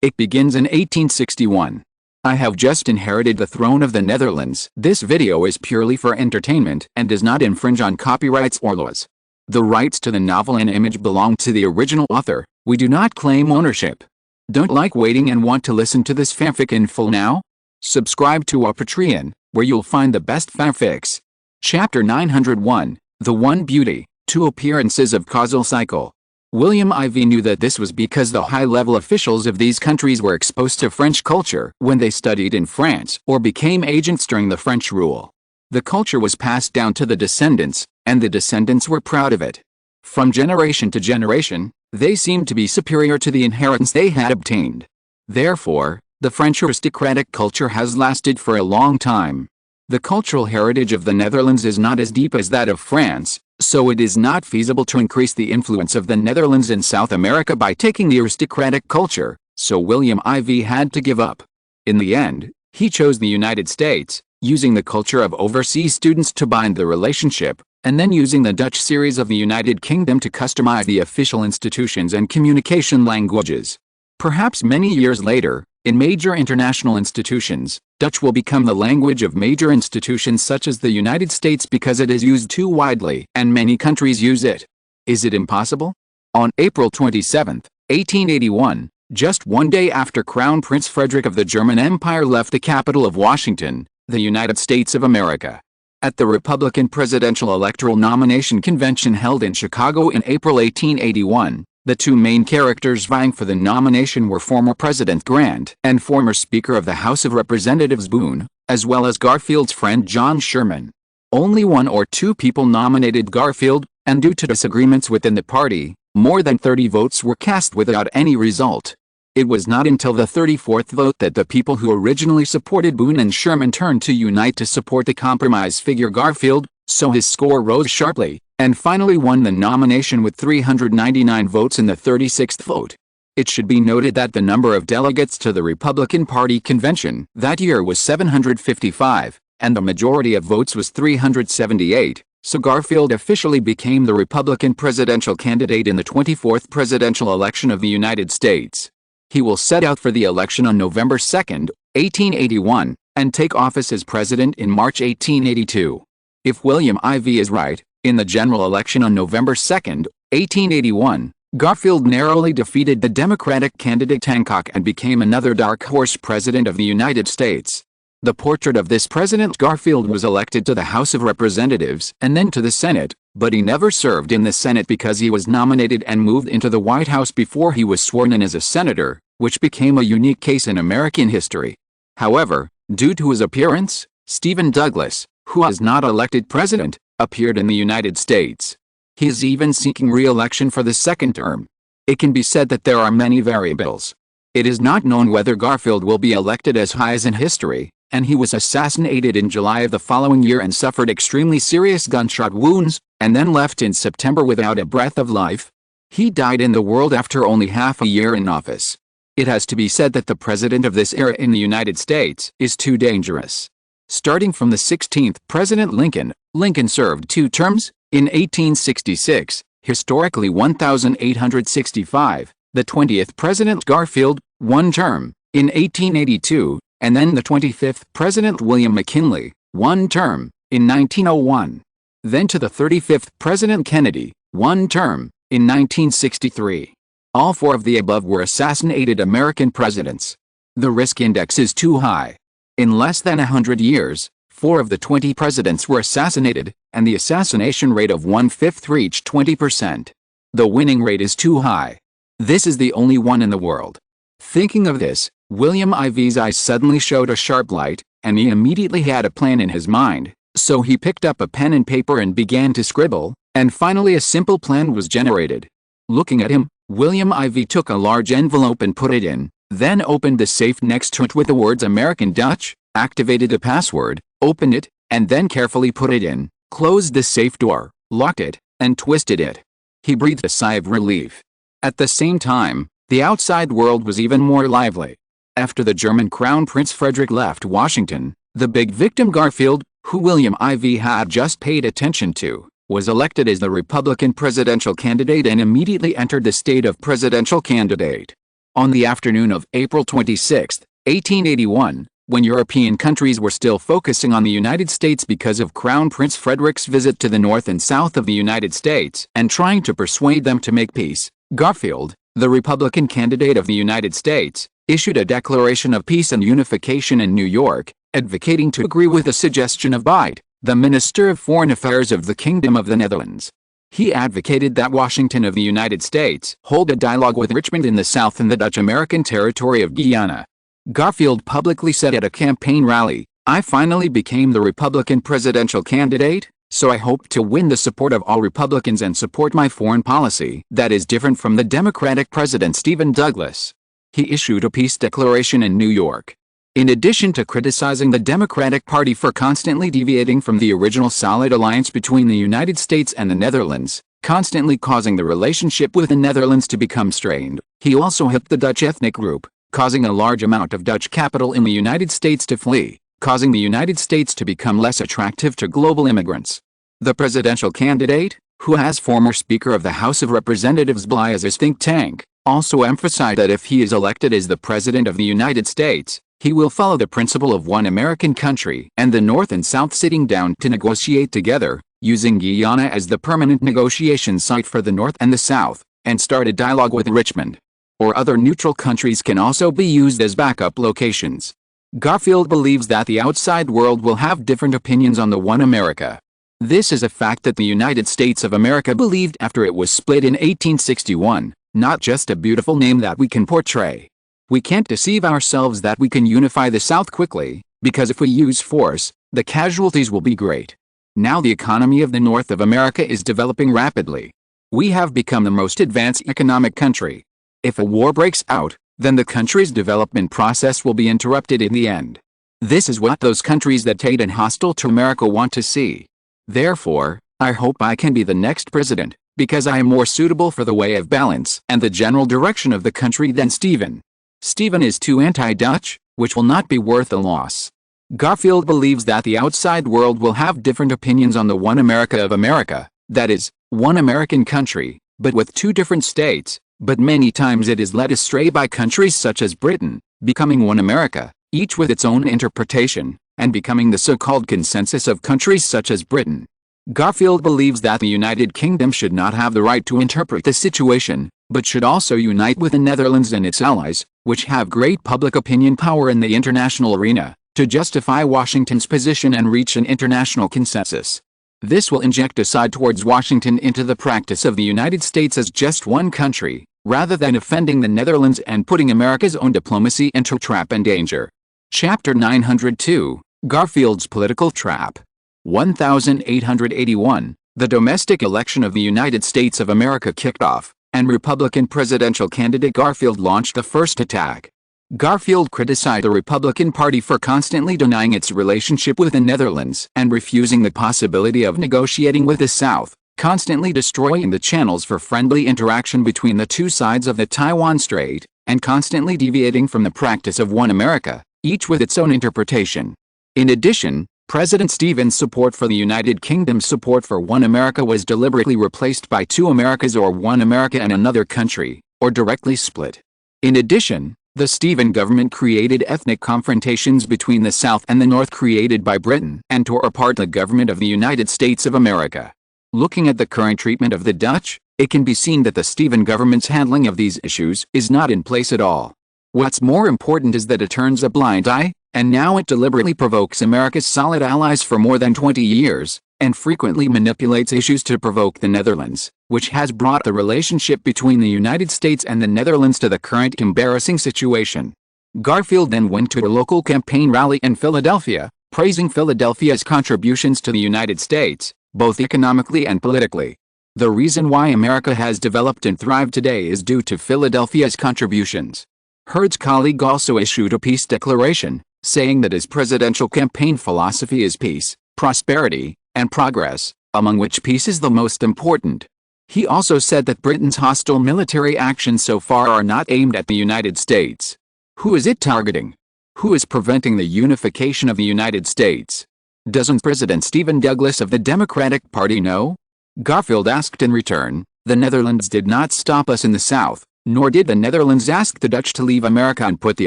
It begins in 1861. I have just inherited the throne of the Netherlands. This video is purely for entertainment and does not infringe on copyrights or laws. The rights to the novel and image belong to the original author. We do not claim ownership. Don't like waiting and want to listen to this fanfic in full now? Subscribe to our Patreon, where you'll find the best fanfics. Chapter 901, The One Beauty, Two Appearances of Causal Cycle. William IV knew that this was because the high-level officials of these countries were exposed to French culture when they studied in France or became agents during the French rule. The culture was passed down to the descendants, and the descendants were proud of it. From generation to generation, they seemed to be superior to the inheritance they had obtained. Therefore, the French aristocratic culture has lasted for a long time. The cultural heritage of the Netherlands is not as deep as that of France, so it is not feasible to increase the influence of the Netherlands in South America by taking the aristocratic culture, so William IV had to give up. In the end, he chose the United States, using the culture of overseas students to bind the relationship, and then using the Dutch series of the United Kingdom to customize the official institutions and communication languages. Perhaps many years later, in major international institutions, Dutch will become the language of major institutions such as the United States because it is used too widely and many countries use it. Is it impossible? On April 27, 1881, just one day after Crown Prince Frederick of the German Empire left the capital of Washington, the United States of America. At the Republican Presidential Electoral Nomination Convention held in Chicago in April 1881, the two main characters vying for the nomination were former President Grant and former Speaker of the House of Representatives Boone, as well as Garfield's friend John Sherman. Only one or two people nominated Garfield, and due to disagreements within the party, more than 30 votes were cast without any result. It was not until the 34th vote that the people who originally supported Boone and Sherman turned to unite to support the compromise figure Garfield, so his score rose sharply, and finally won the nomination with 399 votes in the 36th vote. It should be noted that the number of delegates to the Republican Party convention that year was 755, and the majority of votes was 378, so Garfield officially became the Republican presidential candidate in the 24th presidential election of the United States. He will set out for the election on November 2, 1881, and take office as president in March 1882. If William IV is right, in the general election on November 2, 1881, Garfield narrowly defeated the Democratic candidate Hancock and became another dark horse president of the United States. The portrait of this President Garfield was elected to the House of Representatives and then to the Senate, but he never served in the Senate because he was nominated and moved into the White House before he was sworn in as a senator, which became a unique case in American history. However, due to his appearance, Stephen Douglas, who was not elected president, appeared in the United States. He is even seeking re-election for the second term. It can be said that there are many variables. It is not known whether Garfield will be elected as high as in history, and he was assassinated in July of the following year and suffered extremely serious gunshot wounds, and then left in September without a breath of life. He died in the world after only half a year in office. It has to be said that the president of this era in the United States is too dangerous. Starting from the 16th President Lincoln, Lincoln served 2 terms, in 1866, historically 1865, the 20th President Garfield, 1 term, in 1882, and then the 25th President William McKinley, 1 term, in 1901. Then to the 35th President Kennedy, 1 term, in 1963. All 4 of the above were assassinated American presidents. The risk index is too high. In less than 100 years, 4 of the 20 presidents were assassinated, and the assassination rate of 1/5 reached 20%. The winning rate is too high. This is the only one in the world. Thinking of this, William IV's eyes suddenly showed a sharp light, and he immediately had a plan in his mind, so he picked up a pen and paper and began to scribble, and finally a simple plan was generated. Looking at him, William IV took a large envelope and put it in, then opened the safe next to it with the words American Dutch, activated a password, opened it, and then carefully put it in, closed the safe door, locked it, and twisted it. He breathed a sigh of relief. At the same time, the outside world was even more lively. After the German Crown Prince Frederick left Washington, the big victim Garfield, who William IV had just paid attention to, was elected as the Republican presidential candidate and immediately entered the state of presidential candidate. On the afternoon of April 26, 1881, when European countries were still focusing on the United States because of Crown Prince Frederick's visit to the north and south of the United States and trying to persuade them to make peace, Garfield, the Republican candidate of the United States, issued a declaration of peace and unification in New York, advocating to agree with the suggestion of Bide, the Minister of Foreign Affairs of the Kingdom of the Netherlands. He advocated that Washington of the United States hold a dialogue with Richmond in the South and the Dutch-American territory of Guyana. Garfield publicly said at a campaign rally, "I finally became the Republican presidential candidate, so I hope to win the support of all Republicans and support my foreign policy that is different from the Democratic President Stephen Douglas." He issued a peace declaration in New York. In addition to criticizing the Democratic Party for constantly deviating from the original solid alliance between the United States and the Netherlands, constantly causing the relationship with the Netherlands to become strained, he also helped the Dutch ethnic group, causing a large amount of Dutch capital in the United States to flee, causing the United States to become less attractive to global immigrants. The presidential candidate, who has former Speaker of the House of Representatives Bly as his think tank, also emphasized that if he is elected as the President of the United States, he will follow the principle of one American country and the North and South sitting down to negotiate together, using Guyana as the permanent negotiation site for the North and the South, and start a dialogue with Richmond. Or other neutral countries can also be used as backup locations. Garfield believes that the outside world will have different opinions on the one America. This is a fact that the United States of America believed after it was split in 1861, not just a beautiful name that we can portray. We can't deceive ourselves that we can unify the South quickly, because if we use force, the casualties will be great. Now the economy of the North of America is developing rapidly. We have become the most advanced economic country. If a war breaks out, then the country's development process will be interrupted in the end. This is what those countries that hate and hostile to America want to see. Therefore, I hope I can be the next president, because I am more suitable for the way of balance and the general direction of the country than Stephen. Stephen is too anti-Dutch, which will not be worth the loss. Garfield believes that the outside world will have different opinions on the one America of America, that is, one American country, but with two different states, but many times it is led astray by countries such as Britain, becoming one America, each with its own interpretation, and becoming the so-called consensus of countries such as Britain. Garfield believes that the United Kingdom should not have the right to interpret the situation, but should also unite with the Netherlands and its allies, which have great public opinion power in the international arena, to justify Washington's position and reach an international consensus. This will inject a side towards Washington into the practice of the United States as just one country, rather than offending the Netherlands and putting America's own diplomacy into trap and danger. Chapter 902, Garfield's Political Trap. 1881, the domestic election of the United States of America kicked off, and Republican presidential candidate Garfield launched the first attack. Garfield criticized the Republican Party for constantly denying its relationship with the Netherlands and refusing the possibility of negotiating with the South, constantly destroying the channels for friendly interaction between the two sides of the Taiwan Strait, and constantly deviating from the practice of one America, each with its own interpretation. In addition, President Stephen's support for the United Kingdom's support for one America was deliberately replaced by two Americas or one America and another country, or directly split. In addition, the Stephen government created ethnic confrontations between the South and the North created by Britain and tore apart the government of the United States of America. Looking at the current treatment of the Dutch, it can be seen that the Stephen government's handling of these issues is not in place at all. What's more important is that it turns a blind eye, and now it deliberately provokes America's solid allies for more than 20 years, and frequently manipulates issues to provoke the Netherlands, which has brought the relationship between the United States and the Netherlands to the current embarrassing situation. Garfield then went to a local campaign rally in Philadelphia, praising Philadelphia's contributions to the United States, both economically and politically. The reason why America has developed and thrived today is due to Philadelphia's contributions. Hurd's colleague also issued a peace declaration, saying that his presidential campaign philosophy is peace, prosperity, and progress, among which peace is the most important. He also said that Britain's hostile military actions so far are not aimed at the United States. Who is it targeting? Who is preventing the unification of the United States? Doesn't President Stephen Douglas of the Democratic Party know? Garfield asked in return. The Netherlands did not stop us in the South, Nor did the Netherlands ask the Dutch to leave America and put the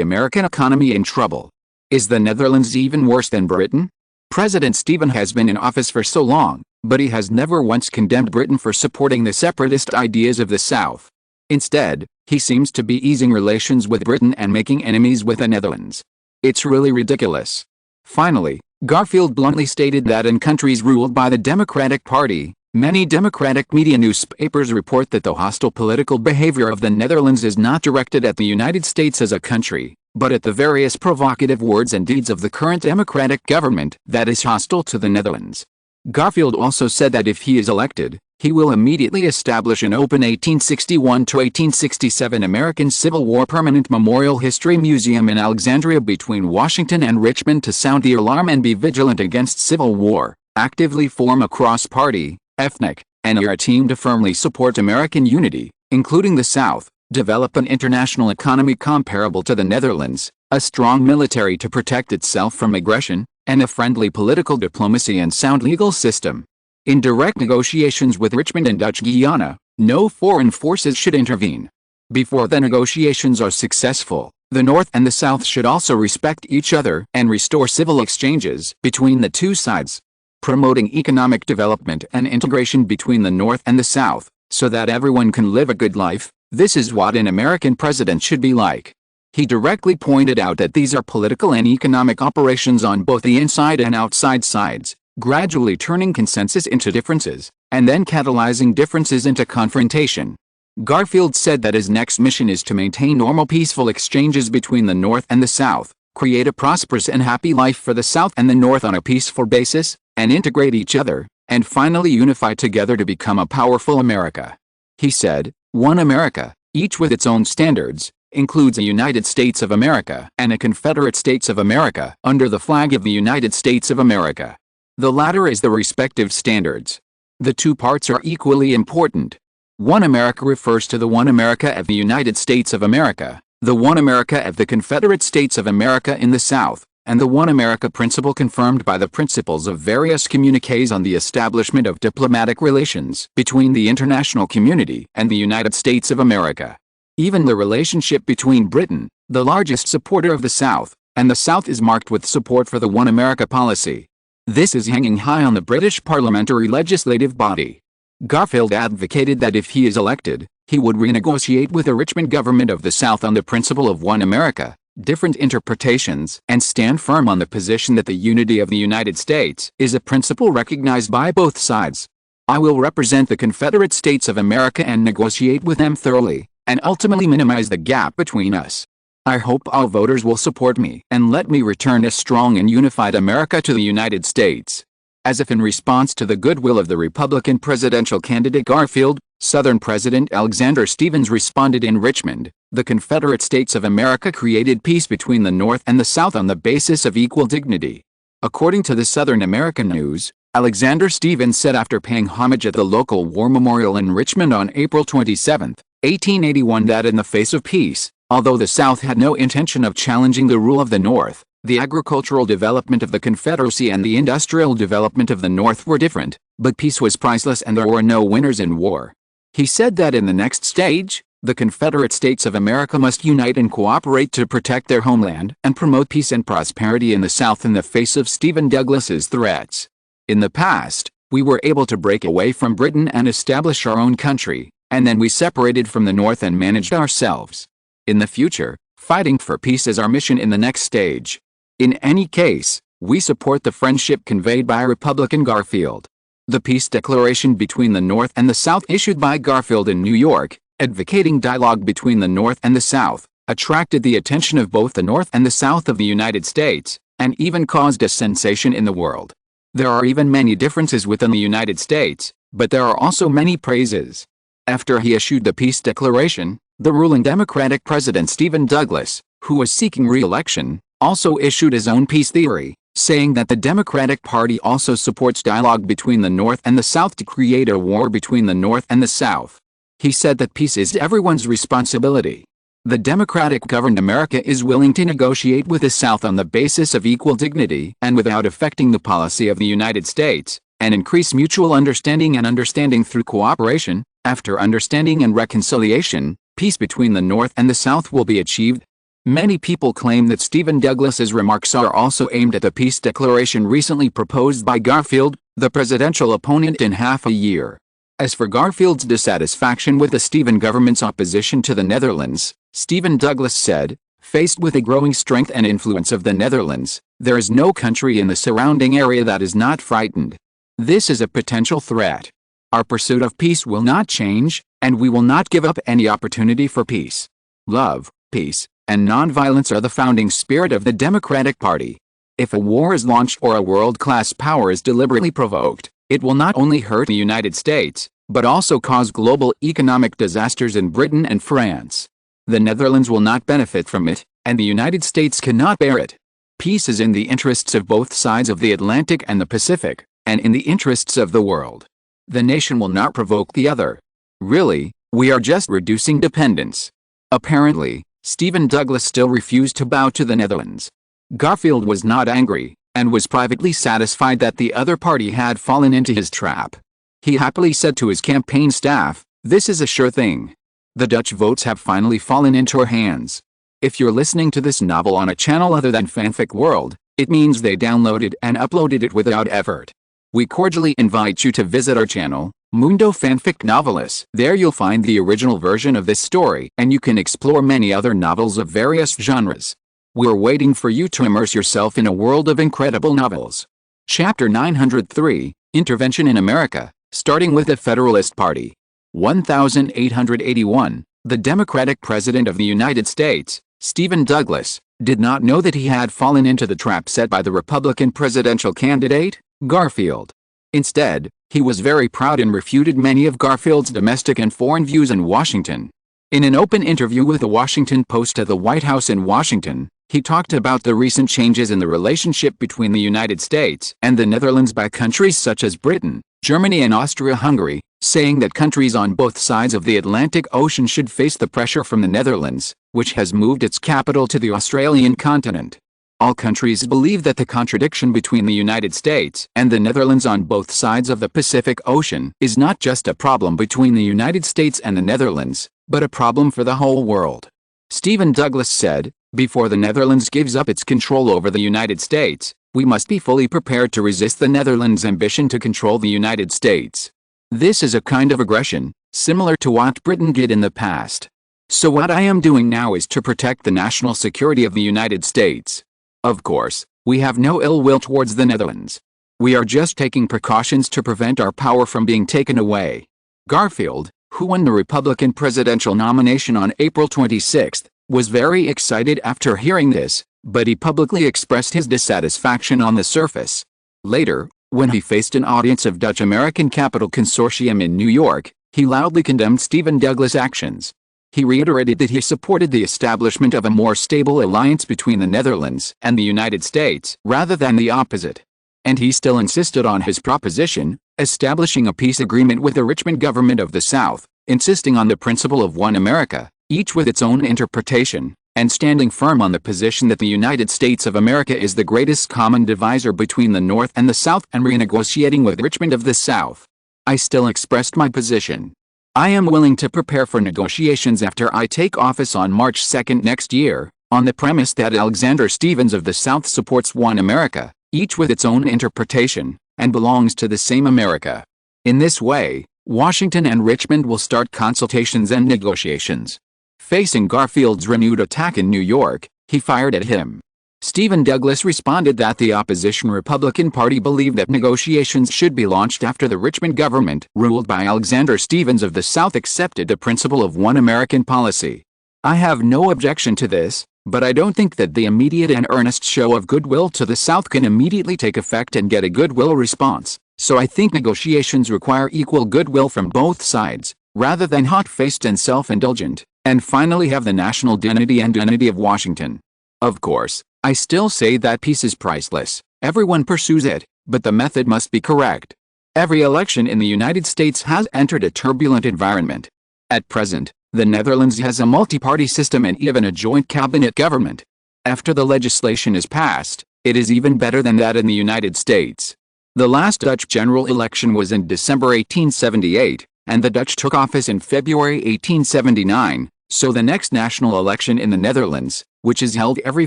American economy in trouble. Is the Netherlands even worse than Britain? President Stephen has been in office for so long, but he has never once condemned Britain for supporting the separatist ideas of the South. Instead, he seems to be easing relations with Britain and making enemies with the Netherlands. It's really ridiculous. Finally, Garfield bluntly stated that in countries ruled by the Democratic Party, many Democratic media newspapers report that the hostile political behavior of the Netherlands is not directed at the United States as a country, but at the various provocative words and deeds of the current Democratic government that is hostile to the Netherlands. Garfield also said that if he is elected, he will immediately establish an open 1861 to 1867 American Civil War permanent memorial history museum in Alexandria between Washington and Richmond to sound the alarm and be vigilant against civil war, actively form a cross-party, ethnic, and era team to firmly support American unity, including the South, develop an international economy comparable to the Netherlands, a strong military to protect itself from aggression, and a friendly political diplomacy and sound legal system. In direct negotiations with Richmond and Dutch Guiana, no foreign forces should intervene. Before the negotiations are successful, the North and the South should also respect each other and restore civil exchanges between the two sides, promoting economic development and integration between the North and the South, so that everyone can live a good life. This is what an American president should be like. He directly pointed out that these are political and economic operations on both the inside and outside sides, gradually turning consensus into differences, and then catalyzing differences into confrontation. Garfield said that his next mission is to maintain normal peaceful exchanges between the North and the South, create a prosperous and happy life for the South and the North on a peaceful basis, and integrate each other, and finally unify together to become a powerful America. He said, "One America, each with its own standards, includes a United States of America and a Confederate States of America under the flag of the United States of America. The latter is the respective standards. The two parts are equally important. One America refers to the one America of the United States of America, the one America of the Confederate States of America in the South, and the one America principle confirmed by the principles of various communiques on the establishment of diplomatic relations between the international community and the United States of America. Even the relationship between Britain, the largest supporter of the South, and the South is marked with support for the One America policy. This is hanging high on the British parliamentary legislative body." Garfield advocated that if he is elected, he would renegotiate with the Richmond government of the South on the principle of One America, different interpretations, and stand firm on the position that the unity of the United States is a principle recognized by both sides. "I will represent the Confederate States of America and negotiate with them thoroughly, and ultimately minimize the gap between us. I hope all voters will support me and let me return a strong and unified America to the United States." As if in response to the goodwill of the Republican presidential candidate Garfield, Southern President Alexander Stephens responded in Richmond, "The Confederate States of America created peace between the North and the South on the basis of equal dignity." According to the Southern American News, Alexander Stephens said after paying homage at the local war memorial in Richmond on April 27, 1881 that in the face of peace, although the South had no intention of challenging the rule of the North, the agricultural development of the Confederacy and the industrial development of the North were different, but peace was priceless and there were no winners in war. He said that in the next stage, the Confederate States of America must unite and cooperate to protect their homeland and promote peace and prosperity in the South in the face of Stephen Douglas's threats. "In the past, we were able to break away from Britain and establish our own country, and then we separated from the North and managed ourselves. In the future, fighting for peace is our mission in the next stage. In any case, we support the friendship conveyed by Republican Garfield." The peace declaration between the North and the South issued by Garfield in New York, advocating dialogue between the North and the South, attracted the attention of both the North and the South of the United States, and even caused a sensation in the world. There are even many differences within the United States, but there are also many praises. After he issued the peace declaration, the ruling Democratic President Stephen Douglas, who was seeking re-election, also issued his own peace theory, saying that the Democratic Party also supports dialogue between the North and the South to create a war between the North and the South. He said that peace is everyone's responsibility. The Democratic-governed America is willing to negotiate with the South on the basis of equal dignity and without affecting the policy of the United States, and increase mutual understanding through cooperation, After understanding and reconciliation, peace between the North and the South will be achieved. Many people claim that Stephen Douglas's remarks are also aimed at the peace declaration recently proposed by Garfield, the presidential opponent, in half a year. As for Garfield's dissatisfaction with the Stephen government's opposition to the Netherlands, Stephen Douglas said, "Faced with the growing strength and influence of the Netherlands, there is no country in the surrounding area that is not frightened. This is a potential threat. Our pursuit of peace will not change, and we will not give up any opportunity for peace. Love, peace, and nonviolence are the founding spirit of the Democratic Party. If a war is launched or a world-class power is deliberately provoked, it will not only hurt the United States, but also cause global economic disasters in Britain and France. The Netherlands will not benefit from it, and the United States cannot bear it. Peace is in the interests of both sides of the Atlantic and the Pacific, and in the interests of the world. The nation will not provoke the other. Really, we are just reducing dependence." Apparently, Stephen Douglas still refused to bow to the Netherlands. Garfield was not angry, and was privately satisfied that the other party had fallen into his trap. He happily said to his campaign staff, "This is a sure thing. The Dutch votes have finally fallen into our hands." If you're listening to this novel on a channel other than Fanfic World, it means they downloaded and uploaded it without effort. We cordially invite you to visit our channel, Mundo Fanfic Novelis. There you'll find the original version of this story, and you can explore many other novels of various genres. We're waiting for you to immerse yourself in a world of incredible novels. Chapter 903, Intervention in America, starting with the Federalist Party. 1881, the Democratic President of the United States, Stephen Douglas, did not know that he had fallen into the trap set by the Republican presidential candidate, Garfield. Instead, he was very proud and refuted many of Garfield's domestic and foreign views in Washington. In an open interview with the Washington Post at the White House in Washington, he talked about the recent changes in the relationship between the United States and the Netherlands by countries such as Britain, Germany and Austria-Hungary, saying that countries on both sides of the Atlantic Ocean should face the pressure from the Netherlands, which has moved its capital to the Australian continent. All countries believe that the contradiction between the United States and the Netherlands on both sides of the Pacific Ocean is not just a problem between the United States and the Netherlands, but a problem for the whole world. Stephen Douglas said, "Before the Netherlands gives up its control over the United States, we must be fully prepared to resist the Netherlands' ambition to control the United States. This is a kind of aggression, similar to what Britain did in the past. So what I am doing now is to protect the national security of the United States. Of course, we have no ill will towards the Netherlands. We are just taking precautions to prevent our power from being taken away." Garfield, who won the Republican presidential nomination on April 26, was very excited after hearing this, but he publicly expressed his dissatisfaction on the surface. Later, when he faced an audience of Dutch-American Capital Consortium in New York, he loudly condemned Stephen Douglas' actions. He reiterated that he supported the establishment of a more stable alliance between the Netherlands and the United States, rather than the opposite. And he still insisted on his proposition, establishing a peace agreement with the Richmond government of the South, insisting on the principle of one America, each with its own interpretation, and standing firm on the position that the United States of America is the greatest common divisor between the North and the South, and renegotiating with Richmond of the South. I still expressed my position. I am willing to prepare for negotiations after I take office on March 2 next year, on the premise that Alexander Stephens of the South supports one America, each with its own interpretation, and belongs to the same America. In this way, Washington and Richmond will start consultations and negotiations. Facing Garfield's renewed attack in New York, he fired at him. Stephen Douglas responded that the opposition Republican Party believed that negotiations should be launched after the Richmond government, ruled by Alexander Stephens of the South, accepted the principle of one American policy. I have no objection to this, but I don't think that the immediate and earnest show of goodwill to the South can immediately take effect and get a goodwill response, so I think negotiations require equal goodwill from both sides, rather than hot-faced and self-indulgent, and finally have the national dignity and unity of Washington. Of course, I still say that peace is priceless. Everyone pursues it, but the method must be correct. Every election in the United States has entered a turbulent environment. At present, the Netherlands has a multi-party system and even a joint cabinet government. After the legislation is passed, it is even better than that in the United States. The last Dutch general election was in December 1878, and the Dutch took office in February 1879, so the next national election in the Netherlands, which is held every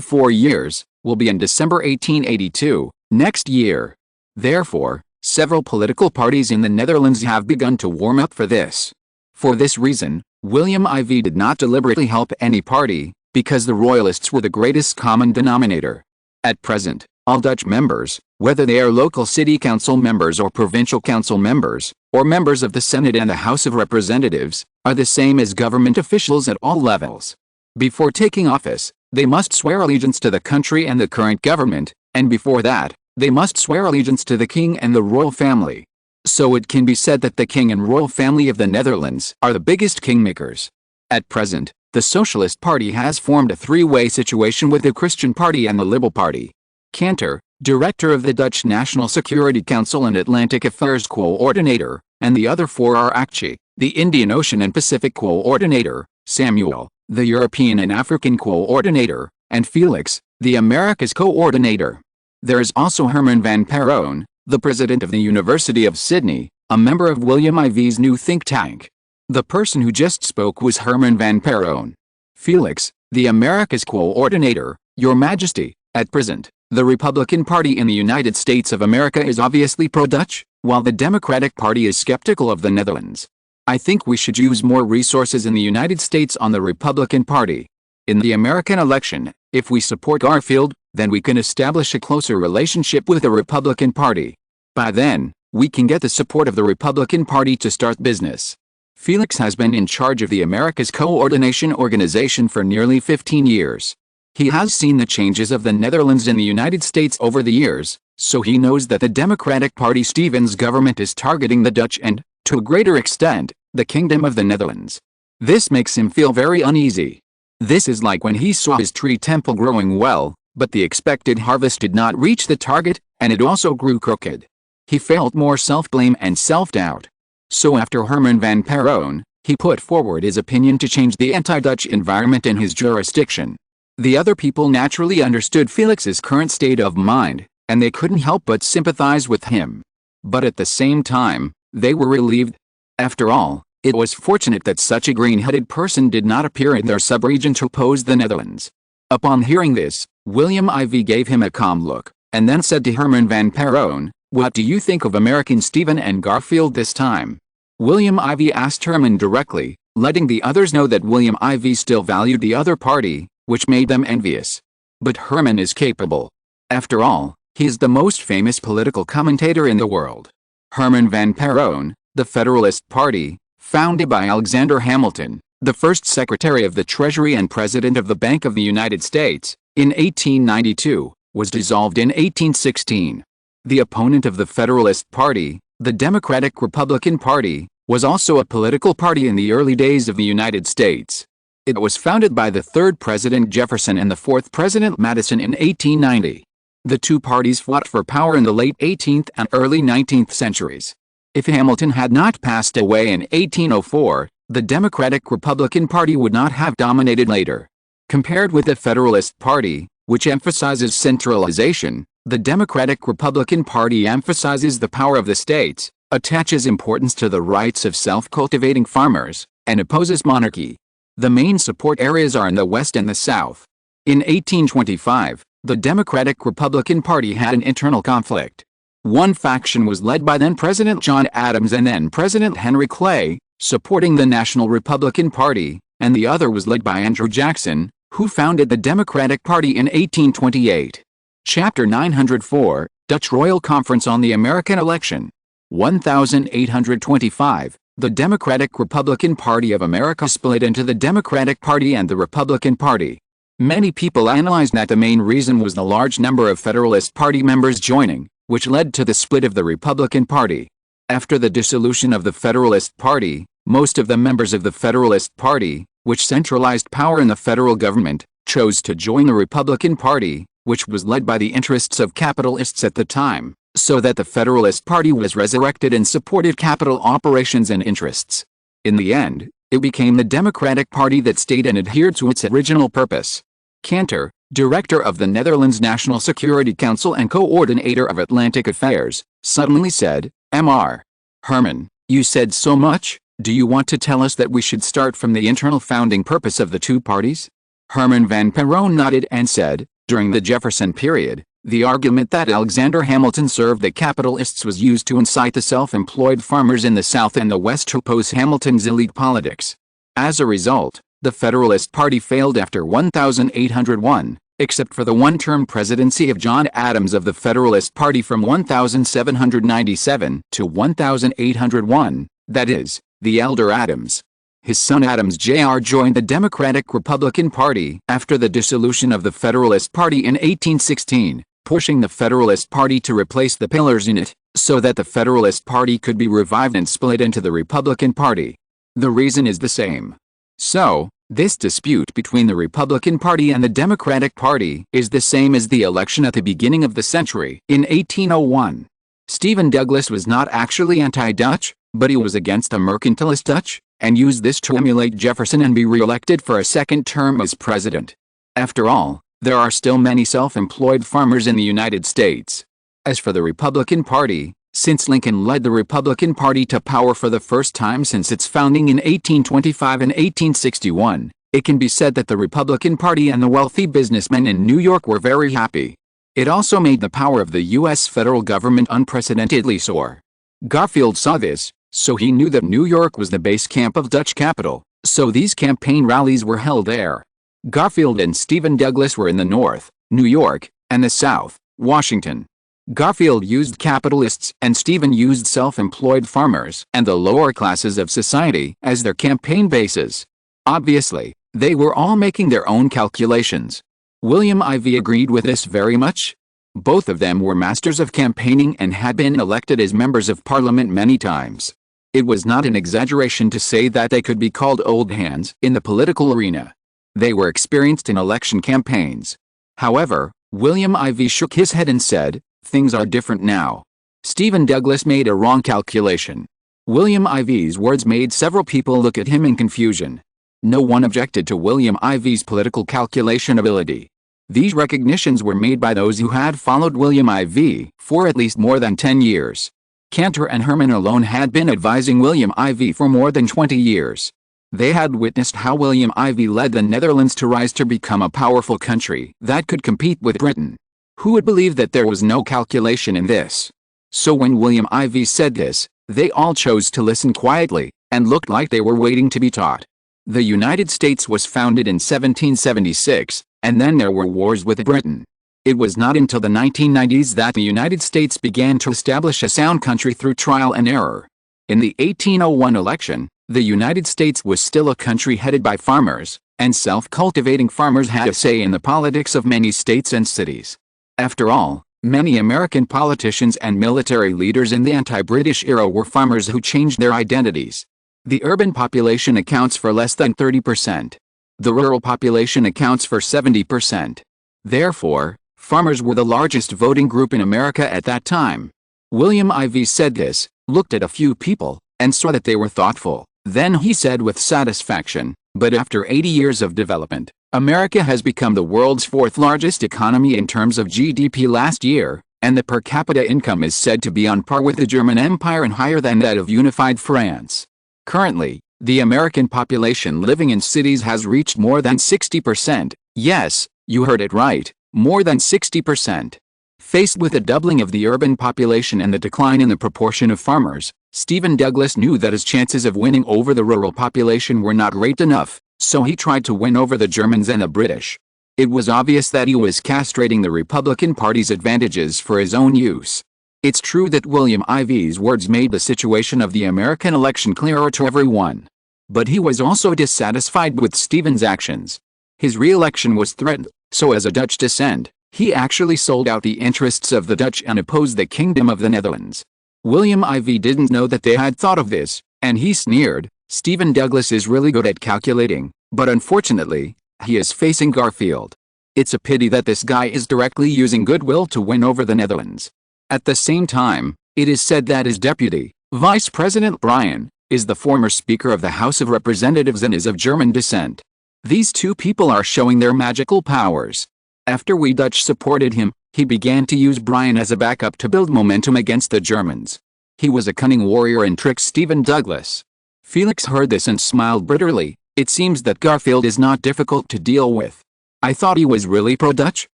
4 years, will be in December 1882, next year. Therefore, several political parties in the Netherlands have begun to warm up for this. For this reason, William IV did not deliberately help any party, because the Royalists were the greatest common denominator. At present, all Dutch members, whether they are local city council members or provincial council members, or members of the Senate and the House of Representatives, are the same as government officials at all levels. Before taking office, they must swear allegiance to the country and the current government, and before that, they must swear allegiance to the king and the royal family. So it can be said that the king and royal family of the Netherlands are the biggest kingmakers. At present, the Socialist Party has formed a three-way situation with the Christian Party and the Liberal Party. Cantor, director of the Dutch National Security Council and Atlantic Affairs coordinator, and the other four are Akchi, the Indian Ocean and Pacific coordinator, Samuel, the European and African coordinator, and Felix, the Americas coordinator. There is also Herman van Perron, the president of the University of Sydney, a member of William IV's new think tank. The person who just spoke was Herman van Perron. Felix, the Americas coordinator, Your Majesty, at present, the Republican Party in the United States of America is obviously pro-Dutch, while the Democratic Party is skeptical of the Netherlands. I think we should use more resources in the United States on the Republican Party. In the American election, if we support Garfield, then we can establish a closer relationship with the Republican Party. By then, we can get the support of the Republican Party to start business. Felix has been in charge of the Americas Coordination Organization for nearly 15 years. He has seen the changes of the Netherlands in the United States over the years, so he knows that the Democratic Party Stevens government is targeting the Dutch and, to a greater extent, the Kingdom of the Netherlands. This makes him feel very uneasy. This is like when he saw his tree temple growing well, but the expected harvest did not reach the target, and it also grew crooked. He felt more self-blame and self-doubt. So after Herman van Perron, he put forward his opinion to change the anti-Dutch environment in his jurisdiction. The other people naturally understood Felix's current state of mind, and they couldn't help but sympathize with him. But at the same time, they were relieved. After all, it was fortunate that such a green-headed person did not appear in their sub-region to oppose the Netherlands. Upon hearing this, William IV gave him a calm look, and then said to Herman van Perron, "What do you think of American Stephen and Garfield this time?" William IV asked Herman directly, letting the others know that William IV still valued the other party, which made them envious. But Herman is capable. After all, he is the most famous political commentator in the world. Herman van Perron, the Federalist Party, founded by Alexander Hamilton, the first Secretary of the Treasury and President of the Bank of the United States, in 1892, was dissolved in 1816. The opponent of the Federalist Party, the Democratic Republican Party, was also a political party in the early days of the United States. It was founded by the third President Jefferson and the fourth President Madison in 1890. The two parties fought for power in the late 18th and early 19th centuries. If Hamilton had not passed away in 1804, the Democratic Republican Party would not have dominated later. Compared with the Federalist Party, which emphasizes centralization, the Democratic Republican Party emphasizes the power of the states, attaches importance to the rights of self-cultivating farmers, and opposes monarchy. The main support areas are in the West and the South. In 1825, the Democratic Republican Party had an internal conflict. One faction was led by then-President John Adams and then-President Henry Clay, supporting the National Republican Party, and the other was led by Andrew Jackson, who founded the Democratic Party in 1828. Chapter 904, Dutch Royal Conference on the American Election. 1825, the Democratic Republican Party of America split into the Democratic Party and the Republican Party. Many people analyzed that the main reason was the large number of Federalist Party members joining, which led to the split of the Republican Party. After the dissolution of the Federalist Party, most of the members of the Federalist Party, which centralized power in the federal government, chose to join the Republican Party, which was led by the interests of capitalists at the time, so that the Federalist Party was resurrected and supported capital operations and interests. In the end, it became the Democratic Party that stayed and adhered to its original purpose. Cantor, director of the Netherlands National Security Council and coordinator of Atlantic Affairs, suddenly said, "Mr. Herman, you said so much, Do you want to tell us that we should start from the internal founding purpose of the two parties? Herman van Perron nodded and said, during the Jefferson period, the argument that Alexander Hamilton served the capitalists was used to incite the self-employed farmers in the South and the West to oppose Hamilton's elite politics. As a result, the Federalist Party failed after 1801, except for the one-term presidency of John Adams of the Federalist Party from 1797 to 1801, that is, the elder Adams. His son Adams Jr. joined the Democratic-Republican Party after the dissolution of the Federalist Party in 1816, pushing the Federalist Party to replace the pillars in it, so that the Federalist Party could be revived and split into the Republican Party. The reason is the same. So, this dispute between the Republican Party and the Democratic Party is the same as the election at the beginning of the century in 1801. Stephen Douglas was not actually anti-Dutch, but he was against a mercantilist Dutch, and used this to emulate Jefferson and be re-elected for a second term as president. After all, there are still many self-employed farmers in the United States. As for the Republican Party, since Lincoln led the Republican Party to power for the first time since its founding in 1825 and 1861, it can be said that the Republican Party and the wealthy businessmen in New York were very happy. It also made the power of the U.S. federal government unprecedentedly soar. Garfield saw this, so he knew that New York was the base camp of Dutch capital, so these campaign rallies were held there. Garfield and Stephen Douglas were in the North, New York, and the South, Washington. Garfield used capitalists and Stephen used self-employed farmers and the lower classes of society as their campaign bases. Obviously, they were all making their own calculations. William Ivey agreed with this very much. Both of them were masters of campaigning and had been elected as members of Parliament many times. It was not an exaggeration to say that they could be called old hands in the political arena. They were experienced in election campaigns. However, William Ivey shook his head and said, "Things are different now." Stephen Douglas made a wrong calculation. William Ivey's words made several people look at him in confusion. No one objected to William Ivey's political calculation ability. These recognitions were made by those who had followed William Ivey for at least more than 10 years. Cantor and Herman alone had been advising William Ivey for more than 20 years. They had witnessed how William Ivey led the Netherlands to rise to become a powerful country that could compete with Britain. Who would believe that there was no calculation in this? So when William Ivey said this, they all chose to listen quietly, and looked like they were waiting to be taught. The United States was founded in 1776, and then there were wars with Britain. It was not until the 1990s that the United States began to establish a sound country through trial and error. In the 1801 election, the United States was still a country headed by farmers, and self-cultivating farmers had a say in the politics of many states and cities. After all, many American politicians and military leaders in the anti-British era were farmers who changed their identities. The urban population accounts for less than 30%. The rural population accounts for 70%. Therefore, farmers were the largest voting group in America at that time. William Ivey said this, looked at a few people, and saw that they were thoughtful. Then he said with satisfaction, "But after 80 years of development, America has become the world's fourth largest economy in terms of GDP last year, and the per capita income is said to be on par with the German Empire and higher than that of unified France. Currently, the American population living in cities has reached more than 60%, yes, you heard it right, more than 60%. Faced with a doubling of the urban population and the decline in the proportion of farmers, Stephen Douglas knew that his chances of winning over the rural population were not great enough, so he tried to win over the Germans and the British. It was obvious that he was castrating the Republican Party's advantages for his own use. It's true that William Ivey's words made the situation of the American election clearer to everyone. But he was also dissatisfied with Stephen's actions. His re-election was threatened, so as a Dutch descent, he actually sold out the interests of the Dutch and opposed the Kingdom of the Netherlands. William Ivey didn't know that they had thought of this, and he sneered, "Stephen Douglas is really good at calculating, but unfortunately, he is facing Garfield. It's a pity that this guy is directly using goodwill to win over the Netherlands." At the same time, it is said that his deputy, Vice President Bryan, is the former Speaker of the House of Representatives and is of German descent. These two people are showing their magical powers. After we Dutch supported him, he began to use Bryan as a backup to build momentum against the Germans. He was a cunning warrior and tricked Stephen Douglas. Felix heard this and smiled bitterly. It seems that Garfield is not difficult to deal with. I thought he was really pro-Dutch,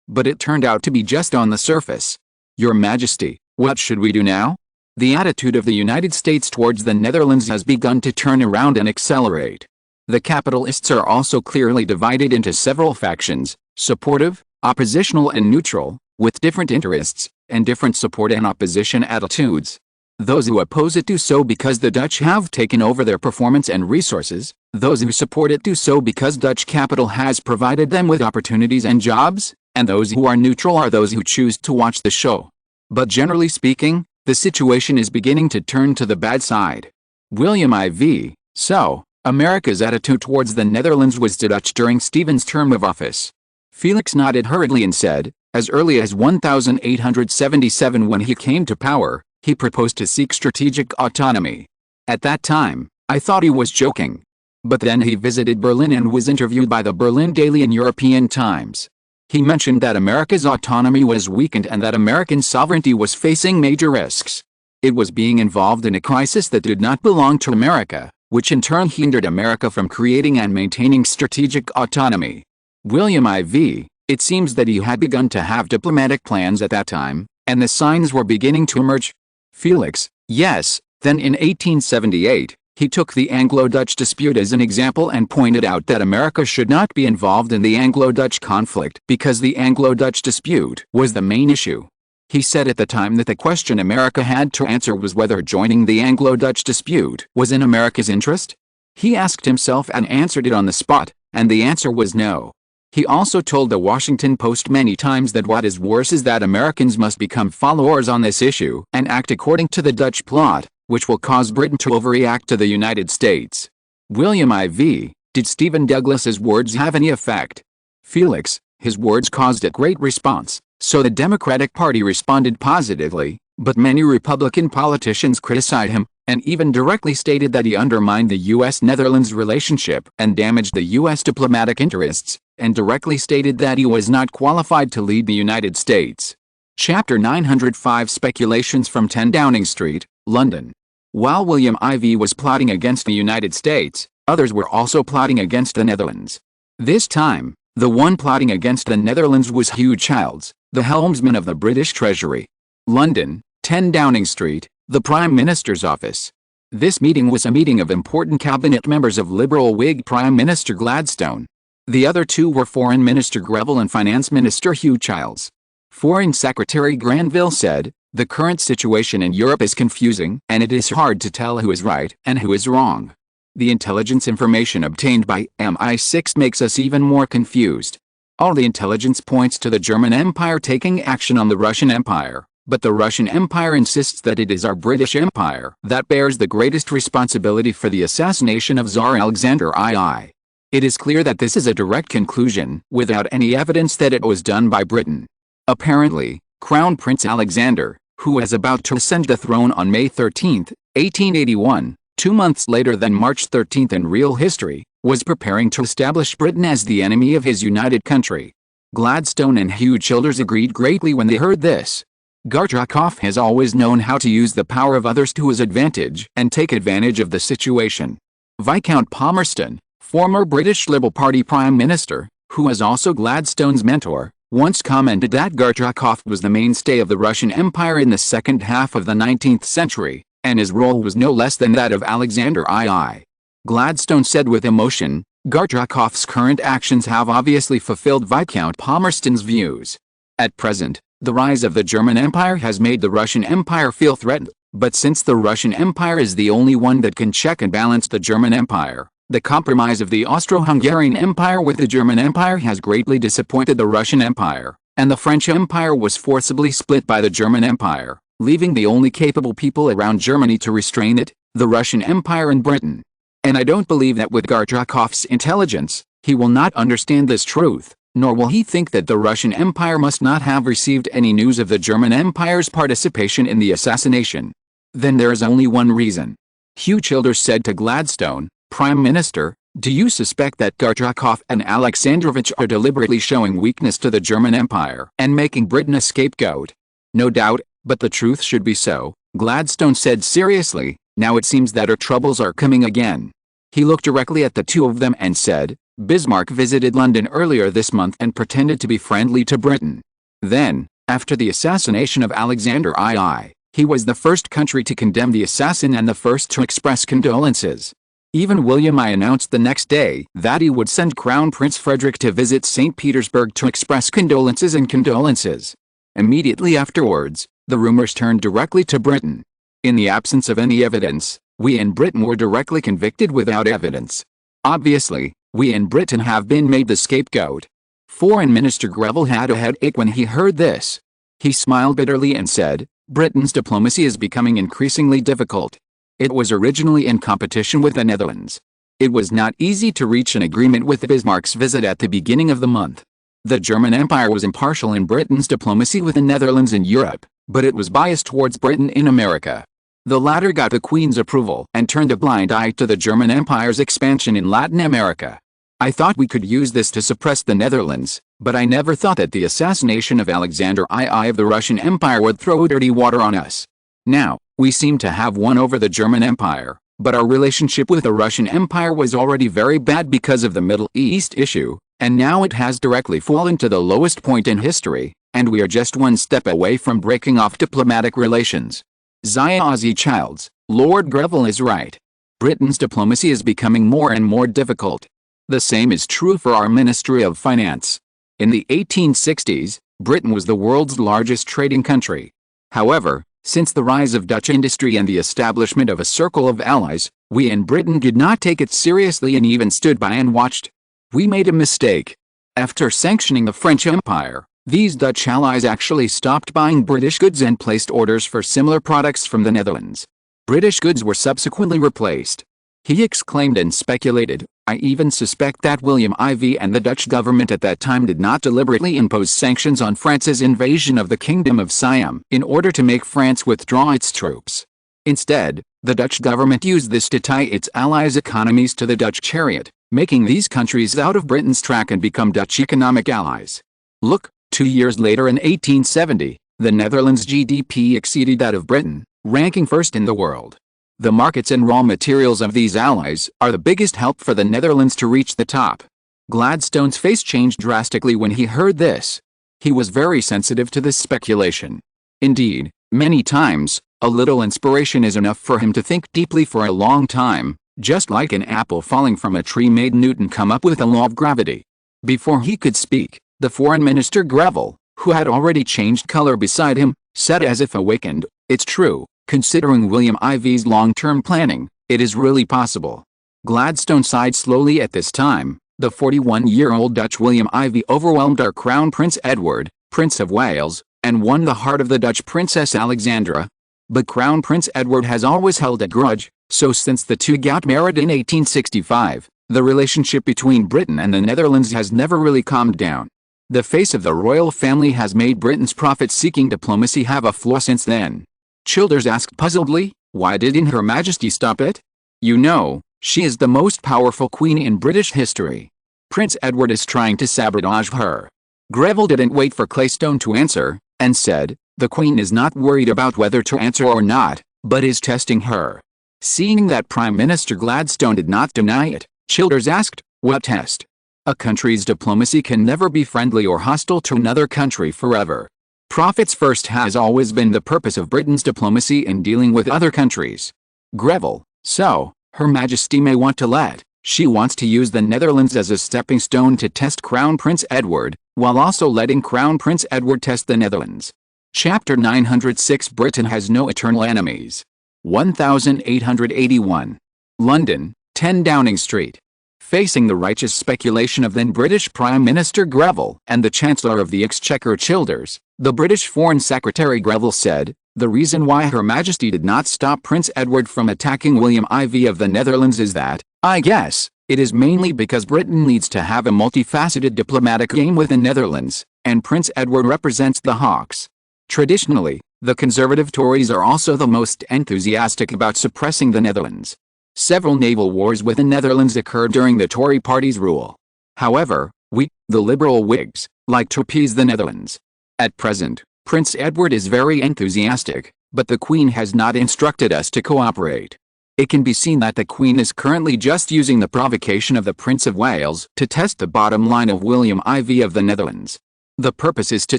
but it turned out to be just on the surface. Your Majesty, what should we do now? The attitude of the United States towards the Netherlands has begun to turn around and accelerate. The capitalists are also clearly divided into several factions, supportive, oppositional and neutral, with different interests, and different support and opposition attitudes. Those who oppose it do so because the Dutch have taken over their performance and resources. Those who support it do so because Dutch capital has provided them with opportunities and jobs, and those who are neutral are those who choose to watch the show. But generally speaking, the situation is beginning to turn to the bad side. William IV. So, America's attitude towards the Netherlands was to Dutch during Stephen's term of office. Felix nodded hurriedly and said, as early as 1877 when he came to power, he proposed to seek strategic autonomy. At that time, I thought he was joking. But then he visited Berlin and was interviewed by the Berlin Daily and European Times. He mentioned that America's autonomy was weakened and that American sovereignty was facing major risks. It was being involved in a crisis that did not belong to America, which in turn hindered America from creating and maintaining strategic autonomy. William IV. It seems that he had begun to have diplomatic plans at that time, and the signs were beginning to emerge. Felix. Yes, then in 1878, he took the Anglo-Dutch dispute as an example and pointed out that America should not be involved in the Anglo-Dutch conflict because the Anglo-Dutch dispute was the main issue. He said at the time that the question America had to answer was whether joining the Anglo-Dutch dispute was in America's interest. He asked himself and answered it on the spot, and the answer was no. He also told the Washington Post many times that what is worse is that Americans must become followers on this issue and act according to the Dutch plot, which will cause Britain to overreact to the United States. William IV. Did Stephen Douglas's words have any effect? Felix. His words caused a great response, so the Democratic Party responded positively, but many Republican politicians criticized him, and even directly stated that he undermined the U.S.-Netherlands relationship and damaged the U.S. diplomatic interests, and directly stated that he was not qualified to lead the United States. Chapter 905 Speculations from 10 Downing Street, London. While William IV was plotting against the United States, others were also plotting against the Netherlands. This time, the one plotting against the Netherlands was Hugh Childs, the helmsman of the British Treasury. London, 10 Downing Street, the Prime Minister's office. This meeting was a meeting of important cabinet members of Liberal Whig Prime Minister Gladstone. The other two were Foreign Minister Greville and Finance Minister Hugh Childs. Foreign Secretary Granville said, "The current situation in Europe is confusing, and it is hard to tell who is right and who is wrong. The intelligence information obtained by MI6 makes us even more confused. All the intelligence points to the German Empire taking action on the Russian Empire, but the Russian Empire insists that it is our British Empire that bears the greatest responsibility for the assassination of Tsar Alexander II. It is clear that this is a direct conclusion, without any evidence that it was done by Britain. Apparently, Crown Prince Alexander, who was about to ascend the throne on May 13, 1881, 2 months later than March 13 in real history, was preparing to establish Britain as the enemy of his united country. Gladstone and Hugh Childers agreed greatly when they heard this. Garjakoff has always known how to use the power of others to his advantage and take advantage of the situation. Viscount Palmerston, former British Liberal Party Prime Minister, who was also Gladstone's mentor, once commented that Garjakoff was the mainstay of the Russian Empire in the second half of the 19th century, and his role was no less than that of Alexander II. Gladstone said with emotion, "Garjakoff's current actions have obviously fulfilled Viscount Palmerston's views. At present, the rise of the German Empire has made the Russian Empire feel threatened, but since the Russian Empire is the only one that can check and balance the German Empire, the compromise of the Austro-Hungarian Empire with the German Empire has greatly disappointed the Russian Empire, and the French Empire was forcibly split by the German Empire, leaving the only capable people around Germany to restrain it, the Russian Empire and Britain. And I don't believe that with Garjakoff's intelligence, he will not understand this truth, nor will he think that the Russian Empire must not have received any news of the German Empire's participation in the assassination. Then there is only one reason." Hugh Childers said to Gladstone, "Prime Minister, do you suspect that Garjakoff and Alexandrovich are deliberately showing weakness to the German Empire and making Britain a scapegoat?" "No doubt, but the truth should be so," Gladstone said seriously. Now it seems that her troubles are coming again. He looked directly at the two of them and said, Bismarck visited London earlier this month and pretended to be friendly to Britain. Then, after the assassination of Alexander II, he was the first country to condemn the assassin and the first to express condolences. Even William I announced the next day that he would send Crown Prince Frederick to visit St. Petersburg to express condolences. Immediately afterwards, the rumors turned directly to Britain. In the absence of any evidence, we in Britain were directly convicted without evidence. Obviously, we in Britain have been made the scapegoat. Foreign Minister Greville had a headache when he heard this. He smiled bitterly and said, Britain's diplomacy is becoming increasingly difficult. It was originally in competition with the Netherlands. It was not easy to reach an agreement with Bismarck's visit at the beginning of the month. The German Empire was impartial in Britain's diplomacy with the Netherlands in Europe, but it was biased towards Britain in America. The latter got the Queen's approval and turned a blind eye to the German Empire's expansion in Latin America. I thought we could use this to suppress the Netherlands, but I never thought that the assassination of Alexander II of the Russian Empire would throw dirty water on us. Now, we seem to have won over the German Empire, but our relationship with the Russian Empire was already very bad because of the Middle East issue, and now it has directly fallen to the lowest point in history, and we are just one step away from breaking off diplomatic relations. Ozzy Childs, Lord Greville is right. Britain's diplomacy is becoming more and more difficult. The same is true for our Ministry of Finance. In the 1860s, Britain was the world's largest trading country. However, since the rise of Dutch industry and the establishment of a circle of allies, we in Britain did not take it seriously and even stood by and watched. We made a mistake. After sanctioning the French Empire, these Dutch allies actually stopped buying British goods and placed orders for similar products from the Netherlands. British goods were subsequently replaced. He exclaimed and speculated, I even suspect that William IV and the Dutch government at that time did not deliberately impose sanctions on France's invasion of the Kingdom of Siam in order to make France withdraw its troops. Instead, the Dutch government used this to tie its allies' economies to the Dutch chariot, making these countries out of Britain's track and become Dutch economic allies. Look, 2 years later in 1870, the Netherlands' GDP exceeded that of Britain, ranking first in the world. The markets and raw materials of these allies are the biggest help for the Netherlands to reach the top. Gladstone's face changed drastically when he heard this. He was very sensitive to this speculation. Indeed, many times, a little inspiration is enough for him to think deeply for a long time, just like an apple falling from a tree made Newton come up with the law of gravity. Before he could speak, the Foreign Minister Greville, who had already changed color beside him, said as if awakened, It's true. Considering William IV's long-term planning, it is really possible. Gladstone sighed slowly at this time. The 41-year-old Dutch William IV overwhelmed our Crown Prince Edward, Prince of Wales, and won the heart of the Dutch Princess Alexandra. But Crown Prince Edward has always held a grudge, so since the two got married in 1865, the relationship between Britain and the Netherlands has never really calmed down. The face of the royal family has made Britain's profit-seeking diplomacy have a flaw since then. Childers asked puzzledly, why didn't Her Majesty stop it? You know, she is the most powerful queen in British history. Prince Edward is trying to sabotage her. Greville didn't wait for Gladstone to answer, and said, the queen is not worried about whether to answer or not, but is testing her. Seeing that Prime Minister Gladstone did not deny it, Childers asked, what test? A country's diplomacy can never be friendly or hostile to another country forever. Profits first has always been the purpose of Britain's diplomacy in dealing with other countries. Greville, so, Her Majesty may want to let, she wants to use the Netherlands as a stepping stone to test Crown Prince Edward, while also letting Crown Prince Edward test the Netherlands. Chapter 906 Britain has no eternal enemies. 1881. London, 10 Downing Street. Facing the righteous speculation of then British Prime Minister Greville and the Chancellor of the Exchequer Childers, the British Foreign Secretary Greville said, the reason why Her Majesty did not stop Prince Edward from attacking William IV of the Netherlands is that, I guess, it is mainly because Britain needs to have a multifaceted diplomatic game with the Netherlands, and Prince Edward represents the Hawks. Traditionally, the conservative Tories are also the most enthusiastic about suppressing the Netherlands. Several naval wars with the Netherlands occurred during the Tory party's rule. However, we, the liberal Whigs, like to appease the Netherlands. At present, Prince Edward is very enthusiastic, but the Queen has not instructed us to cooperate. it can be seen that the Queen is currently just using the provocation of the Prince of Wales to test the bottom line of William IV of the Netherlands. The purpose is to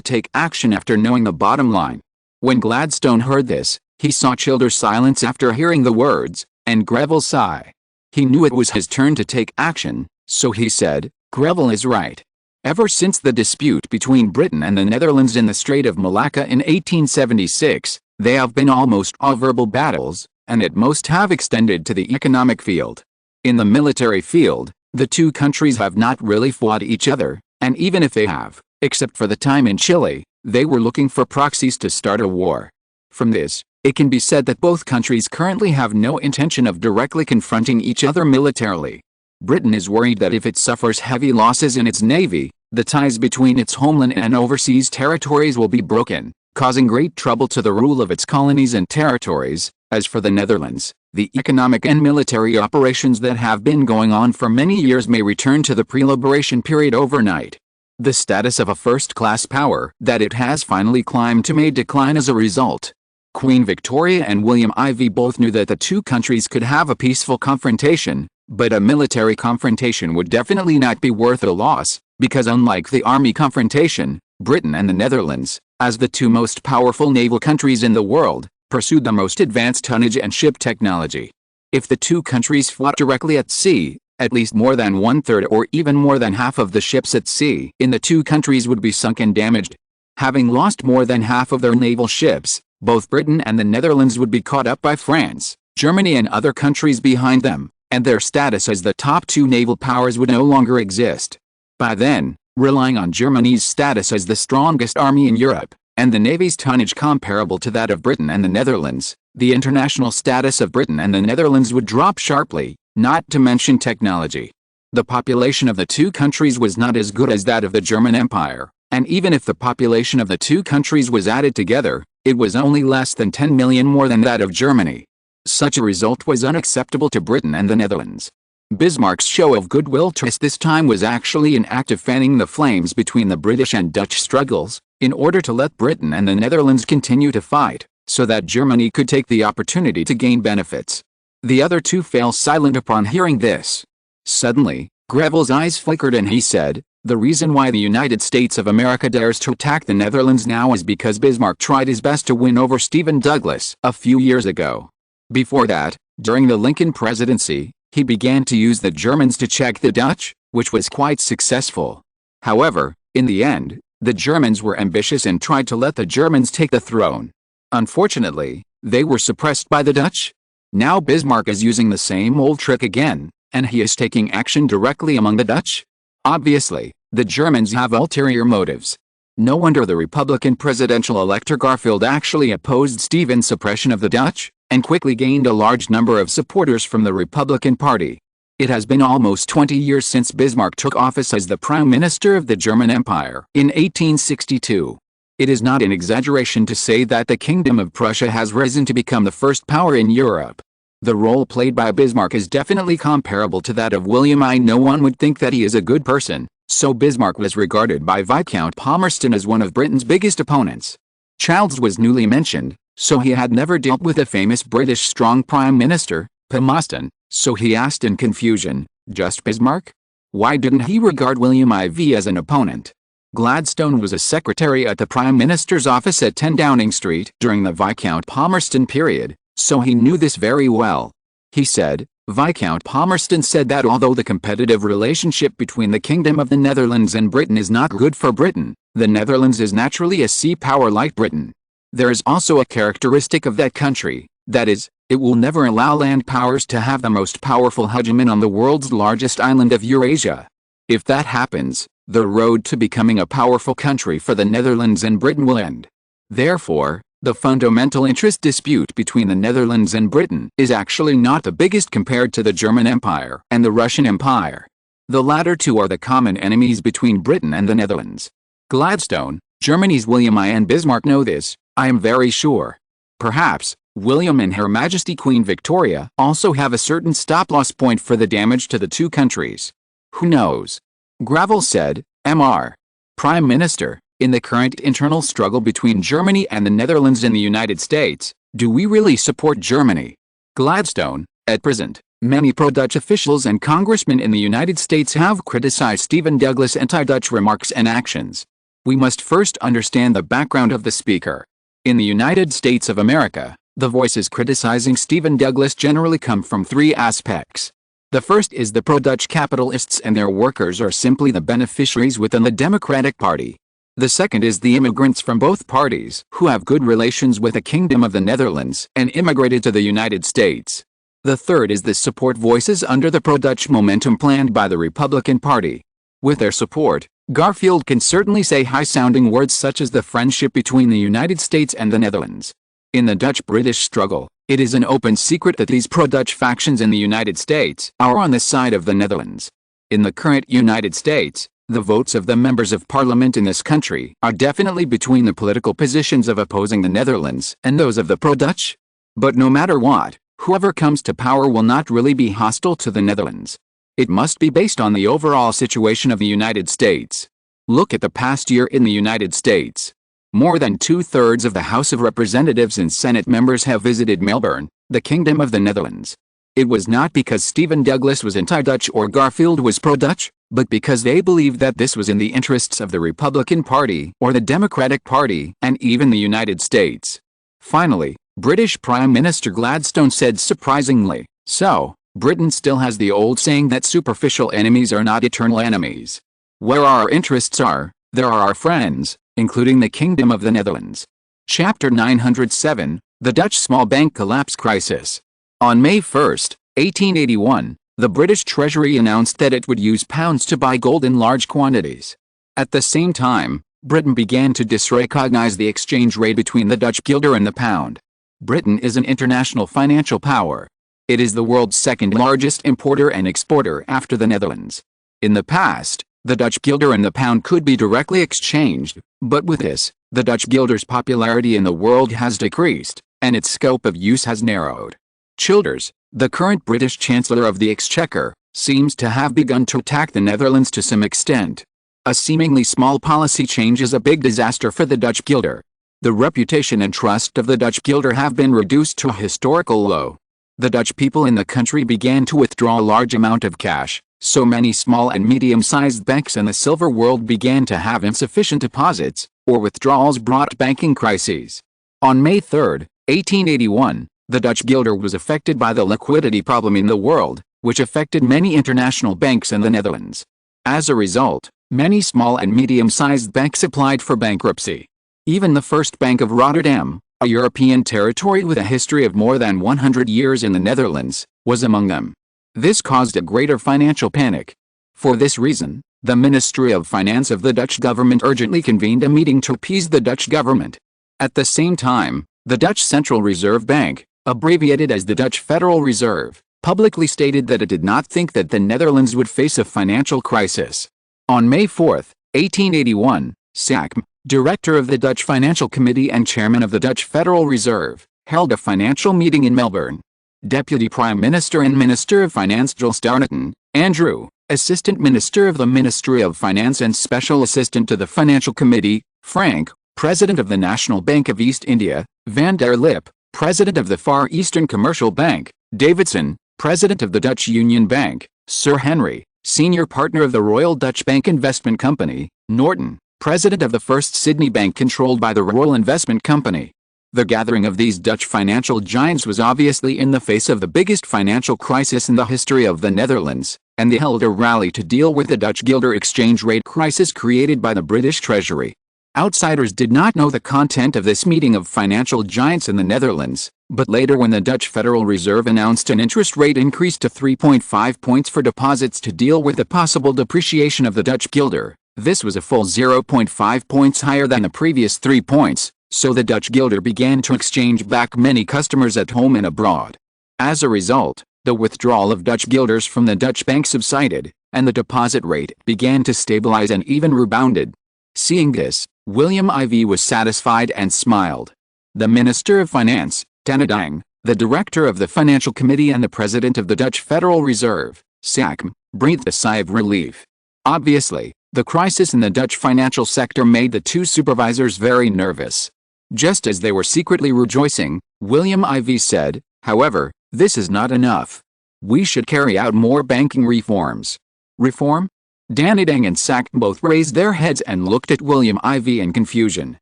take action after knowing the bottom line. When Gladstone heard this, he saw Childer's silence after hearing the words, and Greville's sigh. He knew it was his turn to take action, so he said, "Greville is right. Ever since the dispute between Britain and the Netherlands in the Strait of Malacca in 1876, they have been almost all verbal battles, and at most have extended to the economic field. In the military field, the two countries have not really fought each other, and even if they have, except for the time in Chile, they were looking for proxies to start a war. From this, it can be said that both countries currently have no intention of directly confronting each other militarily. Britain is worried that if it suffers heavy losses in its navy, the ties between its homeland and overseas territories will be broken, causing great trouble to the rule of its colonies and territories. As for the Netherlands, the economic and military operations that have been going on for many years may return to the pre-liberation period overnight. The status of a first-class power that it has finally climbed to may decline as a result. Queen Victoria and William IV both knew that the two countries could have a peaceful confrontation, but a military confrontation would definitely not be worth a loss, because unlike the army confrontation, Britain and the Netherlands, as the two most powerful naval countries in the world, pursued the most advanced tonnage and ship technology. If the two countries fought directly at sea, at least more than one-third or even more than half of the ships at sea in the two countries would be sunk and damaged. Having lost more than half of their naval ships, both Britain and the Netherlands would be caught up by France, Germany and other countries behind them, and their status as the top two naval powers would no longer exist. By then, relying on Germany's status as the strongest army in Europe, and the navy's tonnage comparable to that of Britain and the Netherlands, the international status of Britain and the Netherlands would drop sharply, not to mention technology. The population of the two countries was not as good as that of the German Empire, and even if the population of the two countries was added together, it was only less than 10 million more than that of Germany. Such a result was unacceptable to Britain and the Netherlands. Bismarck's show of goodwill tryst this time was actually an act of fanning the flames between the British and Dutch struggles, in order to let Britain and the Netherlands continue to fight, so that Germany could take the opportunity to gain benefits. The other two fell silent upon hearing this. Suddenly, Greville's eyes flickered and he said, "The reason why the United States of America dares to attack the Netherlands now is because Bismarck tried his best to win over Stephen Douglas a few years ago. Before that, during the Lincoln presidency, he began to use the Germans to check the Dutch, which was quite successful. However, in the end, the Germans were ambitious and tried to let the Germans take the throne. Unfortunately, they were suppressed by the Dutch. Now Bismarck is using the same old trick again, and he is taking action directly among the Dutch. Obviously, the Germans have ulterior motives. No wonder the Republican presidential elector Garfield actually opposed Stephen's suppression of the Dutch, and quickly gained a large number of supporters from the Republican Party. It has been almost 20 years since Bismarck took office as the Prime Minister of the German Empire in 1862. It is not an exaggeration to say that the Kingdom of Prussia has risen to become the first power in Europe. The role played by Bismarck is definitely comparable to that of William I. No one would think that he is a good person, so Bismarck was regarded by Viscount Palmerston as one of Britain's biggest opponents. Childs was newly mentioned, so he had never dealt with a famous British strong Prime Minister, Palmerston, so he asked in confusion, "Just Bismarck? Why didn't he regard William IV as an opponent?" Gladstone was a secretary at the Prime Minister's office at 10 Downing Street during the Viscount Palmerston period, so he knew this very well. He said, Viscount Palmerston said that although the competitive relationship between the Kingdom of the Netherlands and Britain is not good for Britain, the Netherlands is naturally a sea power like Britain. There is also a characteristic of that country, that is, it will never allow land powers to have the most powerful hegemon on the world's largest island of Eurasia. If that happens, the road to becoming a powerful country for the Netherlands and Britain will end. Therefore, the fundamental interest dispute between the Netherlands and Britain is actually not the biggest compared to the German Empire and the Russian Empire. The latter two are the common enemies between Britain and the Netherlands. Gladstone, Germany's William I and Bismarck know this, I am very sure. Perhaps, William and Her Majesty Queen Victoria also have a certain stop-loss point for the damage to the two countries. Who knows? Greville said, Mr. Prime Minister, in the current internal struggle between Germany and the Netherlands in the United States, do we really support Germany? Gladstone, At present, many pro-Dutch officials and congressmen in the United States have criticized Stephen Douglas' anti-Dutch remarks and actions. We must first understand the background of the speaker. In the United States of America, the voices criticizing Stephen Douglas generally come from three aspects. The first is the pro-Dutch capitalists and their workers are simply the beneficiaries within the Democratic Party. The second is the immigrants from both parties who have good relations with the Kingdom of the Netherlands and immigrated to the United States. The third is the support voices under the pro-Dutch momentum planned by the Republican Party. With their support, Garfield can certainly say high-sounding words such as the friendship between the United States and the Netherlands. In the Dutch-British struggle, it is an open secret that these pro-Dutch factions in the United States are on the side of the Netherlands. In the current United States, the votes of the members of parliament in this country are definitely between the political positions of opposing the Netherlands and those of the pro-Dutch. But no matter what, whoever comes to power will not really be hostile to the Netherlands. It must be based on the overall situation of the United States. Look at the past year in the United States. More than 2/3 of the House of Representatives and Senate members have visited Melbourne, the Kingdom of the Netherlands. It was not because Stephen Douglas was anti-Dutch or Garfield was pro-Dutch, but because they believed that this was in the interests of the Republican Party or the Democratic Party and even the United States. Finally, British Prime Minister Gladstone said surprisingly, "So, Britain still has the old saying that superficial enemies are not eternal enemies. Where our interests are, there are our friends, including the Kingdom of the Netherlands." Chapter 907, The Dutch Small Bank Collapse Crisis. On May 1, 1881, the British Treasury announced that it would use pounds to buy gold in large quantities. At the same time, Britain began to disrecognize the exchange rate between the Dutch guilder and the pound. Britain is an international financial power. It is the world's second largest importer and exporter after the Netherlands. In the past, the Dutch guilder and the pound could be directly exchanged, but with this, the Dutch guilder's popularity in the world has decreased, and its scope of use has narrowed. Childers, the current British Chancellor of the Exchequer, seems to have begun to attack the Netherlands to some extent. A seemingly small policy change is a big disaster for the Dutch guilder. The reputation and trust of the Dutch guilder have been reduced to a historical low. The Dutch people in the country began to withdraw a large amount of cash, so many small and medium-sized banks in the silver world began to have insufficient deposits, or withdrawals brought banking crises. On May 3, 1881, the Dutch guilder was affected by the liquidity problem in the world, which affected many international banks in the Netherlands. As a result, many small and medium-sized banks applied for bankruptcy. Even the First Bank of Rotterdam, a European territory with a history of more than 100 years in the Netherlands, was among them. This caused a greater financial panic. For this reason, the Ministry of Finance of the Dutch government urgently convened a meeting to appease the Dutch government. At the same time, the Dutch Central Reserve Bank, abbreviated as the Dutch Federal Reserve, publicly stated that it did not think that the Netherlands would face a financial crisis. On May 4, 1881, SACM, director of the Dutch Financial Committee and chairman of the Dutch Federal Reserve, held a financial meeting in Melbourne. Deputy Prime Minister and Minister of Finance Jules Staarnissen, Andrew, Assistant Minister of the Ministry of Finance and Special Assistant to the Financial Committee, Frank, President of the National Bank of East India, Van der Lip, President of the Far Eastern Commercial Bank, Davidson, President of the Dutch Union Bank, Sir Henry, Senior Partner of the Royal Dutch Bank Investment Company, Norton, President of the First Sydney Bank controlled by the Royal Investment Company. The gathering of these Dutch financial giants was obviously in the face of the biggest financial crisis in the history of the Netherlands, and they held a rally to deal with the Dutch guilder exchange rate crisis created by the British Treasury. Outsiders did not know the content of this meeting of financial giants in the Netherlands, but later when the Dutch Federal Reserve announced an interest rate increase to 3.5 points for deposits to deal with the possible depreciation of the Dutch guilder, this was a full 0.5 points higher than the previous 3 points, so the Dutch guilder began to exchange back many customers at home and abroad. As a result, the withdrawal of Dutch guilders from the Dutch bank subsided, and the deposit rate began to stabilize and even rebounded. Seeing this, William IV was satisfied and smiled. The Minister of Finance, Tenedang, the Director of the Financial Committee and the President of the Dutch Federal Reserve, SACM, breathed a sigh of relief. Obviously, the crisis in the Dutch financial sector made the two supervisors very nervous. Just as they were secretly rejoicing, William IV said, however, This is not enough. We should carry out more banking reforms. Reform? Danedang and Sack both raised their heads and looked at William IV in confusion.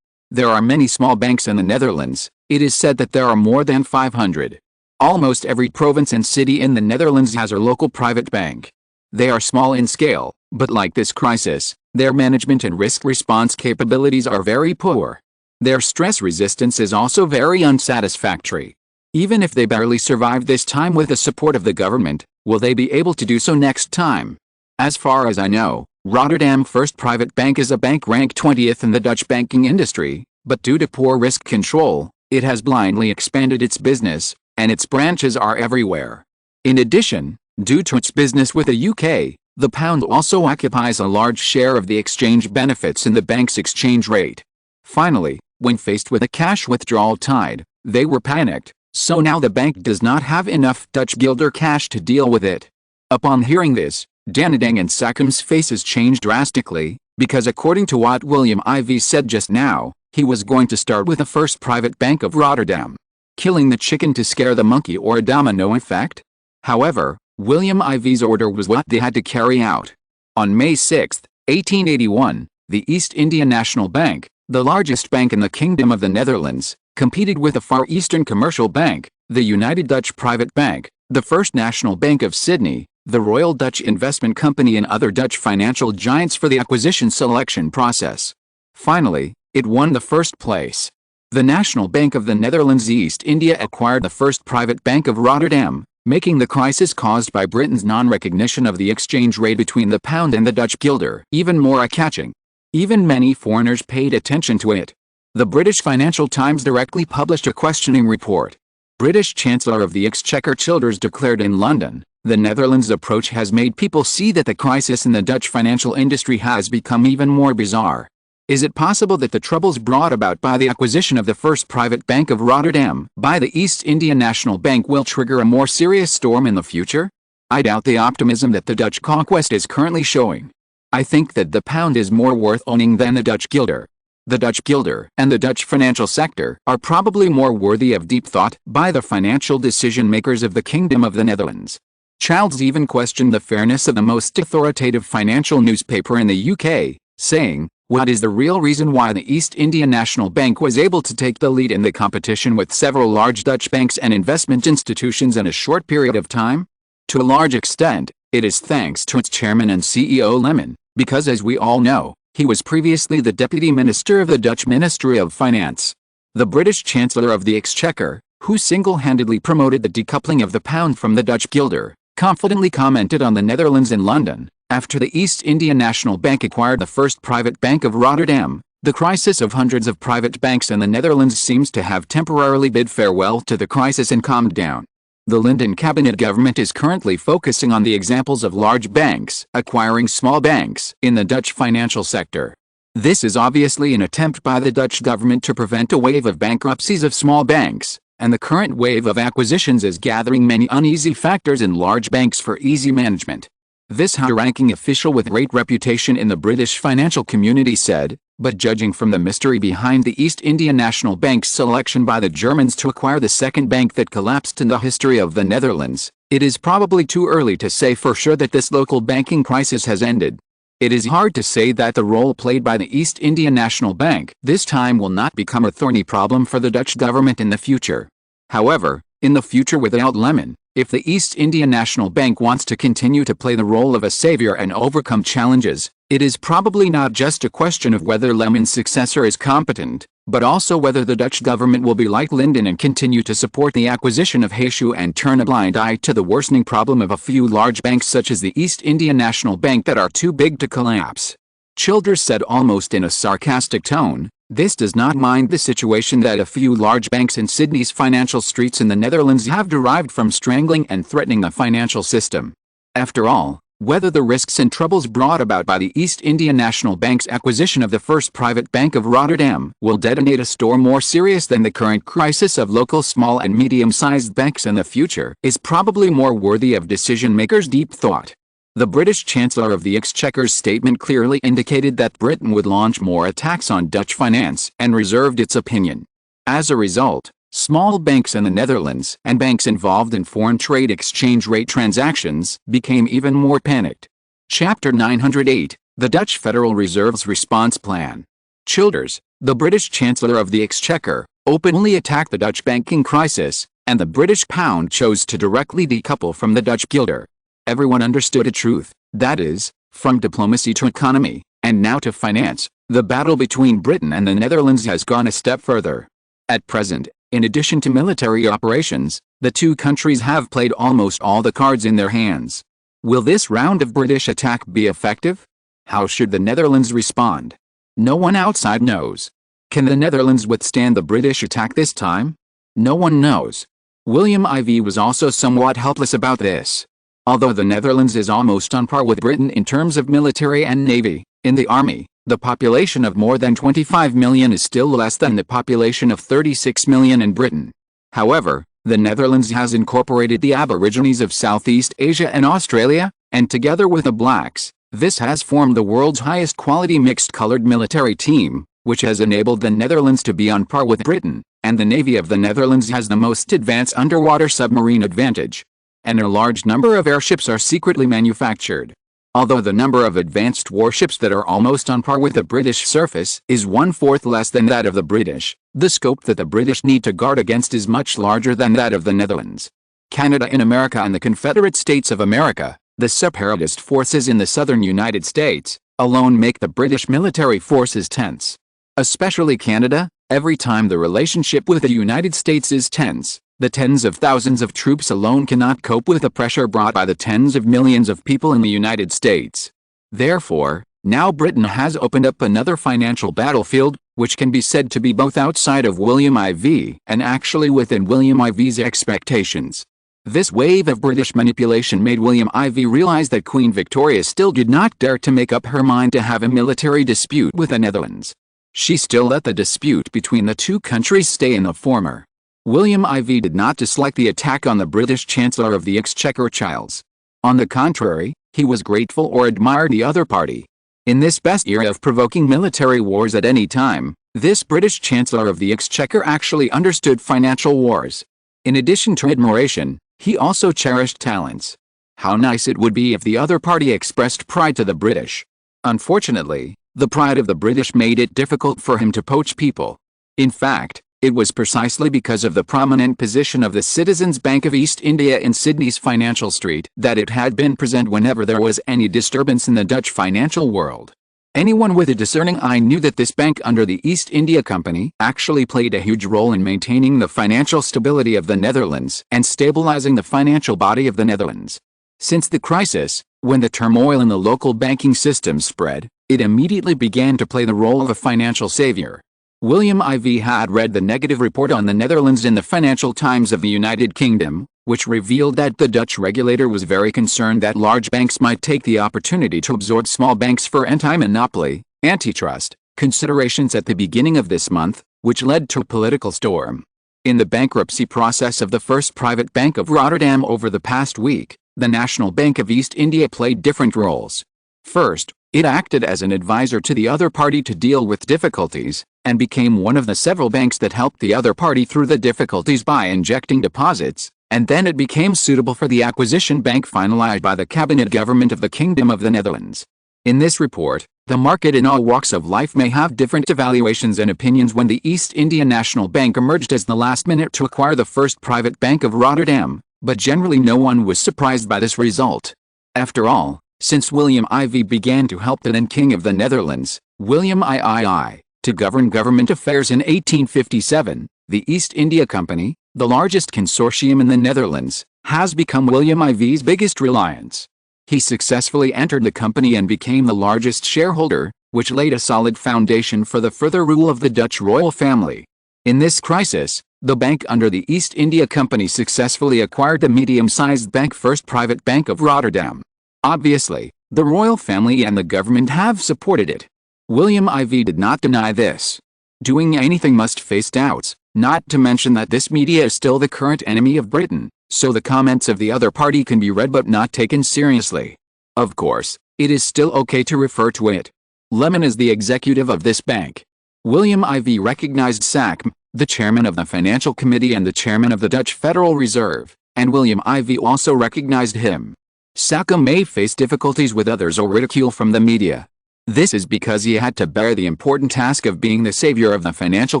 There are many small banks in the Netherlands. It is said that there are more than 500. Almost every province and city in the Netherlands has a local private bank. They are small in scale, but like this crisis, their management and risk response capabilities are very poor. Their stress resistance is also very unsatisfactory. Even if they barely survive this time with the support of the government, will they be able to do so next time? As far as I know, Rotterdam First Private Bank is a bank ranked 20th in the Dutch banking industry, but due to poor risk control, it has blindly expanded its business, and its branches are everywhere. In addition, due to its business with the UK, the pound also occupies a large share of the exchange benefits in the bank's exchange rate. Finally, when faced with a cash withdrawal tide, they were panicked, so now the bank does not have enough Dutch guilder cash to deal with it. Upon hearing this, Danedang and Sackham's faces changed drastically, because according to what William IV said just now, he was going to start with the First Private Bank of Rotterdam. Killing the chicken to scare the monkey, or a domino effect? However, William IV's order was what they had to carry out. On May 6, 1881, the East India National Bank, the largest bank in the Kingdom of the Netherlands, competed with the Far Eastern Commercial Bank, the United Dutch Private Bank, the First National Bank of Sydney, the Royal Dutch Investment Company and other Dutch financial giants for the acquisition selection process. Finally, it won the first place. The National Bank of the Netherlands East India acquired the First Private Bank of Rotterdam, making the crisis caused by Britain's non-recognition of the exchange rate between the pound and the Dutch guilder even more eye-catching. Even many foreigners paid attention to it. The British Financial Times directly published a questioning report. British Chancellor of the Exchequer Childers declared in London, "The Netherlands' approach has made people see that the crisis in the Dutch financial industry has become even more bizarre. Is it possible that the troubles brought about by the acquisition of the First Private Bank of Rotterdam by the East India National Bank will trigger a more serious storm in the future? I doubt the optimism that the Dutch conquest is currently showing. I think that the pound is more worth owning than the Dutch guilder. The Dutch guilder and the Dutch financial sector are probably more worthy of deep thought by the financial decision-makers of the Kingdom of the Netherlands." Childs even questioned the fairness of the most authoritative financial newspaper in the UK, saying, "What is the real reason why the East India National Bank was able to take the lead in the competition with several large Dutch banks and investment institutions in a short period of time? To a large extent, it is thanks to its chairman and CEO Lemon, because as we all know, he was previously the Deputy Minister of the Dutch Ministry of Finance. The British Chancellor of the Exchequer, who single-handedly promoted the decoupling of the pound from the Dutch guilder, confidently commented on the Netherlands in London, after the East India National Bank acquired the First Private Bank of Rotterdam, the crisis of hundreds of private banks in the Netherlands seems to have temporarily bid farewell to the crisis and calmed down. The Linden cabinet government is currently focusing on the examples of large banks acquiring small banks in the Dutch financial sector. This is obviously an attempt by the Dutch government to prevent a wave of bankruptcies of small banks, and the current wave of acquisitions is gathering many uneasy factors in large banks for easy management. This high-ranking official with great reputation in the British financial community said, "But judging from the mystery behind the East India National Bank's selection by the Germans to acquire the second bank that collapsed in the history of the Netherlands, it is probably too early to say for sure that this local banking crisis has ended. It is hard to say that the role played by the East India National Bank this time will not become a thorny problem for the Dutch government in the future. However, in the future without Lemon, if the East India National Bank wants to continue to play the role of a savior and overcome challenges, it is probably not just a question of whether Lemon's successor is competent, but also whether the Dutch government will be like Linden and continue to support the acquisition of Heeshu and turn a blind eye to the worsening problem of a few large banks such as the East India National Bank that are too big to collapse." Childers said almost in a sarcastic tone, "This does not mind the situation that a few large banks in Sydney's financial streets in the Netherlands have derived from strangling and threatening the financial system. After all, whether the risks and troubles brought about by the East India National Bank's acquisition of the First Private Bank of Rotterdam will detonate a storm more serious than the current crisis of local small and medium-sized banks in the future is probably more worthy of decision-makers' deep thought." The British Chancellor of the Exchequer's statement clearly indicated that Britain would launch more attacks on Dutch finance and reserved its opinion. As a result, Small banks in the Netherlands and banks involved in foreign trade exchange rate transactions became even more panicked. Chapter 908, The Dutch Federal Reserve's Response Plan. Childers, the British Chancellor of the Exchequer, openly attacked the Dutch banking crisis, and the British pound chose to directly decouple from the Dutch guilder. Everyone understood a truth, that is, from diplomacy to economy, and now to finance, the battle between Britain and the Netherlands has gone a step further. At present, in addition to military operations, the two countries have played almost all the cards in their hands. Will this round of British attack be effective? How should the Netherlands respond? No one outside knows. Can the Netherlands withstand the British attack this time? No one knows. William IV was also somewhat helpless about this. Although the Netherlands is almost on par with Britain in terms of military and navy, in the army, the population of more than 25 million is still less than the population of 36 million in Britain. However, the Netherlands has incorporated the Aborigines of Southeast Asia and Australia, and together with the blacks, this has formed the world's highest quality mixed-colored military team, which has enabled the Netherlands to be on par with Britain, and the Navy of the Netherlands has the most advanced underwater submarine advantage. And a large number of airships are secretly manufactured. Although the number of advanced warships that are almost on par with the British surface is 1/4 less than that of the British, the scope that the British need to guard against is much larger than that of the Netherlands. Canada in America and the Confederate States of America, the separatist forces in the southern United States, alone make the British military forces tense. Especially Canada, every time the relationship with the United States is tense, the tens of thousands of troops alone cannot cope with the pressure brought by the tens of millions of people in the United States. Therefore, now Britain has opened up another financial battlefield, which can be said to be both outside of William IV and actually within William IV's expectations. This wave of British manipulation made William IV realize that Queen Victoria still did not dare to make up her mind to have a military dispute with the Netherlands. She still let the dispute between the two countries stay in the former. William IV did not dislike the attack on the British Chancellor of the Exchequer Childs. On the contrary, he was grateful or admired the other party. In this best era of provoking military wars at any time, this British Chancellor of the Exchequer actually understood financial wars. In addition to admiration, he also cherished talents. How nice it would be if the other party expressed pride to the British. Unfortunately, the pride of the British made it difficult for him to poach people. In fact, it was precisely because of the prominent position of the Citizens Bank of East India in Sydney's Financial Street that it had been present whenever there was any disturbance in the Dutch financial world. Anyone with a discerning eye knew that this bank under the East India Company actually played a huge role in maintaining the financial stability of the Netherlands and stabilizing the financial body of the Netherlands. Since the crisis, when the turmoil in the local banking system spread, it immediately began to play the role of a financial savior. William IV had read the negative report on the Netherlands in the Financial Times of the United Kingdom, which revealed that the Dutch regulator was very concerned that large banks might take the opportunity to absorb small banks for anti-monopoly, antitrust considerations at the beginning of this month, which led to a political storm. In the bankruptcy process of the first private bank of Rotterdam over the past week, the National Bank of East India played different roles. First, it acted as an advisor to the other party to deal with difficulties, and became one of the several banks that helped the other party through the difficulties by injecting deposits, and then it became suitable for the acquisition bank finalized by the cabinet government of the Kingdom of the Netherlands. In this report, the market in all walks of life may have different evaluations and opinions when the East India National Bank emerged as the last minute to acquire the first private bank of Rotterdam, but generally no one was surprised by this result. After all, since William IV began to help the then King of the Netherlands, William III, to govern government affairs in 1857, the East India Company, the largest consortium in the Netherlands, has become William IV's biggest reliance. He successfully entered the company and became the largest shareholder, which laid a solid foundation for the further rule of the Dutch royal family. In this crisis, the bank under the East India Company successfully acquired the medium-sized bank First Private Bank of Rotterdam. Obviously, the royal family and the government have supported it. William IV did not deny this. Doing anything must face doubts, not to mention that this media is still the current enemy of Britain, so the comments of the other party can be read but not taken seriously. Of course, it is still okay to refer to it. Lemon is the executive of this bank. William IV recognized SACM, the chairman of the Financial Committee and the chairman of the Dutch Federal Reserve, and William IV also recognized him. Sachem may face difficulties with others or ridicule from the media. This is because he had to bear the important task of being the savior of the financial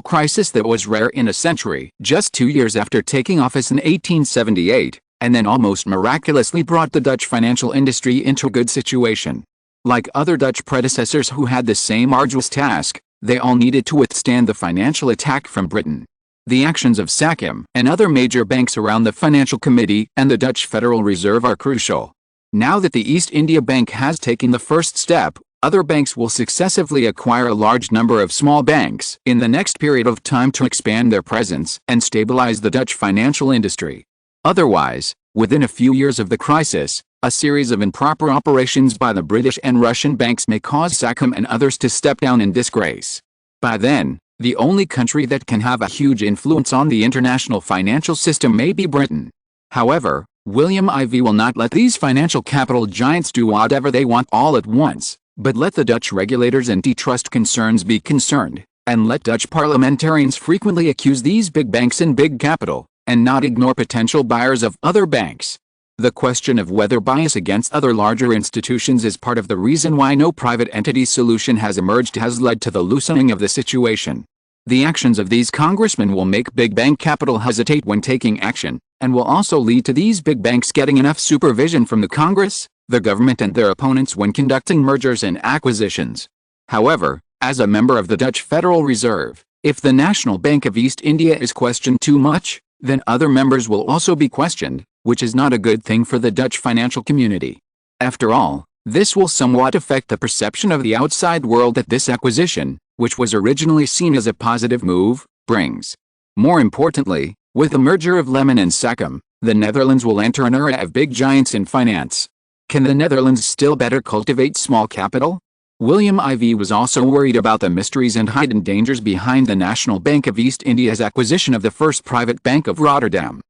crisis that was rare in a century. Just 2 years after taking office in 1878, and then almost miraculously brought the Dutch financial industry into a good situation. Like other Dutch predecessors who had the same arduous task, they all needed to withstand the financial attack from Britain. The actions of Sachem and other major banks around the Financial Committee and the Dutch Federal Reserve are crucial. Now that the East India Bank has taken the first step, other banks will successively acquire a large number of small banks in the next period of time to expand their presence and stabilize the Dutch financial industry. Otherwise, within a few years of the crisis, a series of improper operations by the British and Russian banks may cause Sachem and others to step down in disgrace. By then, the only country that can have a huge influence on the international financial system may be Britain. However, William IV will not let these financial capital giants do whatever they want all at once, but let the Dutch regulators and antitrust concerns be concerned, and let Dutch parliamentarians frequently accuse these big banks and big capital, and not ignore potential buyers of other banks. The question of whether bias against other larger institutions is part of the reason why no private entity solution has emerged has led to the loosening of the situation. The actions of these congressmen will make big bank capital hesitate when taking action, and will also lead to these big banks getting enough supervision from the Congress, the government and their opponents when conducting mergers and acquisitions. However, as a member of the Dutch Federal Reserve, if the National Bank of East India is questioned too much, then other members will also be questioned, which is not a good thing for the Dutch financial community. After all, this will somewhat affect the perception of the outside world that this acquisition, which was originally seen as a positive move, brings. More importantly, with the merger of Lehman and Sachem, the Netherlands will enter an era of big giants in finance. Can the Netherlands still better cultivate small capital? William IV was also worried about the mysteries and hidden dangers behind the National Bank of East India's acquisition of the first private bank of Rotterdam,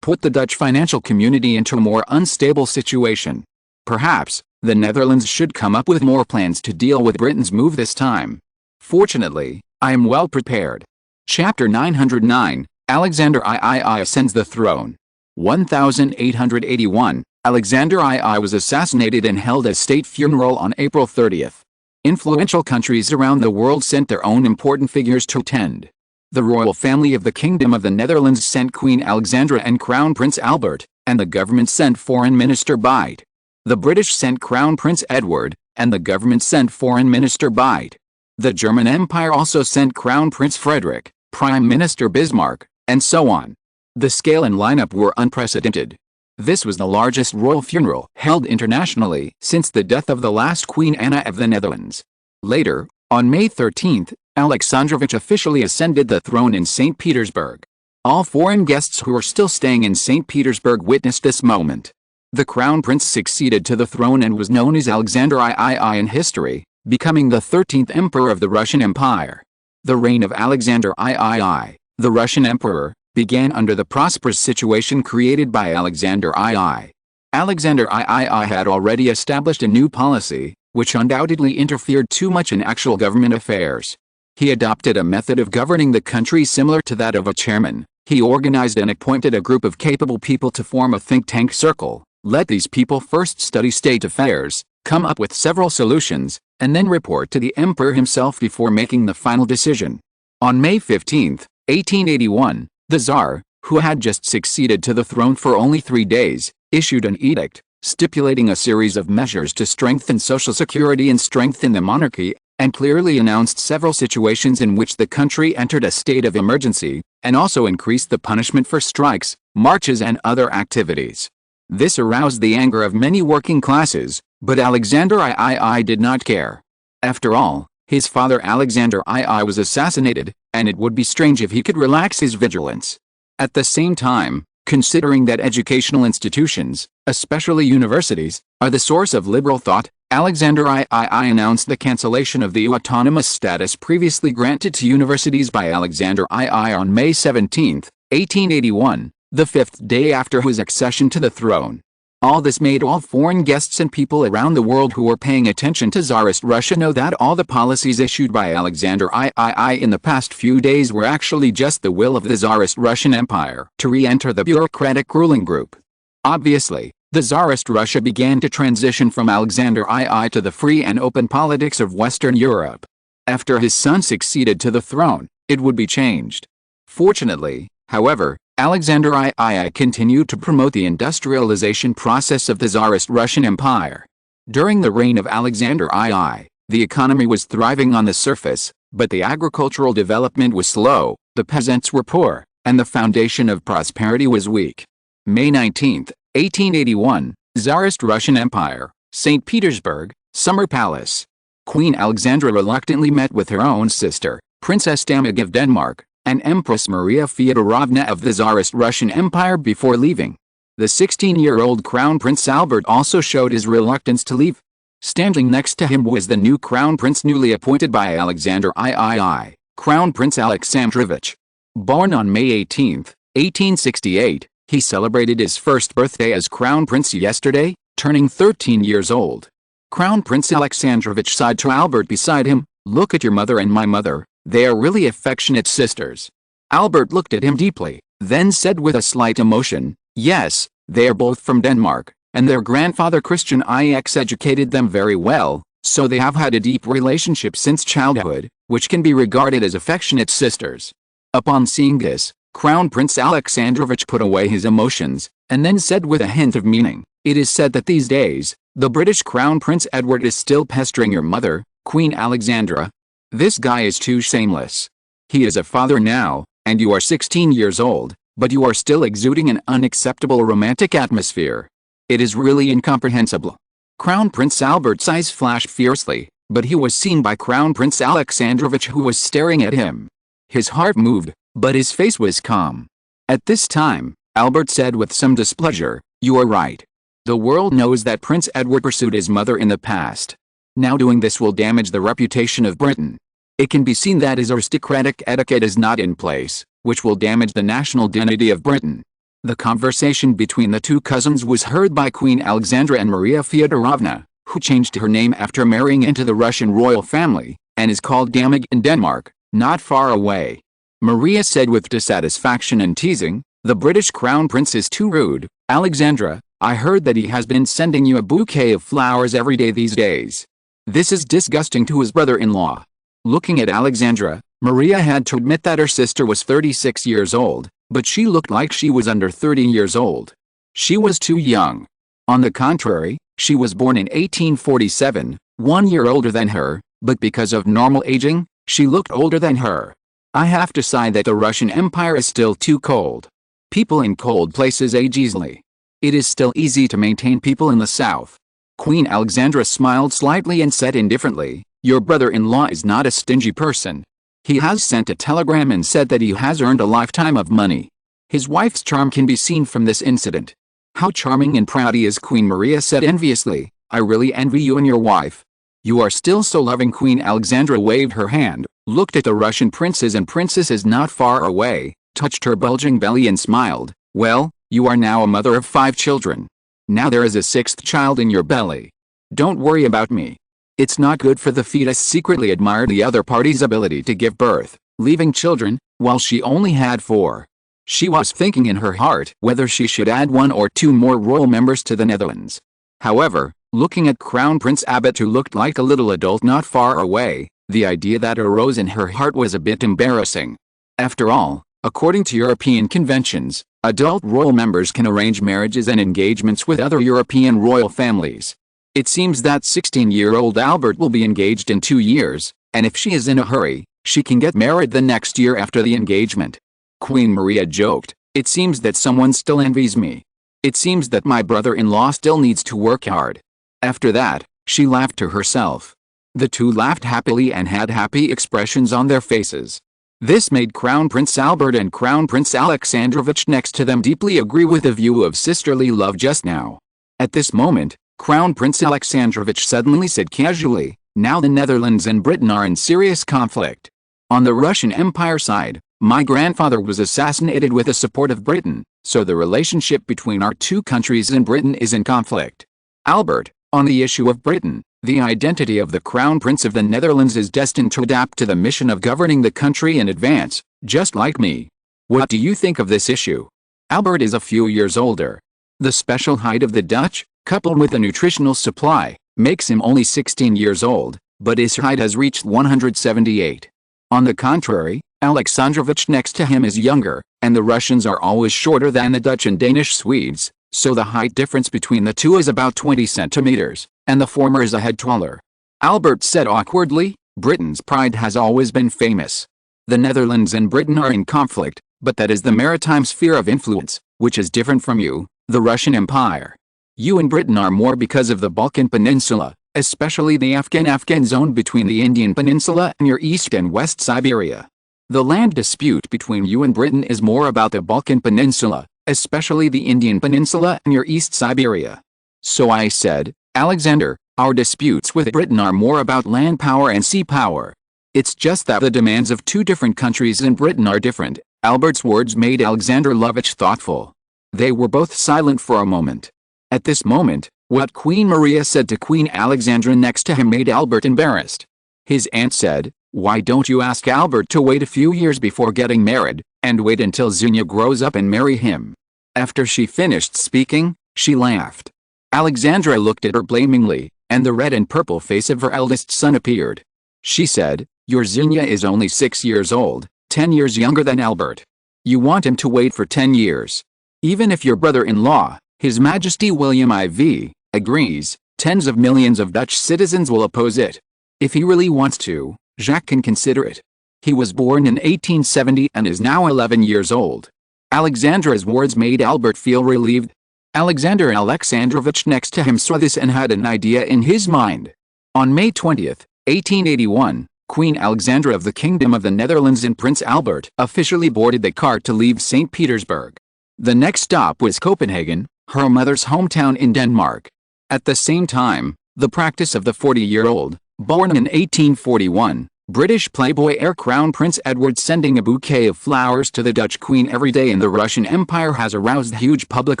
put the Dutch financial community into a more unstable situation. Perhaps, the Netherlands should come up with more plans to deal with Britain's move this time. Fortunately, I am well prepared. Chapter 909, Alexander III ascends the throne. 1881, Alexander II was assassinated and held a state funeral on April 30th. Influential countries around the world sent their own important figures to attend. The royal family of the Kingdom of the Netherlands sent Queen Alexandra and Crown Prince Albert, and the government sent Foreign Minister Beit. The British sent Crown Prince Edward, and the government sent Foreign Minister Beit. The German Empire also sent Crown Prince Frederick, Prime Minister Bismarck, and so on. The scale and lineup were unprecedented. This was the largest royal funeral held internationally since the death of the last Queen Anna of the Netherlands. Later, on May 13, Alexandrovich officially ascended the throne in St. Petersburg. All foreign guests who were still staying in St. Petersburg witnessed this moment. The Crown Prince succeeded to the throne and was known as Alexander III in history, becoming the 13th Emperor of the Russian Empire. The reign of Alexander III, the Russian Emperor, began under the prosperous situation created by Alexander II. Alexander III had already established a new policy, which undoubtedly interfered too much in actual government affairs. He adopted a method of governing the country similar to that of a chairman. He organized and appointed a group of capable people to form a think tank circle. Let these people first study state affairs, come up with several solutions, and then report to the emperor himself before making the final decision. On May 15, 1881, the Tsar, who had just succeeded to the throne for only 3 days, issued an edict, stipulating a series of measures to strengthen social security and strengthen the monarchy, and clearly announced several situations in which the country entered a state of emergency, and also increased the punishment for strikes, marches and other activities. This aroused the anger of many working classes, but Alexander III did not care. After all, his father Alexander II was assassinated, and it would be strange if he could relax his vigilance. At the same time, considering that educational institutions, especially universities, are the source of liberal thought, Alexander III announced the cancellation of the autonomous status previously granted to universities by Alexander II on May 17, 1881, the 5th day after his accession to the throne. All this made all foreign guests and people around the world who were paying attention to Tsarist Russia know that all the policies issued by Alexander III in the past few days were actually just the will of the Tsarist Russian Empire to re-enter the bureaucratic ruling group. Obviously, the Tsarist Russia began to transition from Alexander II to the free and open politics of Western Europe. After his son succeeded to the throne, it would be changed. Fortunately, however, Alexander II continued to promote the industrialization process of the Tsarist Russian Empire. During the reign of Alexander II, the economy was thriving on the surface, but the agricultural development was slow, the peasants were poor, and the foundation of prosperity was weak. May 19, 1881, Tsarist Russian Empire, St. Petersburg, Summer Palace. Queen Alexandra reluctantly met with her own sister, Princess Damig of Denmark, and Empress Maria Feodorovna of the Tsarist Russian Empire before leaving. The 16-year-old Crown Prince Albert also showed his reluctance to leave. Standing next to him was the new Crown Prince newly appointed by Alexander III, Crown Prince Alexandrovich. Born on May 18, 1868, he celebrated his first birthday as Crown Prince yesterday, turning 13 years old. Crown Prince Alexandrovich sighed to Albert beside him, "Look at your mother and my mother. They are really affectionate sisters." Albert looked at him deeply, then said with a slight emotion, "Yes, they are both from Denmark, and their grandfather Christian IX educated them very well, so they have had a deep relationship since childhood, which can be regarded as affectionate sisters." Upon seeing this, Crown Prince Alexandrovich put away his emotions, and then said with a hint of meaning, "It is said that these days, the British Crown Prince Edward is still pestering your mother, Queen Alexandra. This guy is too shameless. He is a father now, and you are 16 years old, but you are still exuding an unacceptable romantic atmosphere. It is really incomprehensible." Crown Prince Albert's eyes flashed fiercely, but he was seen by Crown Prince Alexandrovich, who was staring at him. His heart moved, but his face was calm. At this time, Albert said with some displeasure, "You are right. The world knows that Prince Edward pursued his mother in the past. Now doing this will damage the reputation of Britain. It can be seen that his aristocratic etiquette is not in place, which will damage the national dignity of Britain." The conversation between the two cousins was heard by Queen Alexandra and Maria Feodorovna, who changed her name after marrying into the Russian royal family, and is called Damig in Denmark, not far away. Maria said with dissatisfaction and teasing, "The British Crown Prince is too rude. Alexandra, I heard that he has been sending you a bouquet of flowers every day these days. This is disgusting," to his brother-in-law. Looking at Alexandra, Maria had to admit that her sister was 36 years old, but she looked like she was under 30 years old. She was too young. On the contrary, she was born in 1847, 1 year older than her, but because of normal aging, she looked older than her. I have to sigh that the Russian Empire is still too cold. People in cold places age easily. It is still easy to maintain people in the south. Queen Alexandra smiled slightly and said indifferently, "Your brother-in-law is not a stingy person. He has sent a telegram and said that he has earned a lifetime of money." His wife's charm can be seen from this incident. "How charming and proud he is," Queen Maria said enviously. "I really envy you and your wife. You are still so loving." Queen Alexandra waved her hand, looked at the Russian princes and princesses not far away, touched her bulging belly and smiled. "Well, you are now a mother of 5 children. Now there is a 6th child in your belly. Don't worry about me. It's not good for the fetus." Secretly admired the other party's ability to give birth, leaving children, while she only had 4. She was thinking in her heart whether she should add 1 or 2 more royal members to the Netherlands. However, looking at Crown Prince Albert, who looked like a little adult not far away, the idea that arose in her heart was a bit embarrassing. After all, according to European conventions, adult royal members can arrange marriages and engagements with other European royal families. It seems that 16-year-old Albert will be engaged in 2 years, and if she is in a hurry, she can get married the next year after the engagement. Queen Maria joked, "It seems that someone still envies me. It seems that my brother-in-law still needs to work hard." After that, she laughed to herself. The two laughed happily and had happy expressions on their faces. This made Crown Prince Albert and Crown Prince Alexandrovich next to them deeply agree with the view of sisterly love just now. At this moment, Crown Prince Alexandrovich suddenly said casually, "Now the Netherlands and Britain are in serious conflict. On the Russian Empire side, my grandfather was assassinated with the support of Britain, So the relationship between our two countries and Britain is in conflict. Albert, on the issue of Britain, the identity of the Crown Prince of the Netherlands is destined to adapt to the mission of governing the country in advance, just like me. What do you think of this issue? Albert is a few years older. The special height of the Dutch, coupled with a nutritional supply, makes him only 16 years old, but his height has reached 178. On the contrary, Alexandrovich next to him is younger, and the Russians are always shorter than the Dutch and Danish Swedes, so the height difference between the two is about 20 centimeters, and the former is a head taller. Albert said awkwardly, Britain's pride has always been famous. The Netherlands and Britain are in conflict, but that is the maritime sphere of influence, which is different from you, the Russian Empire. You and Britain are more because of the Balkan Peninsula, especially the Afghan zone between the Indian Peninsula and your East and West Siberia. The land dispute between you and Britain is more about the Balkan Peninsula, especially the Indian Peninsula and your East Siberia. So I said, Alexander, our disputes with Britain are more about land power and sea power. It's just that the demands of two different countries in Britain are different. Albert's words made Alexander Lovich thoughtful. They were both silent for a moment. At this moment, what Queen Maria said to Queen Alexandra next to him made Albert embarrassed. His aunt said, why don't you ask Albert to wait a few years before getting married, and wait until Xenia grows up and marry him? After she finished speaking, she laughed. Alexandra looked at her blamingly, and the red and purple face of her eldest son appeared. She said, your Xenia is only 6 years old, 10 years younger than Albert. You want him to wait for 10 years. Even if your brother-in-law, His Majesty William IV, agrees, tens of millions of Dutch citizens will oppose it. If he really wants to, Jacques can consider it. He was born in 1870 and is now 11 years old. Alexandra's words made Albert feel relieved. Alexander Alexandrovich next to him saw this and had an idea in his mind. On May 20, 1881, Queen Alexandra of the Kingdom of the Netherlands and Prince Albert officially boarded the car to leave St. Petersburg. The next stop was Copenhagen, her mother's hometown in Denmark. At the same time, the practice of the 40-year-old, born in 1841, British playboy heir Crown Prince Edward sending a bouquet of flowers to the Dutch Queen every day in the Russian Empire has aroused huge public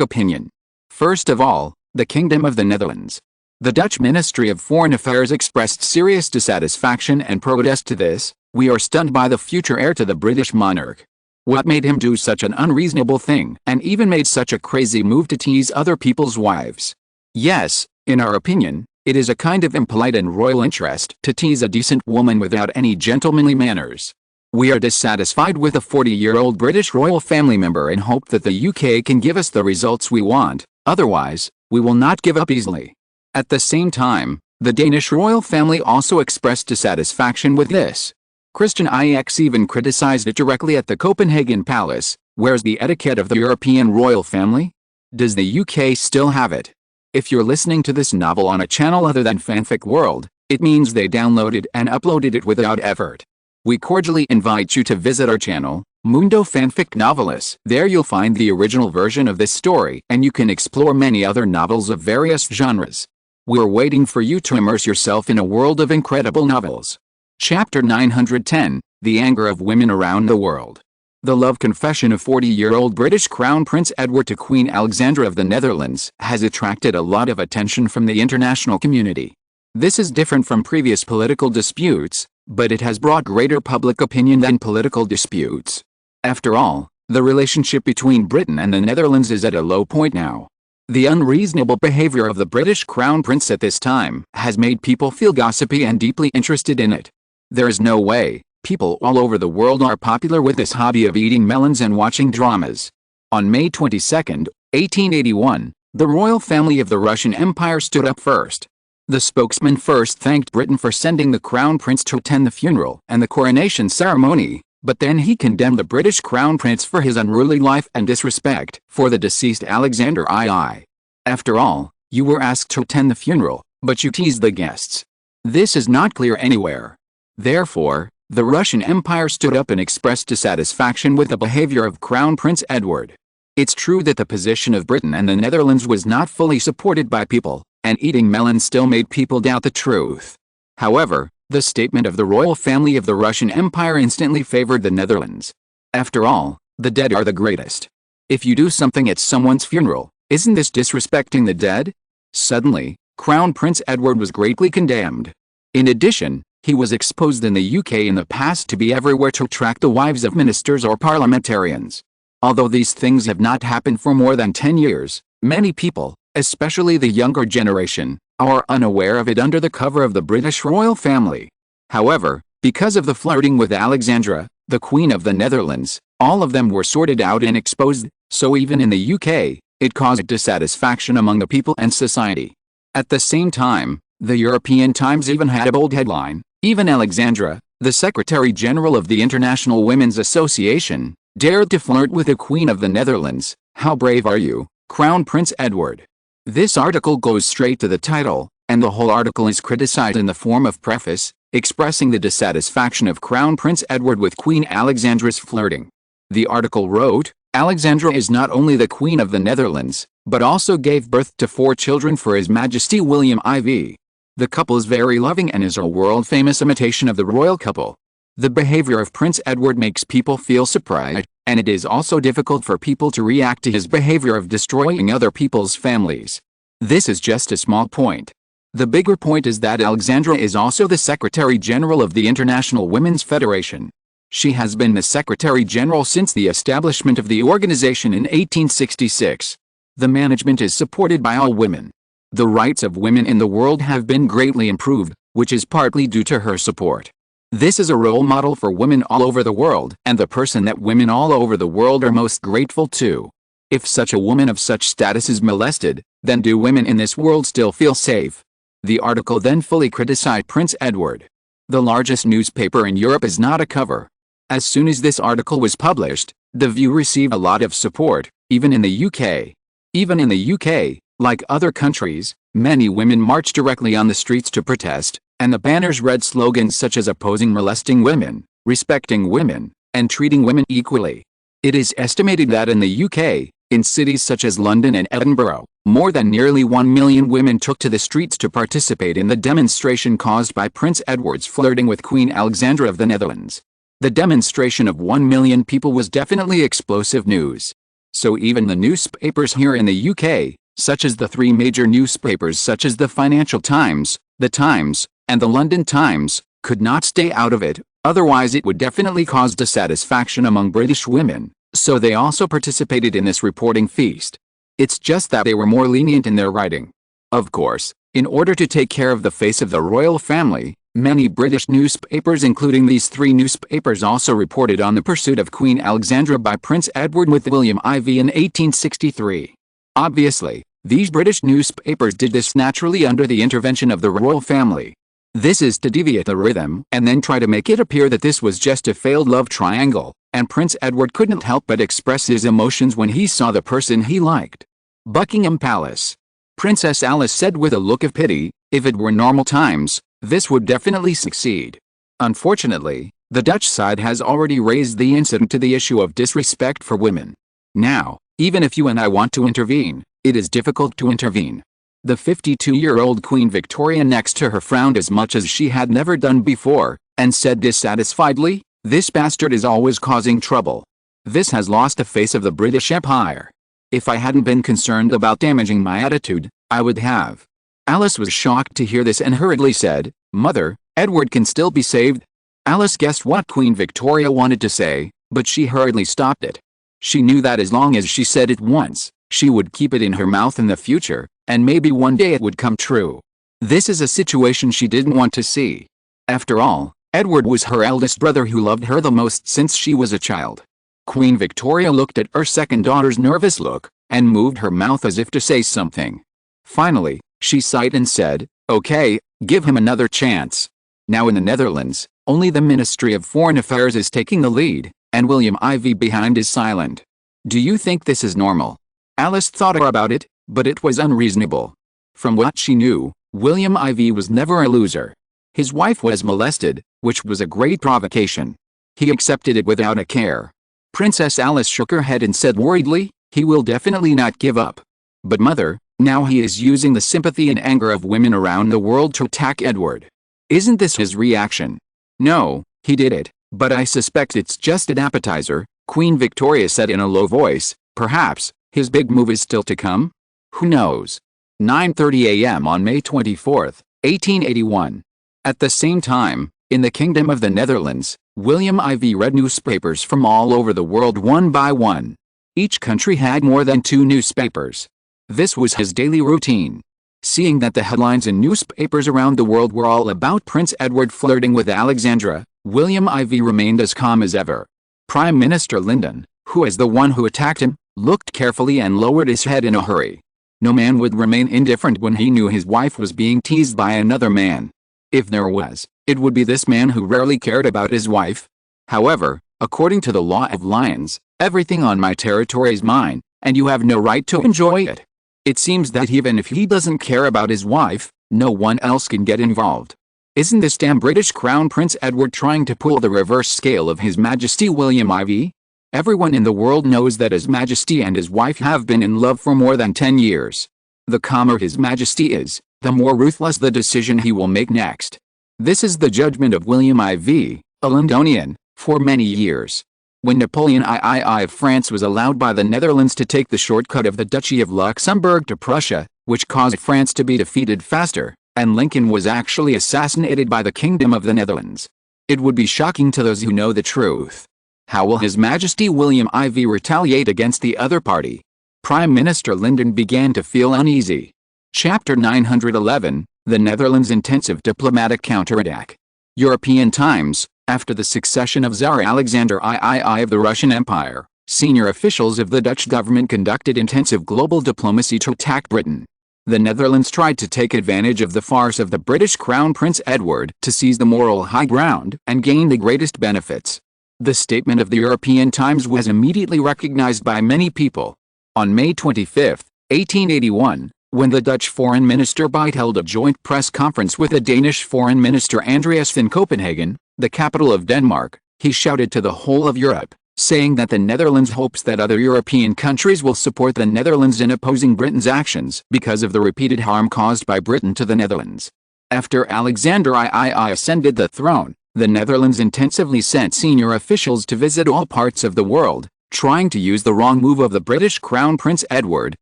opinion. First of all, the Kingdom of the Netherlands. The Dutch Ministry of Foreign Affairs expressed serious dissatisfaction and protest to this. We are stunned by the future heir to the British monarch. What made him do such an unreasonable thing and even made such a crazy move to tease other people's wives? Yes, in our opinion, it is a kind of impolite and royal interest to tease a decent woman without any gentlemanly manners. We are dissatisfied with a 40-year-old British royal family member and hope that the UK can give us the results we want, otherwise, we will not give up easily. At the same time, the Danish royal family also expressed dissatisfaction with this. Christian IX even criticized it directly at the Copenhagen Palace. Where's the etiquette of the European royal family? Does the UK still have it? If you're listening to this novel on a channel other than Fanfic World, it means they downloaded and uploaded it without effort. We cordially invite you to visit our channel, Mundo Fanfic Novelis. There you'll find the original version of this story and you can explore many other novels of various genres. We're waiting for you to immerse yourself in a world of incredible novels. Chapter 910, The Anger of Women Around the World. The love confession of 40-year-old British Crown Prince Edward to Queen Alexandra of the Netherlands has attracted a lot of attention from the international community. This is different from previous political disputes, but it has brought greater public opinion than political disputes. After all, the relationship between Britain and the Netherlands is at a low point now. The unreasonable behavior of the British Crown Prince at this time has made people feel gossipy and deeply interested in it. There is no way. People all over the world are popular with this hobby of eating melons and watching dramas. On May 22, 1881, the royal family of the Russian Empire stood up first. The spokesman first thanked Britain for sending the Crown Prince to attend the funeral and the coronation ceremony, but then he condemned the British Crown Prince for his unruly life and disrespect for the deceased Alexander II. After all, you were asked to attend the funeral, but you teased the guests. This is not clear anywhere. Therefore, the Russian Empire stood up and expressed dissatisfaction with the behavior of Crown Prince Edward. It's true that the position of Britain and the Netherlands was not fully supported by people, and eating melons still made people doubt the truth. However, the statement of the royal family of the Russian Empire instantly favored the Netherlands. After all, the dead are the greatest. If you do something at someone's funeral, isn't this disrespecting the dead? Suddenly, Crown Prince Edward was greatly condemned. In addition, he was exposed in the UK in the past to be everywhere to attract the wives of ministers or parliamentarians. Although these things have not happened for more than 10 years, many people, especially the younger generation, are unaware of it under the cover of the British royal family. However, because of the flirting with Alexandra, the Queen of the Netherlands, all of them were sorted out and exposed, so even in the UK, it caused dissatisfaction among the people and society. At the same time, the European Times even had a bold headline: "Even Alexandra, the Secretary-General of the International Women's Association, dared to flirt with the Queen of the Netherlands. How brave are you, Crown Prince Edward?" This article goes straight to the title, and the whole article is criticized in the form of preface, expressing the dissatisfaction of Crown Prince Edward with Queen Alexandra's flirting. The article wrote, "Alexandra is not only the Queen of the Netherlands, but also gave birth to 4 children for His Majesty William IV. The couple is very loving and is a world-famous imitation of the royal couple. The behavior of Prince Edward makes people feel surprised, and it is also difficult for people to react to his behavior of destroying other people's families. This is just a small point. The bigger point is that Alexandra is also the Secretary-General of the International Women's Federation. She has been the Secretary-General since the establishment of the organization in 1866. The management is supported by all women. The rights of women in the world have been greatly improved, which is partly due to her support. This is a role model for women all over the world, and the person that women all over the world are most grateful to. If such a woman of such status is molested, then do women in this world still feel safe?" The article then fully criticized Prince Edward. The largest newspaper in Europe is not a cover. As soon as this article was published, The View received a lot of support, even in the UK. Even in the UK, like other countries, many women marched directly on the streets to protest, and the banners read slogans such as opposing molesting women, respecting women, and treating women equally. It is estimated that in the UK, in cities such as London and Edinburgh, more than nearly 1 million women took to the streets to participate in the demonstration caused by Prince Edward's flirting with Queen Alexandra of the Netherlands. The demonstration of 1 million people was definitely explosive news. So even the newspapers here in the UK, such as the 3 major newspapers such as the Financial Times, the Times, and the London Times, could not stay out of it, otherwise it would definitely cause dissatisfaction among British women, so they also participated in this reporting feast. It's just that they were more lenient in their writing. Of course, in order to take care of the face of the royal family, many British newspapers including these 3 newspapers also reported on the pursuit of Queen Alexandra by Prince Edward with William IV in 1863. Obviously, these British newspapers did this naturally under the intervention of the royal family. This is to deviate the rhythm and then try to make it appear that this was just a failed love triangle, and Prince Edward couldn't help but express his emotions when he saw the person he liked. Buckingham Palace. Princess Alice said with a look of pity, "If it were normal times, this would definitely succeed." Unfortunately, the Dutch side has already raised the incident to the issue of disrespect for women. Now, even if you and I want to intervene, it is difficult to intervene. The 52-year-old Queen Victoria next to her frowned as much as she had never done before, and said dissatisfiedly, "This bastard is always causing trouble. This has lost the face of the British Empire. If I hadn't been concerned about damaging my attitude, I would have." Alice was shocked to hear this and hurriedly said, "Mother, Edward can still be saved." Alice guessed what Queen Victoria wanted to say, but she hurriedly stopped it. She knew that as long as she said it once, she would keep it in her mouth in the future, and maybe one day it would come true. This is a situation she didn't want to see. After all, Edward was her eldest brother who loved her the most since she was a child. Queen Victoria looked at her second daughter's nervous look, and moved her mouth as if to say something. Finally, she sighed and said, "Okay, give him another chance." Now in the Netherlands, only the Ministry of Foreign Affairs is taking the lead, and William IV behind is silent. Do you think this is normal? Alice thought about it, but it was unreasonable. From what she knew, William IV was never a loser. His wife was molested, which was a great provocation. He accepted it without a care. Princess Alice shook her head and said worriedly, "He will definitely not give up." But mother, now he is using the sympathy and anger of women around the world to attack Edward. Isn't this his reaction? No, he did it, but I suspect it's just an appetizer, Queen Victoria said in a low voice, Perhaps his big move is still to come? Who knows? 9:30 a.m. on May 24, 1881. At the same time, in the Kingdom of the Netherlands, William IV read newspapers from all over the world one by one. Each country had more than 2 newspapers. This was his daily routine. Seeing that the headlines in newspapers around the world were all about Prince Edward flirting with Alexandra, William IV remained as calm as ever. Prime Minister Lyndon, who was the one who attacked him, looked carefully and lowered his head in a hurry. No man would remain indifferent when he knew his wife was being teased by another man. If there was, it would be this man who rarely cared about his wife. However, according to the law of lions, everything on my territory is mine, and you have no right to enjoy it. It seems that even if he doesn't care about his wife, no one else can get involved. Isn't this damn British Crown Prince Edward trying to pull the reverse scale of His Majesty William IV? Everyone in the world knows that His Majesty and his wife have been in love for more than 10 years. The calmer His Majesty is, the more ruthless the decision he will make next. This is the judgment of William IV, a Londonian, for many years. When Napoleon III of France was allowed by the Netherlands to take the shortcut of the Duchy of Luxembourg to Prussia, which caused France to be defeated faster, and Lincoln was actually assassinated by the Kingdom of the Netherlands. It would be shocking to those who know the truth. How will His Majesty William IV retaliate against the other party? Prime Minister Lyndon began to feel uneasy. Chapter 911, The Netherlands' Intensive Diplomatic Counterattack. European Times. After the succession of Tsar Alexander III of the Russian Empire, senior officials of the Dutch government conducted intensive global diplomacy to attack Britain. The Netherlands tried to take advantage of the farce of the British Crown Prince Edward to seize the moral high ground and gain the greatest benefits. The statement of the European Times was immediately recognized by many people. On May 25, 1881, when the Dutch Foreign Minister Beit held a joint press conference with the Danish Foreign Minister Andreas in Copenhagen, the capital of Denmark, he shouted to the whole of Europe, saying that the Netherlands hopes that other European countries will support the Netherlands in opposing Britain's actions because of the repeated harm caused by Britain to the Netherlands. After Alexander II ascended the throne, the Netherlands intensively sent senior officials to visit all parts of the world, trying to use the wrong move of the British Crown Prince Edward,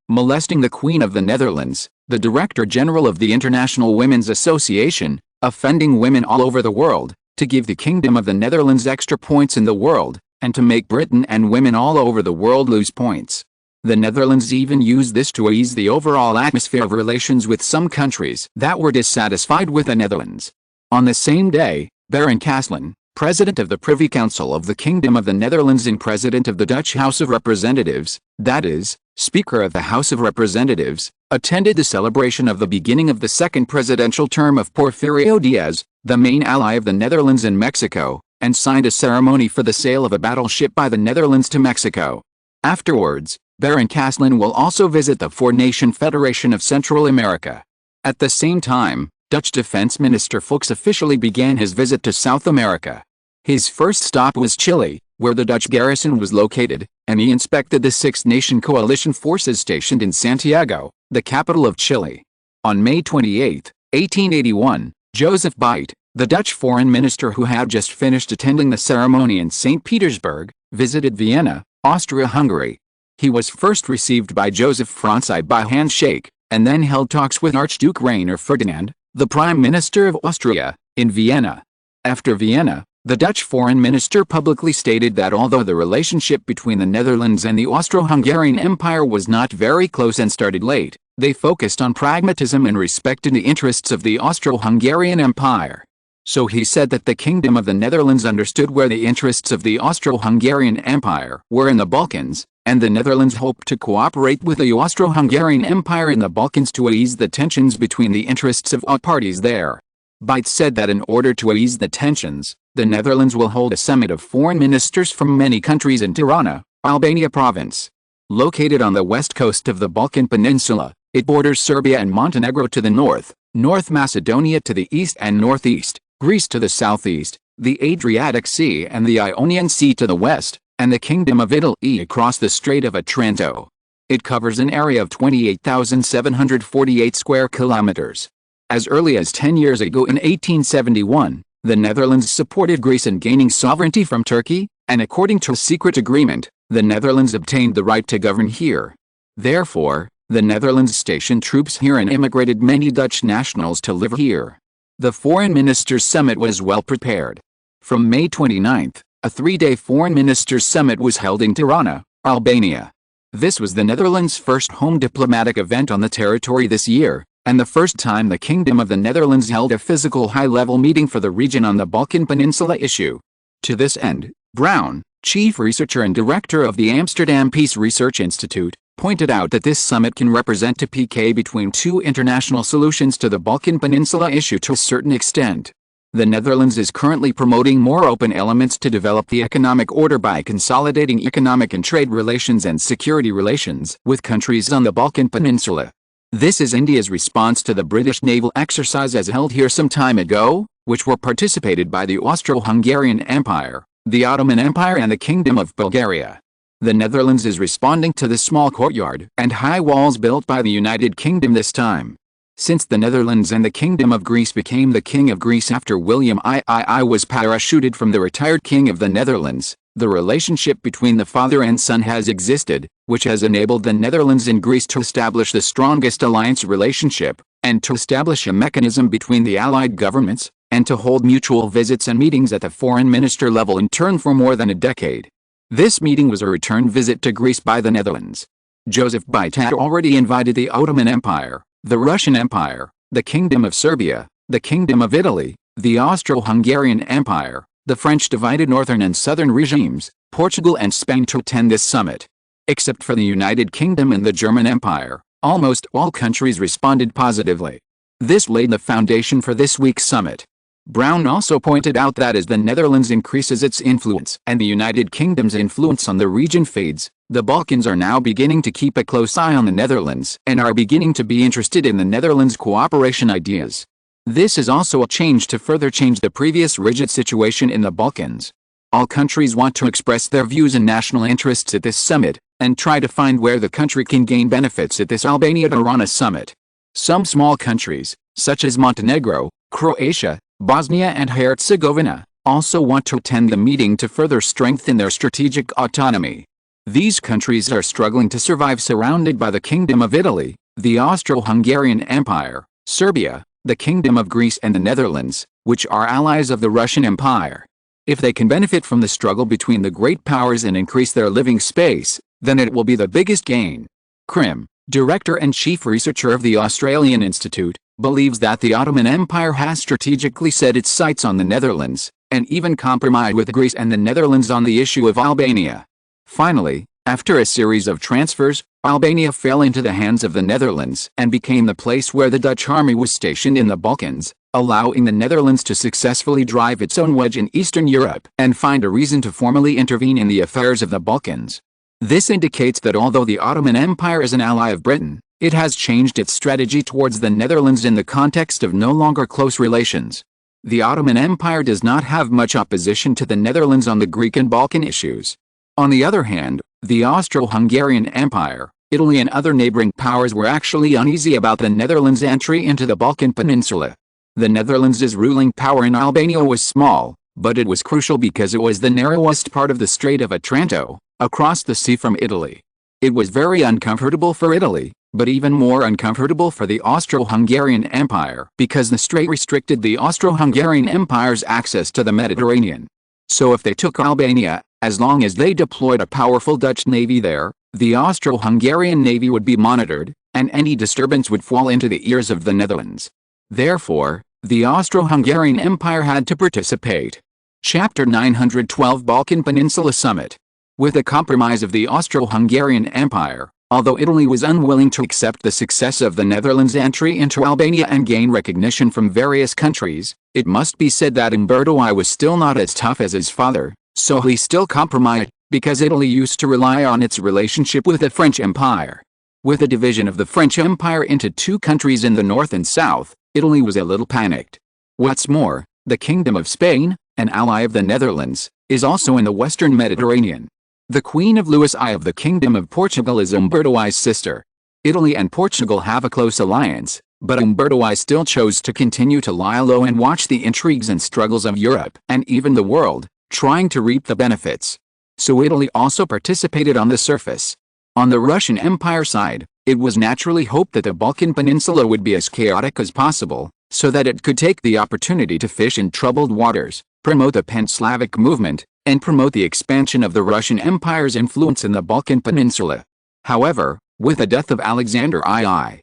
molesting the Queen of the Netherlands, the Director General of the International Women's Association, offending women all over the world, to give the Kingdom of the Netherlands extra points in the world, and to make Britain and women all over the world lose points. The Netherlands even used this to ease the overall atmosphere of relations with some countries that were dissatisfied with the Netherlands. On the same day, Baron Caslin, President of the Privy Council of the Kingdom of the Netherlands and President of the Dutch House of Representatives, that is, Speaker of the House of Representatives, attended the celebration of the beginning of the second presidential term of Porfirio Diaz, the main ally of the Netherlands and Mexico, and signed a ceremony for the sale of a battleship by the Netherlands to Mexico. Afterwards, Baron Caslin will also visit the Four-Nation Federation of Central America. At the same time, Dutch Defense Minister Fuchs officially began his visit to South America. His first stop was Chile, where the Dutch garrison was located, and he inspected the Six-Nation Coalition forces stationed in Santiago, the capital of Chile. On May 28, 1881, Joseph Beit, the Dutch foreign minister who had just finished attending the ceremony in St. Petersburg, visited Vienna, Austria-Hungary. He was first received by Joseph Franci by handshake, and then held talks with Archduke Rainer Ferdinand, the Prime Minister of Austria, in Vienna. After Vienna, the Dutch foreign minister publicly stated that although the relationship between the Netherlands and the Austro-Hungarian Empire was not very close and started late, they focused on pragmatism and respected the interests of the Austro-Hungarian Empire. So he said that the Kingdom of the Netherlands understood where the interests of the Austro-Hungarian Empire were in the Balkans, and the Netherlands hoped to cooperate with the Austro-Hungarian Empire in the Balkans to ease the tensions between the interests of all parties there. Beit said that in order to ease the tensions, the Netherlands will hold a summit of foreign ministers from many countries in Tirana, Albania province. Located on the west coast of the Balkan Peninsula, it borders Serbia and Montenegro to the north, North Macedonia to the east and northeast, Greece to the southeast, the Adriatic Sea and the Ionian Sea to the west, and the Kingdom of Italy across the Strait of Otranto. It covers an area of 28,748 square kilometers. As early as 10 years ago in 1871, The Netherlands supported Greece in gaining sovereignty from Turkey, and according to a secret agreement, the Netherlands obtained the right to govern here. Therefore, the Netherlands stationed troops here and immigrated many Dutch nationals to live here. The Foreign Ministers' Summit was well prepared. From May 29, a 3-day Foreign Ministers' Summit was held in Tirana, Albania. This was the Netherlands' first home diplomatic event on the territory this year, and the first time the Kingdom of the Netherlands held a physical high-level meeting for the region on the Balkan Peninsula issue. To this end, Brown, chief researcher and director of the Amsterdam Peace Research Institute, pointed out that this summit can represent a PK between two international solutions to the Balkan Peninsula issue to a certain extent. The Netherlands is currently promoting more open elements to develop the economic order by consolidating economic and trade relations and security relations with countries on the Balkan Peninsula. This is India's response to the British naval exercises held here some time ago, which were participated by the Austro-Hungarian Empire, the Ottoman Empire and the Kingdom of Bulgaria. The Netherlands is responding to the small courtyard and high walls built by the United Kingdom this time. Since the Netherlands and the Kingdom of Greece became the King of Greece after William III was parachuted from the retired King of the Netherlands, the relationship between the father and son has existed, which has enabled the Netherlands and Greece to establish the strongest alliance relationship, and to establish a mechanism between the allied governments, and to hold mutual visits and meetings at the foreign minister level in turn for more than a decade. This meeting was a return visit to Greece by the Netherlands. Joseph Beit had already invited the Ottoman Empire, the Russian Empire, the Kingdom of Serbia, the Kingdom of Italy, the Austro-Hungarian Empire, the French divided northern and southern regimes, Portugal and Spain to attend this summit. Except for the United Kingdom and the German Empire, almost all countries responded positively. This laid the foundation for this week's summit. Brown also pointed out that as the Netherlands increases its influence and the United Kingdom's influence on the region fades, the Balkans are now beginning to keep a close eye on the Netherlands and are beginning to be interested in the Netherlands' cooperation ideas. This is also a change to further change the previous rigid situation in the Balkans. All countries want to express their views and national interests at this summit, and try to find where the country can gain benefits at this Albania-Tirana summit. Some small countries, such as Montenegro, Croatia, Bosnia and Herzegovina, also want to attend the meeting to further strengthen their strategic autonomy. These countries are struggling to survive surrounded by the Kingdom of Italy, the Austro-Hungarian Empire, Serbia, the Kingdom of Greece and the Netherlands, which are allies of the Russian Empire. If they can benefit from the struggle between the great powers and increase their living space, then it will be the biggest gain. Krim, director and chief researcher of the Australian Institute, believes that the Ottoman Empire has strategically set its sights on the Netherlands, and even compromised with Greece and the Netherlands on the issue of Albania. Finally, after a series of transfers, Albania fell into the hands of the Netherlands and became the place where the Dutch army was stationed in the Balkans, allowing the Netherlands to successfully drive its own wedge in Eastern Europe and find a reason to formally intervene in the affairs of the Balkans. This indicates that although the Ottoman Empire is an ally of Britain, it has changed its strategy towards the Netherlands in the context of no longer close relations. The Ottoman Empire does not have much opposition to the Netherlands on the Greek and Balkan issues. On the other hand, the Austro-Hungarian Empire, Italy and other neighboring powers were actually uneasy about the Netherlands' entry into the Balkan Peninsula. The Netherlands' ruling power in Albania was small, but it was crucial because it was the narrowest part of the Strait of Otranto, across the sea from Italy. It was very uncomfortable for Italy, but even more uncomfortable for the Austro-Hungarian Empire because the strait restricted the Austro-Hungarian Empire's access to the Mediterranean. So if they took Albania, as long as they deployed a powerful Dutch navy there, the Austro-Hungarian navy would be monitored, and any disturbance would fall into the ears of the Netherlands. Therefore, the Austro-Hungarian Empire had to participate. Chapter 912 Balkan Peninsula Summit. With the compromise of the Austro-Hungarian Empire, although Italy was unwilling to accept the success of the Netherlands' entry into Albania and gain recognition from various countries, it must be said that Umberto I was still not as tough as his father, so he still compromised, because Italy used to rely on its relationship with the French Empire. With the division of the French Empire into two countries in the north and south, Italy was a little panicked. What's more, the Kingdom of Spain, an ally of the Netherlands, is also in the western Mediterranean. The Queen of Louis I of the Kingdom of Portugal is Umberto I's sister. Italy and Portugal have a close alliance, But Umberto I still chose to continue to lie low and watch the intrigues and struggles of Europe and even the world, trying to reap the benefits. So Italy also participated on the surface. On the Russian Empire side, it was naturally hoped that the Balkan Peninsula would be as chaotic as possible, so that it could take the opportunity to fish in troubled waters, promote the pan-Slavic movement, and promote the expansion of the Russian Empire's influence in the Balkan Peninsula. However, with the death of Alexander II,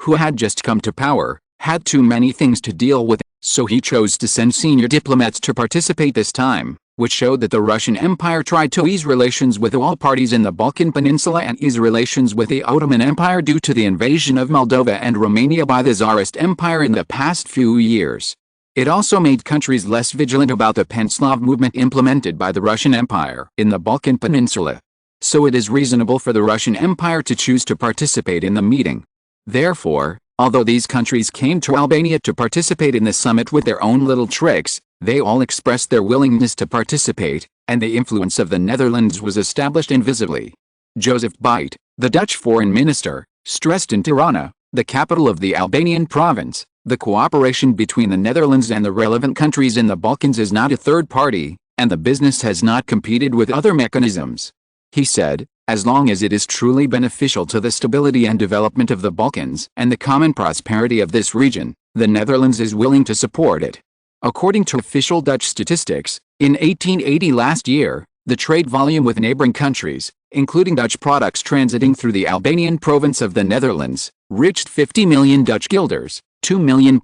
who had just come to power, had too many things to deal with, so he chose to send senior diplomats to participate this time, which showed that the Russian Empire tried to ease relations with all parties in the Balkan Peninsula and ease relations with the Ottoman Empire due to the invasion of Moldova and Romania by the Tsarist Empire in the past few years. It also made countries less vigilant about the Pan-Slav movement implemented by the Russian Empire in the Balkan Peninsula. So it is reasonable for the Russian Empire to choose to participate in the meeting. Therefore, although these countries came to Albania to participate in the summit with their own little tricks, they all expressed their willingness to participate, and the influence of the Netherlands was established invisibly. Joseph Beit, the Dutch foreign minister, stressed in Tirana, the capital of the Albanian province, the cooperation between the Netherlands and the relevant countries in the Balkans is not a third party, and the business has not competed with other mechanisms. He said, as long as it is truly beneficial to the stability and development of the Balkans and the common prosperity of this region, the Netherlands is willing to support it. According to official Dutch statistics, in 1880 last year, the trade volume with neighboring countries, including Dutch products transiting through the Albanian province of the Netherlands, reached 50 million Dutch guilders, £2 million,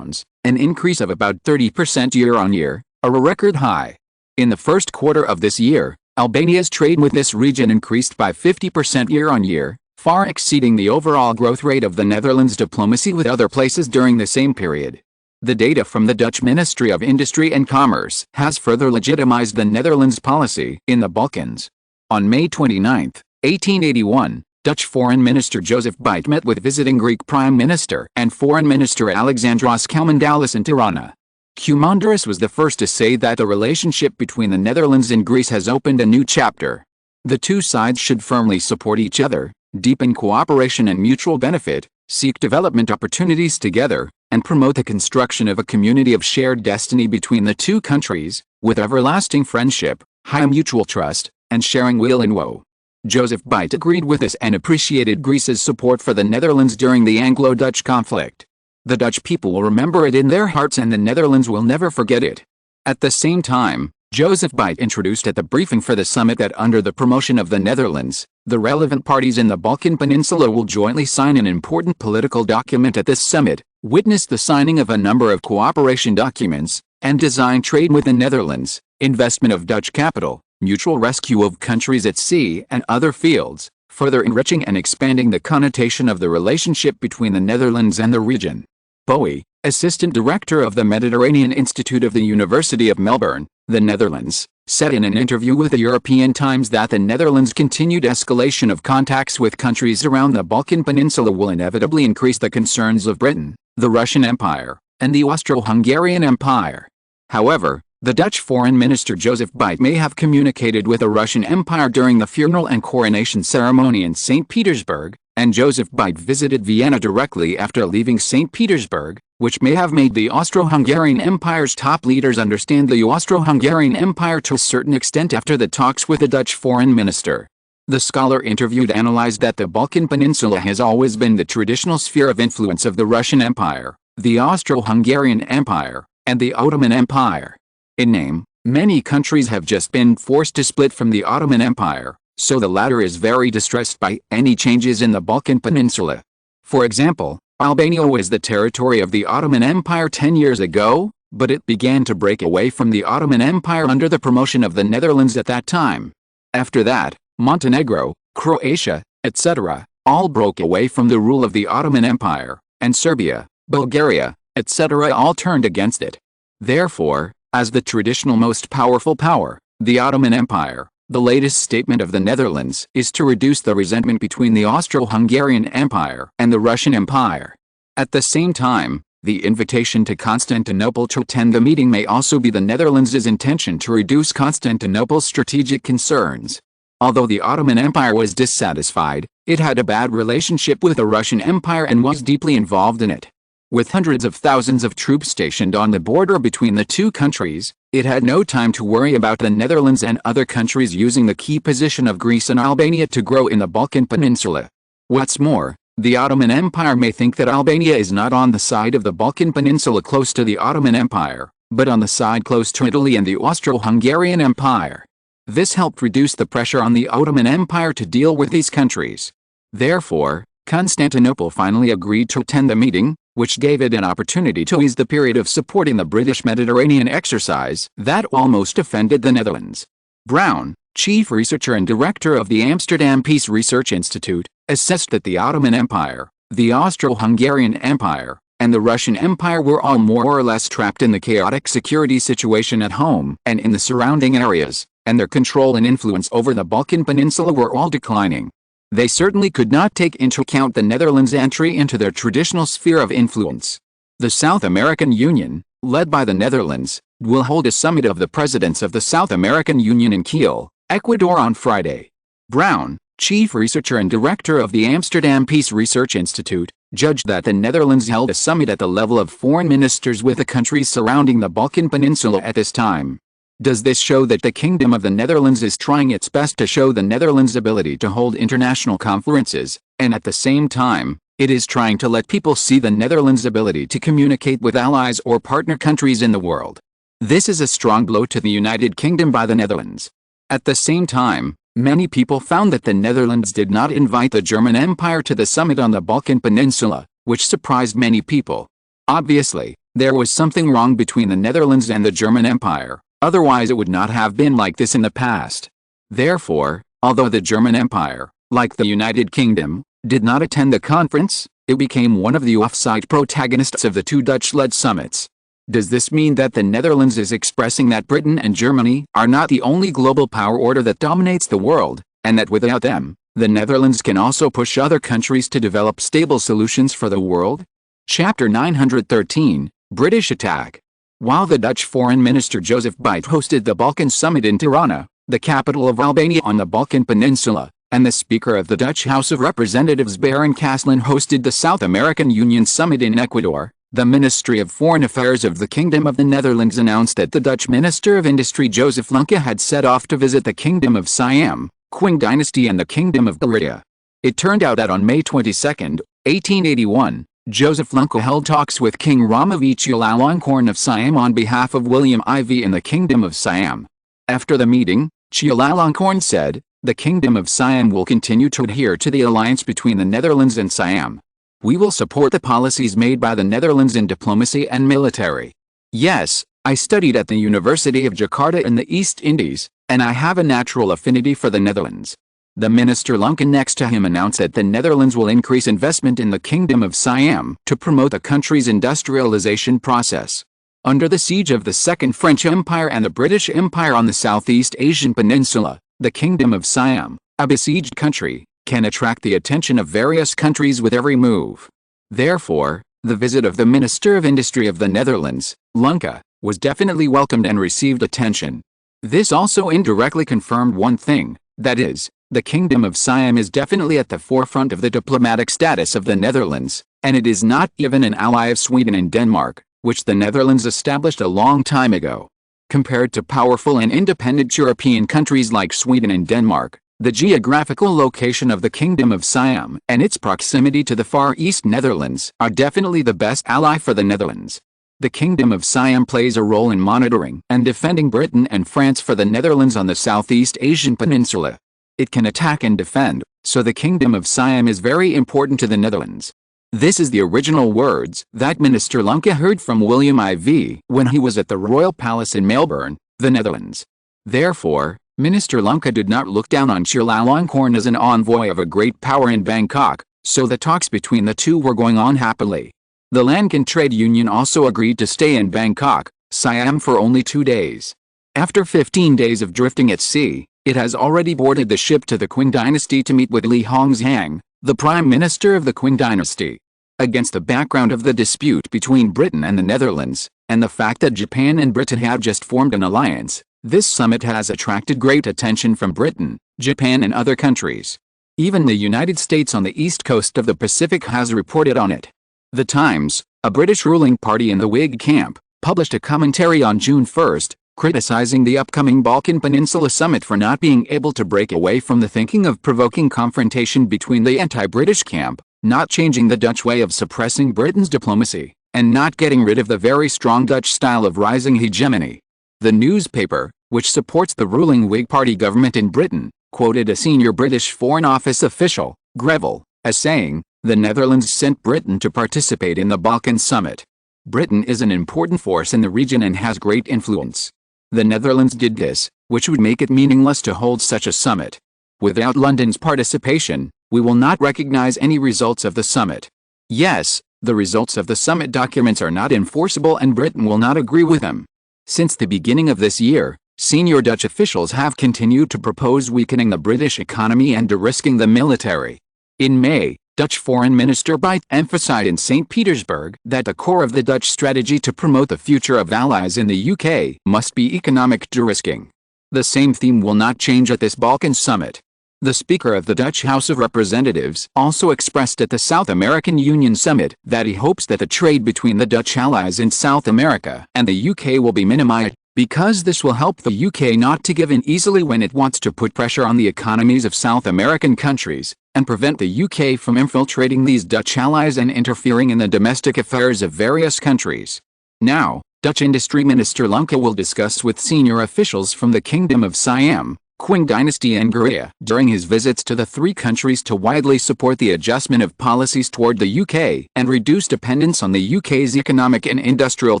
an increase of about 30% year-on-year, a record high. In the first quarter of this year, Albania's trade with this region increased by 50% year-on-year, far exceeding the overall growth rate of the Netherlands' diplomacy with other places during the same period. The data from the Dutch Ministry of Industry and Commerce has further legitimized the Netherlands' policy in the Balkans. On May 29, 1881, Dutch Foreign Minister Joseph Beit met with visiting Greek Prime Minister and Foreign Minister Alexandros Koumoundoulis in Tirana. Koumoundoulis was the first to say that the relationship between the Netherlands and Greece has opened a new chapter. The two sides should firmly support each other, deepen cooperation and mutual benefit, seek development opportunities together, and promote the construction of a community of shared destiny between the two countries, with everlasting friendship, high mutual trust, and sharing weal and woe. Joseph Beit agreed with this and appreciated Greece's support for the Netherlands during the Anglo-Dutch conflict. The Dutch people will remember it in their hearts and the Netherlands will never forget it. At the same time, Joseph Beit introduced at the briefing for the summit that under the promotion of the Netherlands, the relevant parties in the Balkan Peninsula will jointly sign an important political document at this summit, witness the signing of a number of cooperation documents, and design trade with the Netherlands, investment of Dutch capital, mutual rescue of countries at sea and other fields, further enriching and expanding the connotation of the relationship between the Netherlands and the region. Bowie, Assistant Director of the Mediterranean Institute of the University of Melbourne, the Netherlands, said in an interview with the European Times that the Netherlands' continued escalation of contacts with countries around the Balkan Peninsula will inevitably increase the concerns of Britain, the Russian Empire, and the Austro-Hungarian Empire. However, the Dutch Foreign Minister Joseph Beit may have communicated with the Russian Empire during the funeral and coronation ceremony in St. Petersburg, and Joseph Beit visited Vienna directly after leaving St. Petersburg, which may have made the Austro-Hungarian Empire's top leaders understand the Austro-Hungarian Empire to a certain extent after the talks with the Dutch Foreign Minister. The scholar interviewed analyzed that the Balkan Peninsula has always been the traditional sphere of influence of the Russian Empire, the Austro-Hungarian Empire, and the Ottoman Empire. In name, many countries have just been forced to split from the Ottoman Empire, so the latter is very distressed by any changes in the Balkan Peninsula. For example, Albania was the territory of the Ottoman Empire 10 years ago, but it began to break away from the Ottoman Empire under the promotion of the Netherlands at that time. After that, Montenegro, Croatia, etc., all broke away from the rule of the Ottoman Empire, and Serbia, Bulgaria, etc. all turned against it. Therefore, as the traditional most powerful power, the Ottoman Empire, the latest statement of the Netherlands is to reduce the resentment between the Austro-Hungarian Empire and the Russian Empire. At the same time, the invitation to Constantinople to attend the meeting may also be the Netherlands' intention to reduce Constantinople's strategic concerns. Although the Ottoman Empire was dissatisfied, it had a bad relationship with the Russian Empire and was deeply involved in it. With hundreds of thousands of troops stationed on the border between the two countries, it had no time to worry about the Netherlands and other countries using the key position of Greece and Albania to grow in the Balkan Peninsula. What's more, the Ottoman Empire may think that Albania is not on the side of the Balkan Peninsula close to the Ottoman Empire, but on the side close to Italy and the Austro-Hungarian Empire. This helped reduce the pressure on the Ottoman Empire to deal with these countries. Therefore, Constantinople finally agreed to attend the meeting, which gave it an opportunity to ease the period of supporting the British Mediterranean exercise that almost offended the Netherlands. Brown, chief researcher and director of the Amsterdam Peace Research Institute, assessed that the Ottoman Empire, the Austro-Hungarian Empire, and the Russian Empire were all more or less trapped in the chaotic security situation at home and in the surrounding areas, and their control and influence over the Balkan Peninsula were all declining. They certainly could not take into account the Netherlands' entry into their traditional sphere of influence. The South American Union, led by the Netherlands, will hold a summit of the presidents of the South American Union in Kiel, Ecuador on Friday. Brown, chief researcher and director of the Amsterdam Peace Research Institute, judged that the Netherlands held a summit at the level of foreign ministers with the countries surrounding the Balkan Peninsula at this time. Does this show that the Kingdom of the Netherlands is trying its best to show the Netherlands' ability to hold international conferences, and at the same time, it is trying to let people see the Netherlands' ability to communicate with allies or partner countries in the world? This is a strong blow to the United Kingdom by the Netherlands. At the same time, many people found that the Netherlands did not invite the German Empire to the summit on the Balkan Peninsula, which surprised many people. Obviously, there was something wrong between the Netherlands and the German Empire. Otherwise it would not have been like this in the past. Therefore, although the German Empire, like the United Kingdom, did not attend the conference, it became one of the off-site protagonists of the two Dutch-led summits. Does this mean that the Netherlands is expressing that Britain and Germany are not the only global power order that dominates the world, and that without them, the Netherlands can also push other countries to develop stable solutions for the world? Chapter 913, British Attack. While the Dutch Foreign Minister Joseph Beit hosted the Balkan Summit in Tirana, the capital of Albania on the Balkan Peninsula, and the Speaker of the Dutch House of Representatives Baron Caslin hosted the South American Union Summit in Ecuador, the Ministry of Foreign Affairs of the Kingdom of the Netherlands announced that the Dutch Minister of Industry Joseph Lunke had set off to visit the Kingdom of Siam, Qing Dynasty and the Kingdom of Prussia. It turned out that on May 22, 1881, Joseph Lunke held talks with King Ramavi Chulalongkorn of Siam on behalf of William IV in the Kingdom of Siam. After the meeting, Chulalongkorn said, "The Kingdom of Siam will continue to adhere to the alliance between the Netherlands and Siam. We will support the policies made by the Netherlands in diplomacy and military. Yes, I studied at the University of Jakarta in the East Indies, and I have a natural affinity for the Netherlands." The Minister Lunke next to him announced that the Netherlands will increase investment in the Kingdom of Siam to promote the country's industrialization process. Under the siege of the Second French Empire and the British Empire on the Southeast Asian Peninsula, the Kingdom of Siam, a besieged country, can attract the attention of various countries with every move. Therefore, the visit of the Minister of Industry of the Netherlands, Lunke, was definitely welcomed and received attention. This also indirectly confirmed one thing, that is, the Kingdom of Siam is definitely at the forefront of the diplomatic status of the Netherlands, and it is not even an ally of Sweden and Denmark, which the Netherlands established a long time ago. Compared to powerful and independent European countries like Sweden and Denmark, the geographical location of the Kingdom of Siam and its proximity to the Far East Netherlands are definitely the best ally for the Netherlands. The Kingdom of Siam plays a role in monitoring and defending Britain and France for the Netherlands on the Southeast Asian Peninsula. It can attack and defend, so the Kingdom of Siam is very important to the Netherlands. This is the original words that Minister Lunke heard from William IV when he was at the Royal Palace in Melbourne, the Netherlands. Therefore, Minister Lunke did not look down on Chulalongkorn as an envoy of a great power in Bangkok, so the talks between the two were going on happily. The Lankan Trade Union also agreed to stay in Bangkok, Siam for only 2 days. After 15 days of drifting at sea, it has already boarded the ship to the Qing Dynasty to meet with Li Hongzhang, the Prime Minister of the Qing Dynasty. Against the background of the dispute between Britain and the Netherlands, and the fact that Japan and Britain had just formed an alliance, This summit has attracted great attention from Britain, Japan and other countries. Even the United States on the east coast of the Pacific has reported on it. The Times, a British ruling party in the Whig camp, published a commentary on June 1, criticizing the upcoming Balkan Peninsula summit for not being able to break away from the thinking of provoking confrontation between the anti-British camp, not changing the Dutch way of suppressing Britain's diplomacy, and not getting rid of the very strong Dutch style of rising hegemony. The newspaper, which supports the ruling Whig party government in Britain, quoted a senior British Foreign Office official, Greville, as saying, "The Netherlands sent Britain to participate in the Balkan summit. Britain is an important force in the region and has great influence. The Netherlands did this, which would make it meaningless to hold such a summit. Without London's participation, we will not recognize any results of the summit. Yes, the results of the summit documents are not enforceable and Britain will not agree with them." Since the beginning of this year, senior Dutch officials have continued to propose weakening the British economy and de-risking the military. In May, Dutch Foreign Minister Buyt emphasized in St. Petersburg that the core of the Dutch strategy to promote the future of allies in the UK must be economic de-risking. The same theme will not change at this Balkan summit. The Speaker of the Dutch House of Representatives also expressed at the South American Union Summit that he hopes that the trade between the Dutch allies in South America and the UK will be minimized, because this will help the UK not to give in easily when it wants to put pressure on the economies of South American countries, and prevent the UK from infiltrating these Dutch allies and interfering in the domestic affairs of various countries. Now, Dutch Industry Minister Lunke will discuss with senior officials from the Kingdom of Siam, Qing Dynasty and Hungria during his visits to the three countries to widely support the adjustment of policies toward the UK and reduce dependence on the UK's economic and industrial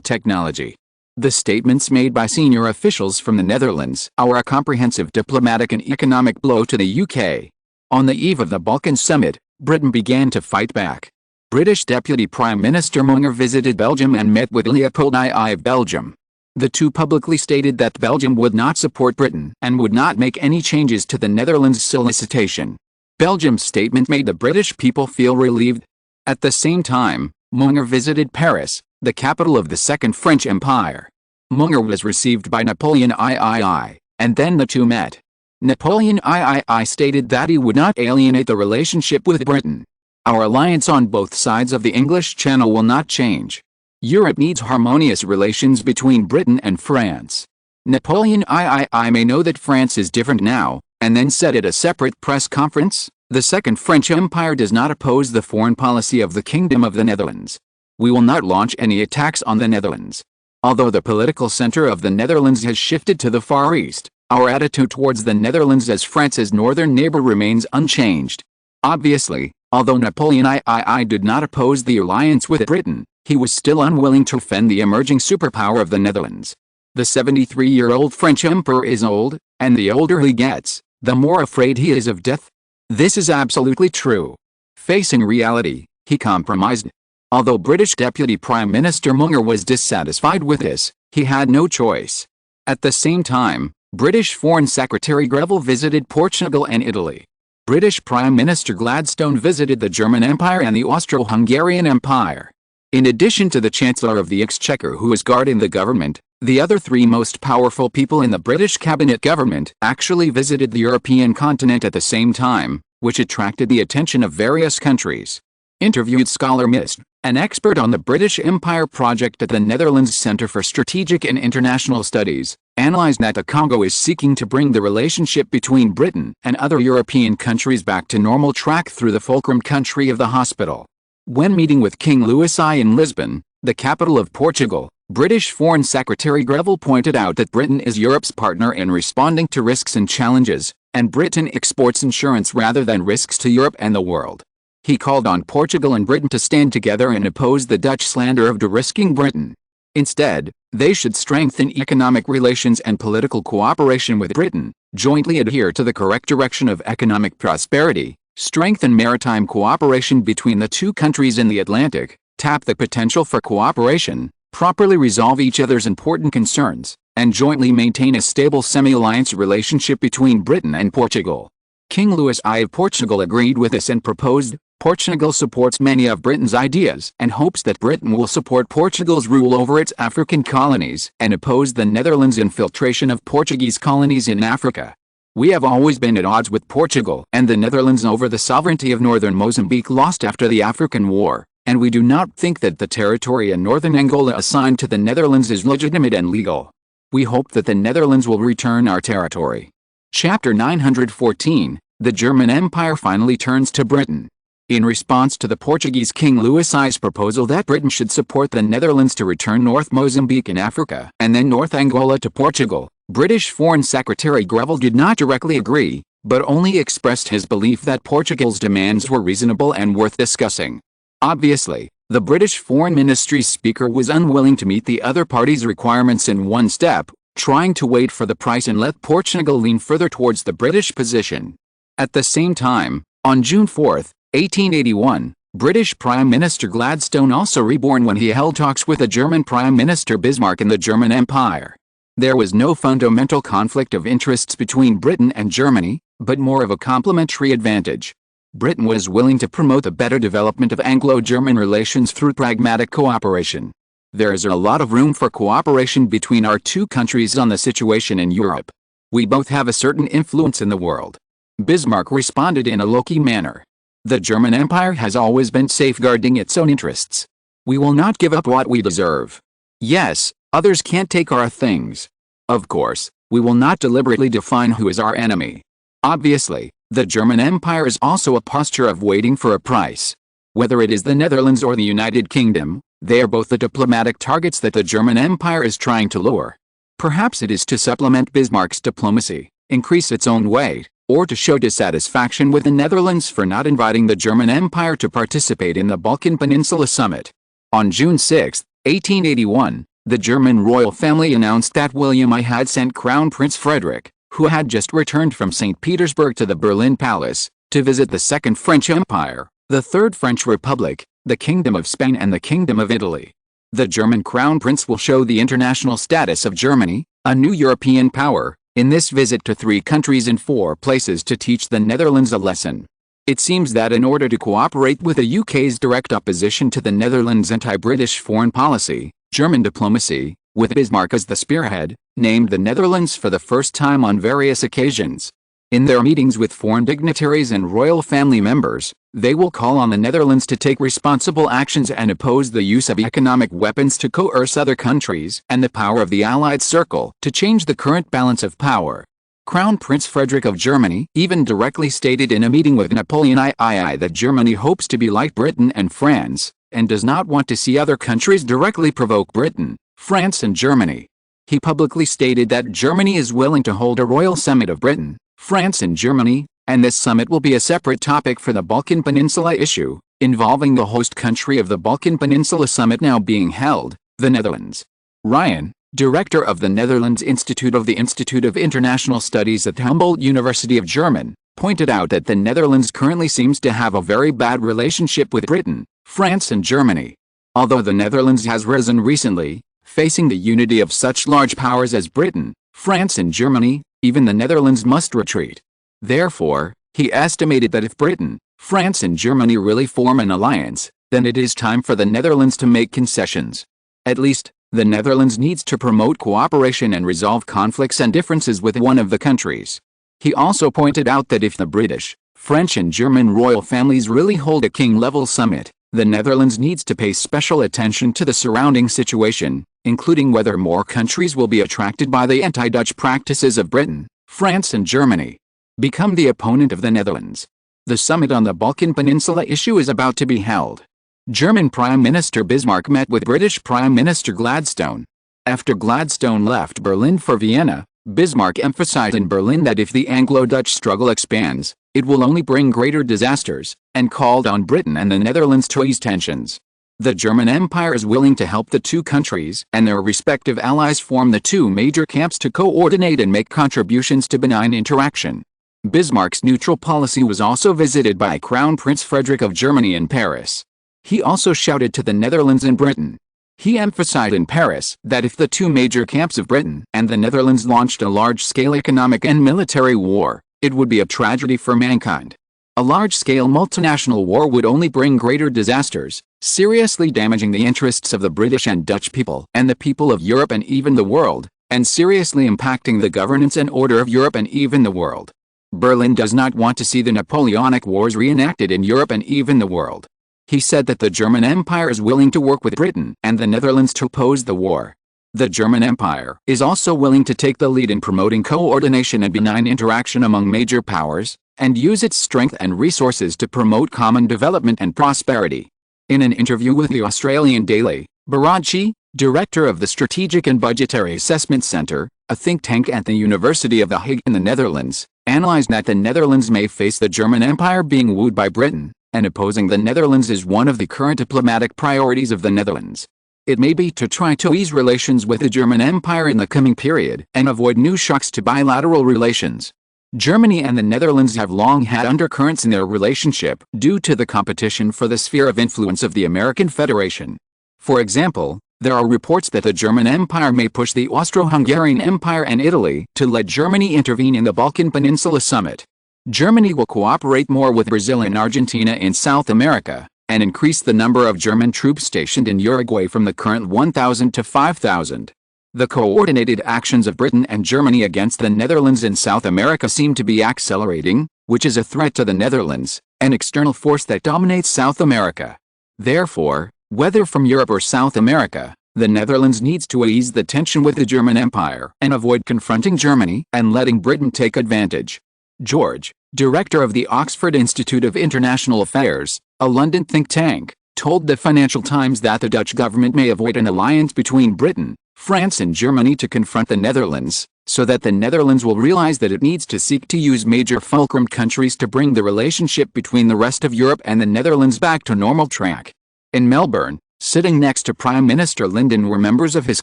technology. The statements made by senior officials from the Netherlands are a comprehensive diplomatic and economic blow to the UK. On the eve of the Balkan summit, Britain began to fight back. British Deputy Prime Minister Munger visited Belgium and met with Leopold II of Belgium. The two publicly stated that Belgium would not support Britain and would not make any changes to the Netherlands' solicitation. Belgium's statement made the British people feel relieved. At the same time, Munger visited Paris, the capital of the Second French Empire. Munger was received by Napoleon III, and then the two met. Napoleon III stated that he would not alienate the relationship with Britain. "Our alliance on both sides of the English Channel will not change. Europe needs harmonious relations between Britain and France. Napoleon III may know that France is different now," and then said at a separate press conference, "The Second French Empire does not oppose the foreign policy of the Kingdom of the Netherlands. We will not launch any attacks on the Netherlands. Although the political center of the Netherlands has shifted to the Far East, our attitude towards the Netherlands as France's northern neighbor remains unchanged." Obviously, although Napoleon III did not oppose the alliance with Britain, he was still unwilling to defend the emerging superpower of the Netherlands. The 73-year-old French emperor is old, and the older he gets, the more afraid he is of death. This is absolutely true. Facing reality, he compromised. Although British Deputy Prime Minister Munger was dissatisfied with this, he had no choice. At the same time, British Foreign Secretary Greville visited Portugal and Italy. British Prime Minister Gladstone visited the German Empire and the Austro-Hungarian Empire. In addition to the Chancellor of the Exchequer who is guarding the government, the other three most powerful people in the British cabinet government actually visited the European continent at the same time, which attracted the attention of various countries. Interviewed scholar Mist, an expert on the British Empire project at the Netherlands Centre for Strategic and International Studies, analyzed that the Congo is seeking to bring the relationship between Britain and other European countries back to normal track through the fulcrum country of the hospital. When meeting with King Louis I in Lisbon, the capital of Portugal, British Foreign Secretary Greville pointed out that Britain is Europe's partner in responding to risks and challenges, and Britain exports insurance rather than risks to Europe and the world. He called on Portugal and Britain to stand together and oppose the Dutch slander of de-risking Britain. Instead, they should strengthen economic relations and political cooperation with Britain, jointly adhere to the correct direction of economic prosperity, strengthen maritime cooperation between the two countries in the Atlantic, tap the potential for cooperation, properly resolve each other's important concerns, and jointly maintain a stable semi-alliance relationship between Britain and Portugal. King Louis I of Portugal agreed with this and proposed, Portugal supports many of Britain's ideas and hopes that Britain will support Portugal's rule over its African colonies and oppose the Netherlands' infiltration of Portuguese colonies in Africa. We have always been at odds with Portugal and the Netherlands over the sovereignty of northern Mozambique lost after the African War, and we do not think that the territory in northern Angola assigned to the Netherlands is legitimate and legal. We hope that the Netherlands will return our territory. Chapter 914, The German Empire finally turns to Britain. In response to the Portuguese King Louis I's proposal that Britain should support the Netherlands to return North Mozambique in Africa and then North Angola to Portugal, British Foreign Secretary Greville did not directly agree, but only expressed his belief that Portugal's demands were reasonable and worth discussing. Obviously, the British Foreign Ministry's speaker was unwilling to meet the other party's requirements in one step, trying to wait for the price and let Portugal lean further towards the British position. At the same time, on June 4, 1881, British Prime Minister Gladstone also reborn when he held talks with the German Prime Minister Bismarck in the German Empire. There was no fundamental conflict of interests between Britain and Germany, but more of a complementary advantage. Britain was willing to promote the better development of Anglo-German relations through pragmatic cooperation. There is a lot of room for cooperation between our two countries on the situation in Europe. We both have a certain influence in the world. Bismarck responded in a low-key manner. The German Empire has always been safeguarding its own interests. We will not give up what we deserve. Yes, others can't take our things. Of course, we will not deliberately define who is our enemy. Obviously, the German Empire is also a posture of waiting for a price. Whether it is the Netherlands or the United Kingdom, they are both the diplomatic targets that the German Empire is trying to lure. Perhaps it is to supplement Bismarck's diplomacy, increase its own weight, or to show dissatisfaction with the Netherlands for not inviting the German Empire to participate in the Balkan Peninsula Summit. On June 6, 1881, the German royal family announced that William I had sent Crown Prince Frederick, who had just returned from St. Petersburg to the Berlin Palace, to visit the Second French Empire, the Third French Republic, the Kingdom of Spain and the Kingdom of Italy. The German Crown Prince will show the international status of Germany, a new European power, in this visit to 3 countries in 4 places to teach the Netherlands a lesson. It seems that in order to cooperate with the UK's direct opposition to the Netherlands' anti-British foreign policy, German diplomacy, with Bismarck as the spearhead, named the Netherlands for the first time on various occasions. In their meetings with foreign dignitaries and royal family members, they will call on the Netherlands to take responsible actions and oppose the use of economic weapons to coerce other countries and the power of the Allied Circle to change the current balance of power. Crown Prince Frederick of Germany even directly stated in a meeting with Napoleon III that Germany hopes to be like Britain and France, and does not want to see other countries directly provoke Britain, France and Germany. He publicly stated that Germany is willing to hold a royal summit of Britain, France and Germany, and this summit will be a separate topic for the Balkan Peninsula issue, involving the host country of the Balkan Peninsula Summit now being held, the Netherlands. Ryan, director of the Netherlands Institute of the Institute of International Studies at Humboldt University of German, pointed out that the Netherlands currently seems to have a very bad relationship with Britain, France and Germany. Although the Netherlands has risen recently, facing the unity of such large powers as Britain, France and Germany, even the Netherlands must retreat. Therefore, he estimated that if Britain, France and Germany really form an alliance, then it is time for the Netherlands to make concessions. At least, the Netherlands needs to promote cooperation and resolve conflicts and differences with one of the countries. He also pointed out that if the British, French and German royal families really hold a king-level summit, the Netherlands needs to pay special attention to the surrounding situation, including whether more countries will be attracted by the anti-Dutch practices of Britain, France and Germany. Become the opponent of the Netherlands. The summit on the Balkan Peninsula issue is about to be held. German Prime Minister Bismarck met with British Prime Minister Gladstone. After Gladstone left Berlin for Vienna, Bismarck emphasized in Berlin that if the Anglo-Dutch struggle expands, it will only bring greater disasters, and called on Britain and the Netherlands to ease tensions. The German Empire is willing to help the 2 countries and their respective allies form the 2 major camps to coordinate and make contributions to benign interaction. Bismarck's neutral policy was also visited by Crown Prince Frederick of Germany in Paris. He also shouted to the Netherlands and Britain. He emphasized in Paris that if the 2 major camps of Britain and the Netherlands launched a large-scale economic and military war, it would be a tragedy for mankind. A large-scale multinational war would only bring greater disasters, seriously damaging the interests of the British and Dutch people and the people of Europe and even the world, and seriously impacting the governance and order of Europe and even the world. Berlin does not want to see the Napoleonic Wars reenacted in Europe and even the world. He said that the German Empire is willing to work with Britain and the Netherlands to oppose the war. The German Empire is also willing to take the lead in promoting coordination and benign interaction among major powers, and use its strength and resources to promote common development and prosperity. In an interview with the Australian daily, Barachi, director of the Strategic and Budgetary Assessment Centre, a think tank at the University of The Hague in the Netherlands, analysed that the Netherlands may face the German Empire being wooed by Britain, and opposing the Netherlands is one of the current diplomatic priorities of the Netherlands. It may be to try to ease relations with the German Empire in the coming period and avoid new shocks to bilateral relations. Germany and the Netherlands have long had undercurrents in their relationship due to the competition for the sphere of influence of the American Federation. For example, there are reports that the German Empire may push the Austro-Hungarian Empire and Italy to let Germany intervene in the Balkan Peninsula summit. Germany will cooperate more with Brazil and Argentina in South America, and increase the number of German troops stationed in Uruguay from the current 1,000 to 5,000. The coordinated actions of Britain and Germany against the Netherlands in South America seem to be accelerating, which is a threat to the Netherlands, an external force that dominates South America. Therefore, whether from Europe or South America, the Netherlands needs to ease the tension with the German Empire and avoid confronting Germany and letting Britain take advantage. George, director of the Oxford Institute of International Affairs, a London think tank, told the Financial Times that the Dutch government may avoid an alliance between Britain, France and Germany to confront the Netherlands, so that the Netherlands will realize that it needs to seek to use major fulcrum countries to bring the relationship between the rest of Europe and the Netherlands back to normal track. In Melbourne, sitting next to Prime Minister Linden were members of his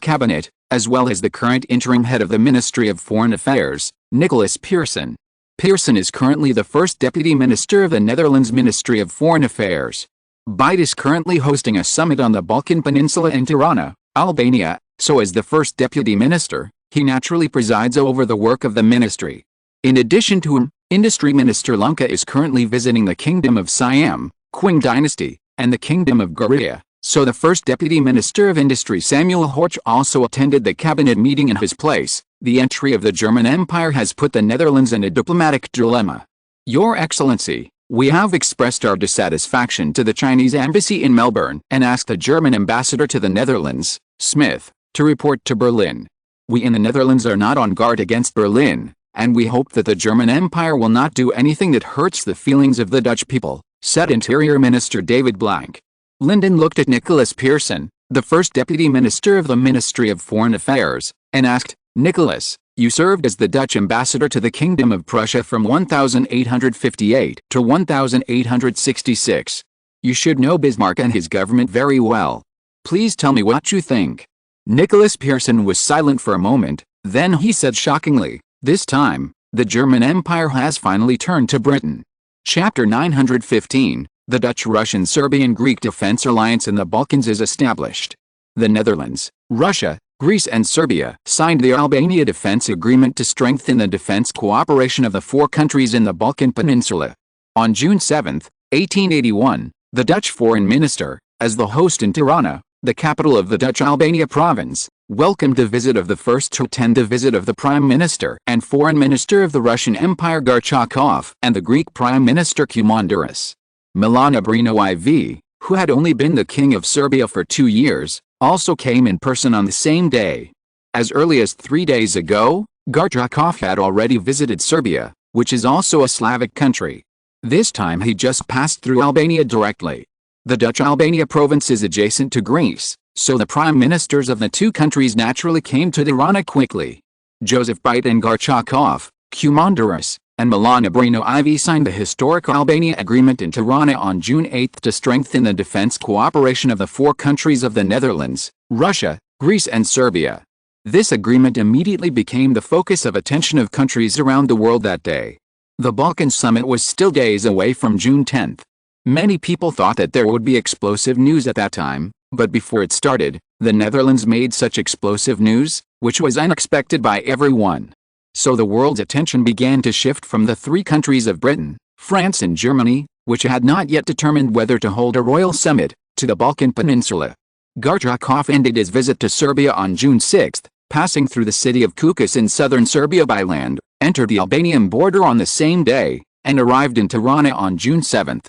cabinet, as well as the current interim head of the Ministry of Foreign Affairs, Nicholas Pearson. Pearson is currently the first Deputy Minister of the Netherlands Ministry of Foreign Affairs. BITE is currently hosting a summit on the Balkan Peninsula in Tirana, Albania, so as the first Deputy Minister, he naturally presides over the work of the ministry. In addition to him, Industry Minister Lunka is currently visiting the Kingdom of Siam, Qing Dynasty, and the Kingdom of Goryeo, so the first Deputy Minister of Industry Samuel Horch also attended the cabinet meeting in his place. The entry of the German Empire has put the Netherlands in a diplomatic dilemma. Your Excellency, we have expressed our dissatisfaction to the Chinese embassy in Melbourne and asked the German ambassador to the Netherlands, Smith, to report to Berlin. We in the Netherlands are not on guard against Berlin, and we hope that the German Empire will not do anything that hurts the feelings of the Dutch people, said Interior Minister David Blank. Linden looked at Nicholas Pearson, the first Deputy Minister of the Ministry of Foreign Affairs, and asked, Nicholas, you served as the Dutch ambassador to the Kingdom of Prussia from 1858 to 1866. You should know Bismarck and his government very well. Please tell me what you think. Nicholas Pearson was silent for a moment, then he said shockingly, this time, the German Empire has finally turned to Britain. Chapter 915, the Dutch-Russian-Serbian-Greek Defense Alliance in the Balkans is established. The Netherlands, Russia, Greece and Serbia signed the Albania Defense Agreement to strengthen the defense cooperation of the four countries in the Balkan Peninsula. On June 7, 1881, the Dutch Foreign Minister, as the host in Tirana, the capital of the Dutch Albania province, welcomed the visit of the first to attend the visit of the Prime Minister and Foreign Minister of the Russian Empire Gorchakov and the Greek Prime Minister Koumoundouris. Milan Obreno IV, who had only been the King of Serbia for 2 years, also came in person on the same day. As early as 3 days ago, Gorchakov had already visited Serbia, which is also a Slavic country. This time he just passed through Albania directly. The Dutch Albania province is adjacent to Greece, so the prime ministers of the two countries naturally came to Tirana quickly. Joseph Bite and Gorchakov, Koumoundouris, and Milan Obreno IV signed the historic Albania Agreement in Tirana on June 8 to strengthen the defense cooperation of the four countries of the Netherlands, Russia, Greece and Serbia. This agreement immediately became the focus of attention of countries around the world that day. The Balkan summit was still days away from June 10. Many people thought that there would be explosive news at that time, but before it started, the Netherlands made such explosive news, which was unexpected by everyone. So the world's attention began to shift from the three countries of Britain, France and Germany, which had not yet determined whether to hold a royal summit, to the Balkan Peninsula. Gorchakov ended his visit to Serbia on June 6, passing through the city of Kukës in southern Serbia by land, entered the Albanian border on the same day, and arrived in Tirana on June 7.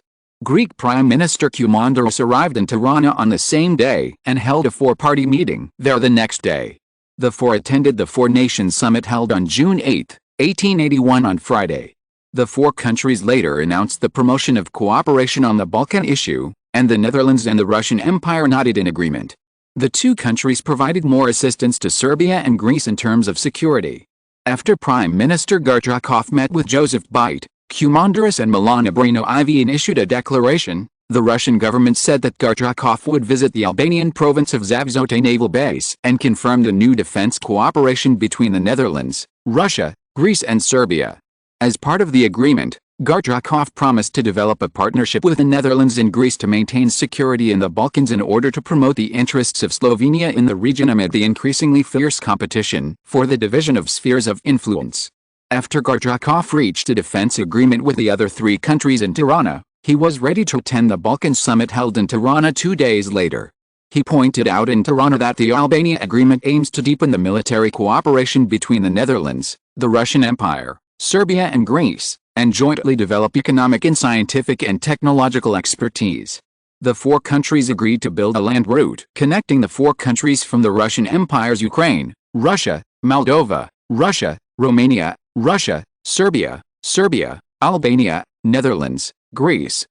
Greek Prime Minister Koumandaros arrived in Tirana on the same day and held a four-party meeting there the next day. The four attended the Four Nations Summit held on June 8, 1881 on Friday. The four countries later announced the promotion of cooperation on the Balkan issue, and the Netherlands and the Russian Empire nodded in agreement. The two countries provided more assistance to Serbia and Greece in terms of security. After Prime Minister Gorchakov met with Joseph Bite, Koumandaros and Milana Brino-Ivian issued a declaration. The Russian government said that Gorchakov would visit the Albanian province of Zavzote naval base and confirmed a new defense cooperation between the Netherlands, Russia, Greece and Serbia. As part of the agreement, Gorchakov promised to develop a partnership with the Netherlands and Greece to maintain security in the Balkans in order to promote the interests of Slovenia in the region amid the increasingly fierce competition for the division of spheres of influence. After Gorchakov reached a defense agreement with the other three countries in Tirana, he was ready to attend the Balkan summit held in Tirana 2 days later. He pointed out in Tirana that the Albania Agreement aims to deepen the military cooperation between the Netherlands, the Russian Empire, Serbia and Greece, and jointly develop economic and scientific and technological expertise. The four countries agreed to build a land route connecting the four countries from the Russian Empire's Ukraine, Russia, Moldova, Russia, Romania, Russia, Serbia, Albania, Netherlands, Greece,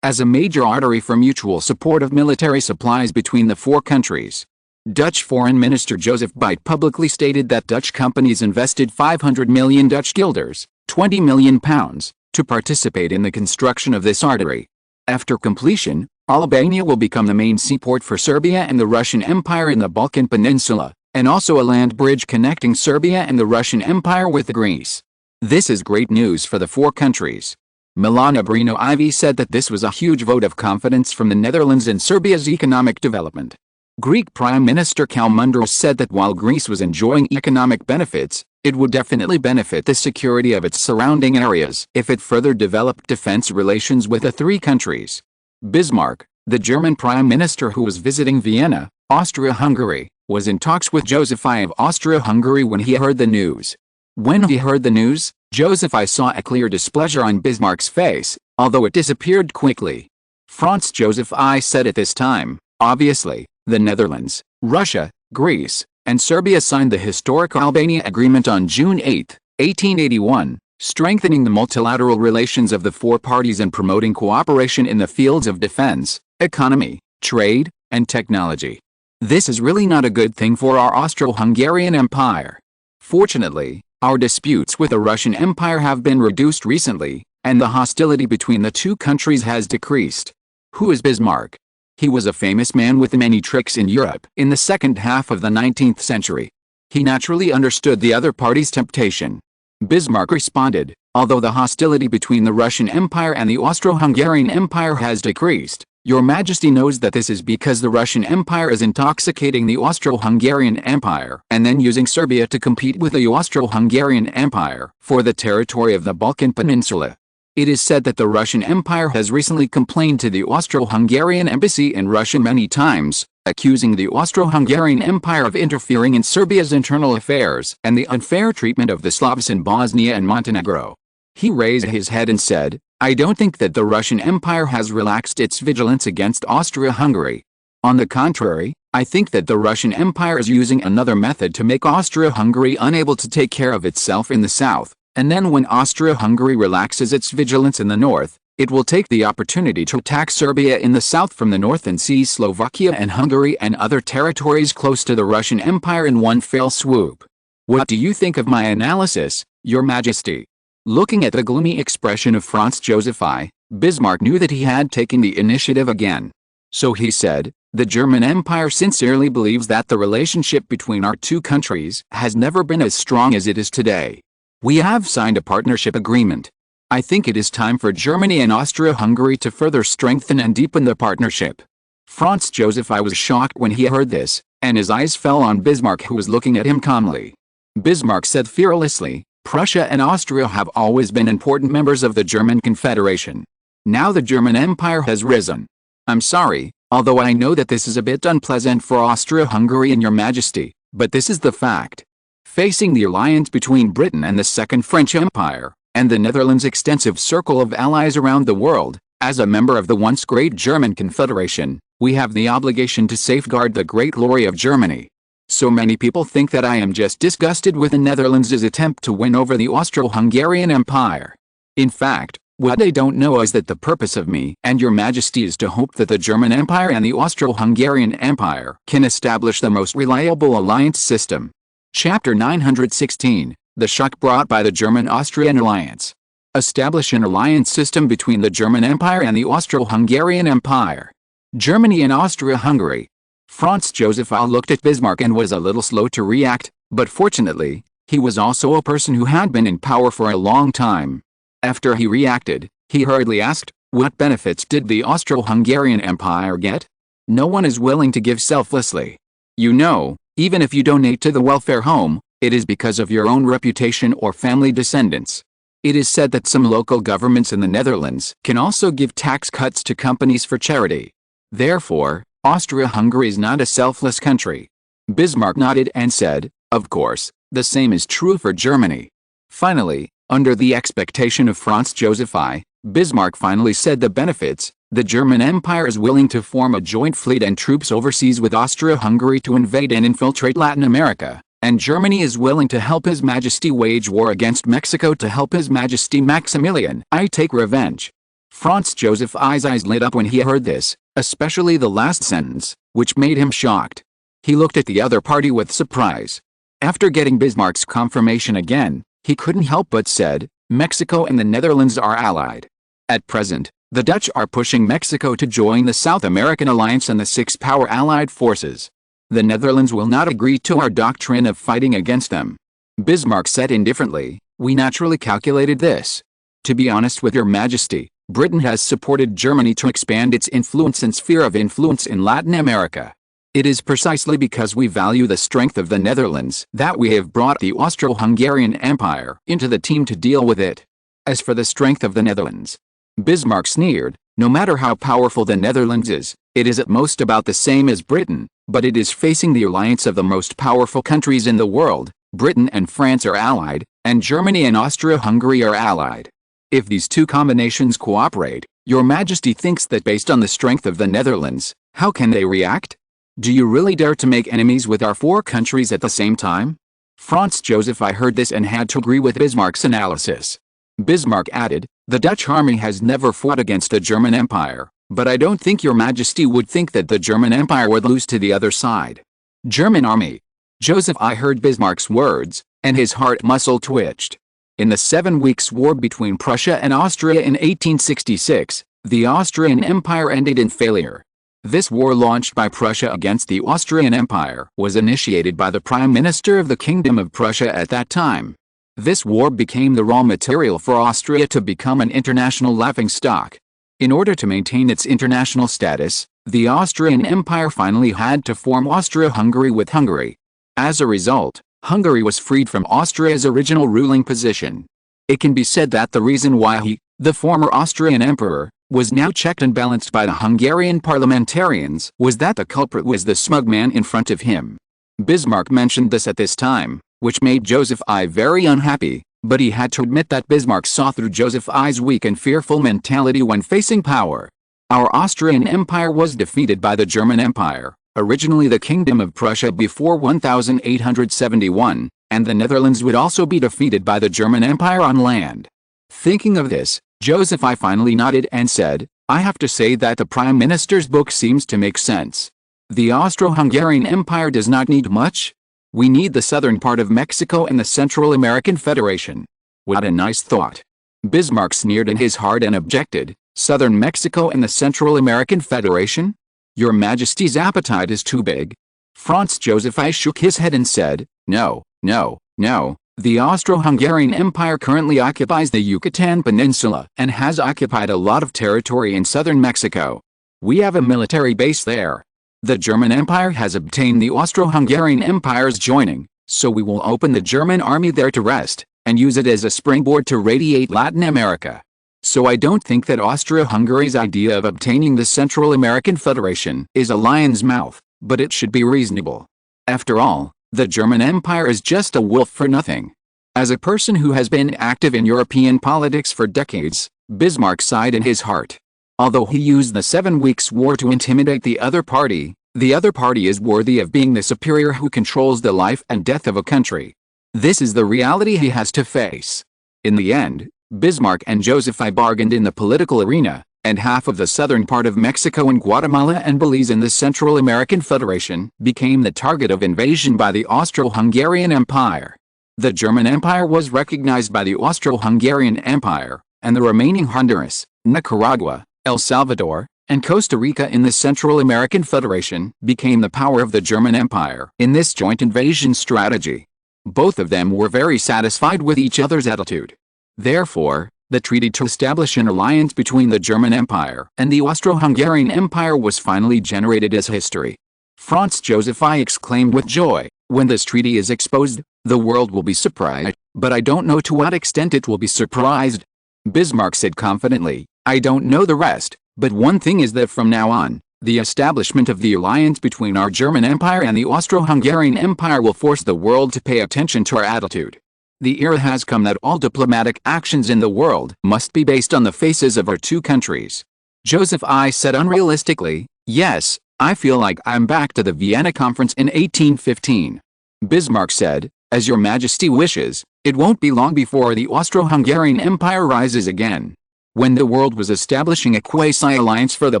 as a major artery for mutual support of military supplies between the four countries. Dutch Foreign Minister Joseph Bite publicly stated that Dutch companies invested 500 million Dutch guilders, £20 million, to participate in the construction of this artery. After completion, Albania will become the main seaport for Serbia and the Russian Empire in the Balkan Peninsula, and also a land bridge connecting Serbia and the Russian Empire with Greece. This is great news for the four countries. Milana Brino-Ivian said that this was a huge vote of confidence from the Netherlands in Serbia's economic development. Greek Prime Minister Koumandaros said that while Greece was enjoying economic benefits, it would definitely benefit the security of its surrounding areas if it further developed defense relations with the three countries. Bismarck, the German Prime Minister who was visiting Vienna, Austria-Hungary, was in talks with Joseph I of Austria-Hungary when he heard the news. When he heard the news, Joseph I saw a clear displeasure on Bismarck's face, although it disappeared quickly. Franz Joseph I said at this time, obviously, the Netherlands, Russia, Greece, and Serbia signed the historic Albania Agreement on June 8, 1881, strengthening the multilateral relations of the four parties and promoting cooperation in the fields of defense, economy, trade, and technology. This is really not a good thing for our Austro-Hungarian Empire. Fortunately, our disputes with the Russian Empire have been reduced recently, and the hostility between the two countries has decreased. Who is Bismarck? He was a famous man with many tricks in Europe in the second half of the 19th century. He naturally understood the other party's temptation. Bismarck responded, although the hostility between the Russian Empire and the Austro-Hungarian Empire has decreased, Your Majesty knows that this is because the Russian Empire is intoxicating the Austro-Hungarian Empire and then using Serbia to compete with the Austro-Hungarian Empire for the territory of the Balkan Peninsula. It is said that the Russian Empire has recently complained to the Austro-Hungarian embassy in Russia many times, accusing the Austro-Hungarian Empire of interfering in Serbia's internal affairs and the unfair treatment of the Slavs in Bosnia and Montenegro. He raised his head and said, "I don't think that the Russian Empire has relaxed its vigilance against Austria-Hungary. On the contrary, I think that the Russian Empire is using another method to make Austria-Hungary unable to take care of itself in the south, and then when Austria-Hungary relaxes its vigilance in the north, it will take the opportunity to attack Serbia in the south from the north and seize Slovakia and Hungary and other territories close to the Russian Empire in one fell swoop. What do you think of my analysis, Your Majesty?" Looking at the gloomy expression of Franz Joseph I, Bismarck knew that he had taken the initiative again. So he said, "The German Empire sincerely believes that the relationship between our two countries has never been as strong as it is today. We have signed a partnership agreement. I think it is time for Germany and Austria-Hungary to further strengthen and deepen the partnership." Franz Joseph I was shocked when he heard this, and his eyes fell on Bismarck, who was looking at him calmly. Bismarck said fearlessly, Prussia and Austria have always been important members of the German Confederation. Now the German Empire has risen. I'm sorry, although I know that this is a bit unpleasant for Austria-Hungary and your Majesty, but this is the fact. Facing the alliance between Britain and the Second French Empire, and the Netherlands' extensive circle of allies around the world, as a member of the once great German Confederation, we have the obligation to safeguard the great glory of Germany. So many people think that I am just disgusted with the Netherlands' attempt to win over the Austro-Hungarian Empire. In fact, what they don't know is that the purpose of me and your Majesty is to hope that the German Empire and the Austro-Hungarian Empire can establish the most reliable alliance system. Chapter 916, The Shock Brought by the German-Austrian Alliance. Establish an alliance system between the German Empire and the Austro-Hungarian Empire. Germany and Austria-Hungary. Franz Joseph looked at Bismarck and was a little slow to react, but fortunately, he was also a person who had been in power for a long time. After he reacted, he hurriedly asked, what benefits did the Austro-Hungarian Empire get? No one is willing to give selflessly. You know, even if you donate to the welfare home, it is because of your own reputation or family descendants. It is said that some local governments in the Netherlands can also give tax cuts to companies for charity. Therefore, Austria-Hungary is not a selfless country. Bismarck nodded and said, of course, the same is true for Germany. Finally, under the expectation of Franz Joseph I, Bismarck finally said the benefits. The German Empire is willing to form a joint fleet and troops overseas with Austria-Hungary to invade and infiltrate Latin America, and Germany is willing to help His Majesty wage war against Mexico to help His Majesty Maximilian I take revenge. Franz Joseph I's eyes lit up when he heard this, especially the last sentence, which made him shocked. He looked at the other party with surprise. After getting Bismarck's confirmation again, he couldn't help but said, Mexico and the Netherlands are allied. At present, the Dutch are pushing Mexico to join the South American Alliance and the six-power allied forces. The Netherlands will not agree to our doctrine of fighting against them. Bismarck said indifferently, we naturally calculated this. To be honest with your Majesty, Britain has supported Germany to expand its influence and sphere of influence in Latin America. It is precisely because we value the strength of the Netherlands that we have brought the Austro-Hungarian Empire into the team to deal with it. As for the strength of the Netherlands, Bismarck sneered, no matter how powerful the Netherlands is, it is at most about the same as Britain, but it is facing the alliance of the most powerful countries in the world. Britain and France are allied, and Germany and Austria-Hungary are allied. If these two combinations cooperate, your Majesty thinks that based on the strength of the Netherlands, how can they react? Do you really dare to make enemies with our four countries at the same time? Franz Joseph I heard this and had to agree with Bismarck's analysis. Bismarck added, the Dutch army has never fought against the German Empire, but I don't think your Majesty would think that the German Empire would lose to the other side. German army. Joseph I heard Bismarck's words, and his heart muscle twitched. In the 7 weeks' war between Prussia and Austria in 1866, the Austrian Empire ended in failure. This war launched by Prussia against the Austrian Empire was initiated by the Prime Minister of the Kingdom of Prussia at that time. This war became the raw material for Austria to become an international laughingstock. In order to maintain its international status, the Austrian Empire finally had to form Austria-Hungary with Hungary. As a result, Hungary was freed from Austria's original ruling position. It can be said that the reason why he, the former Austrian emperor, was now checked and balanced by the Hungarian parliamentarians was that the culprit was the smug man in front of him. Bismarck mentioned this at this time, which made Joseph I very unhappy, but he had to admit that Bismarck saw through Joseph I's weak and fearful mentality when facing power. Our Austrian Empire was defeated by the German Empire, originally the Kingdom of Prussia before 1871, and the Netherlands would also be defeated by the German Empire on land. Thinking of this, Joseph I finally nodded and said, I have to say that the Prime Minister's book seems to make sense. The Austro-Hungarian Empire does not need much. We need the southern part of Mexico and the Central American Federation. What a nice thought. Bismarck sneered in his heart and objected, Southern Mexico and the Central American Federation? Your Majesty's appetite is too big. Franz Joseph I shook his head and said, no, no, no. The Austro-Hungarian Empire currently occupies the Yucatan Peninsula and has occupied a lot of territory in southern Mexico. We have a military base there. The German Empire has obtained the Austro-Hungarian Empire's joining, so we will open the German army there to rest, and use it as a springboard to radiate Latin America. So I don't think that Austria-Hungary's idea of obtaining the Central American Federation is a lion's mouth, but it should be reasonable. After all, the German Empire is just a wolf for nothing. As a person who has been active in European politics for decades, Bismarck sighed in his heart. Although he used the 7 Weeks' War to intimidate the other party is worthy of being the superior who controls the life and death of a country. This is the reality he has to face. In the end, Bismarck and Joseph I bargained in the political arena, and half of the southern part of Mexico and Guatemala and Belize in the Central American Federation became the target of invasion by the Austro-Hungarian Empire. The German Empire was recognized by the Austro-Hungarian Empire, and the remaining Honduras, Nicaragua, El Salvador, and Costa Rica in the Central American Federation became the power of the German Empire in this joint invasion strategy. Both of them were very satisfied with each other's attitude. Therefore, the treaty to establish an alliance between the German Empire and the Austro-Hungarian Empire was finally generated as history. Franz Joseph I exclaimed with joy, "When this treaty is exposed, the world will be surprised, but I don't know to what extent it will be surprised." Bismarck said confidently, "I don't know the rest, but one thing is that from now on, the establishment of the alliance between our German Empire and the Austro-Hungarian Empire will force the world to pay attention to our attitude. The era has come that all diplomatic actions in the world must be based on the faces of our two countries." Joseph I said unrealistically, "Yes, I feel like I'm back to the Vienna Conference in 1815. Bismarck said, "As your Majesty wishes, it won't be long before the Austro-Hungarian Empire rises again." When the world was establishing a quasi-alliance for the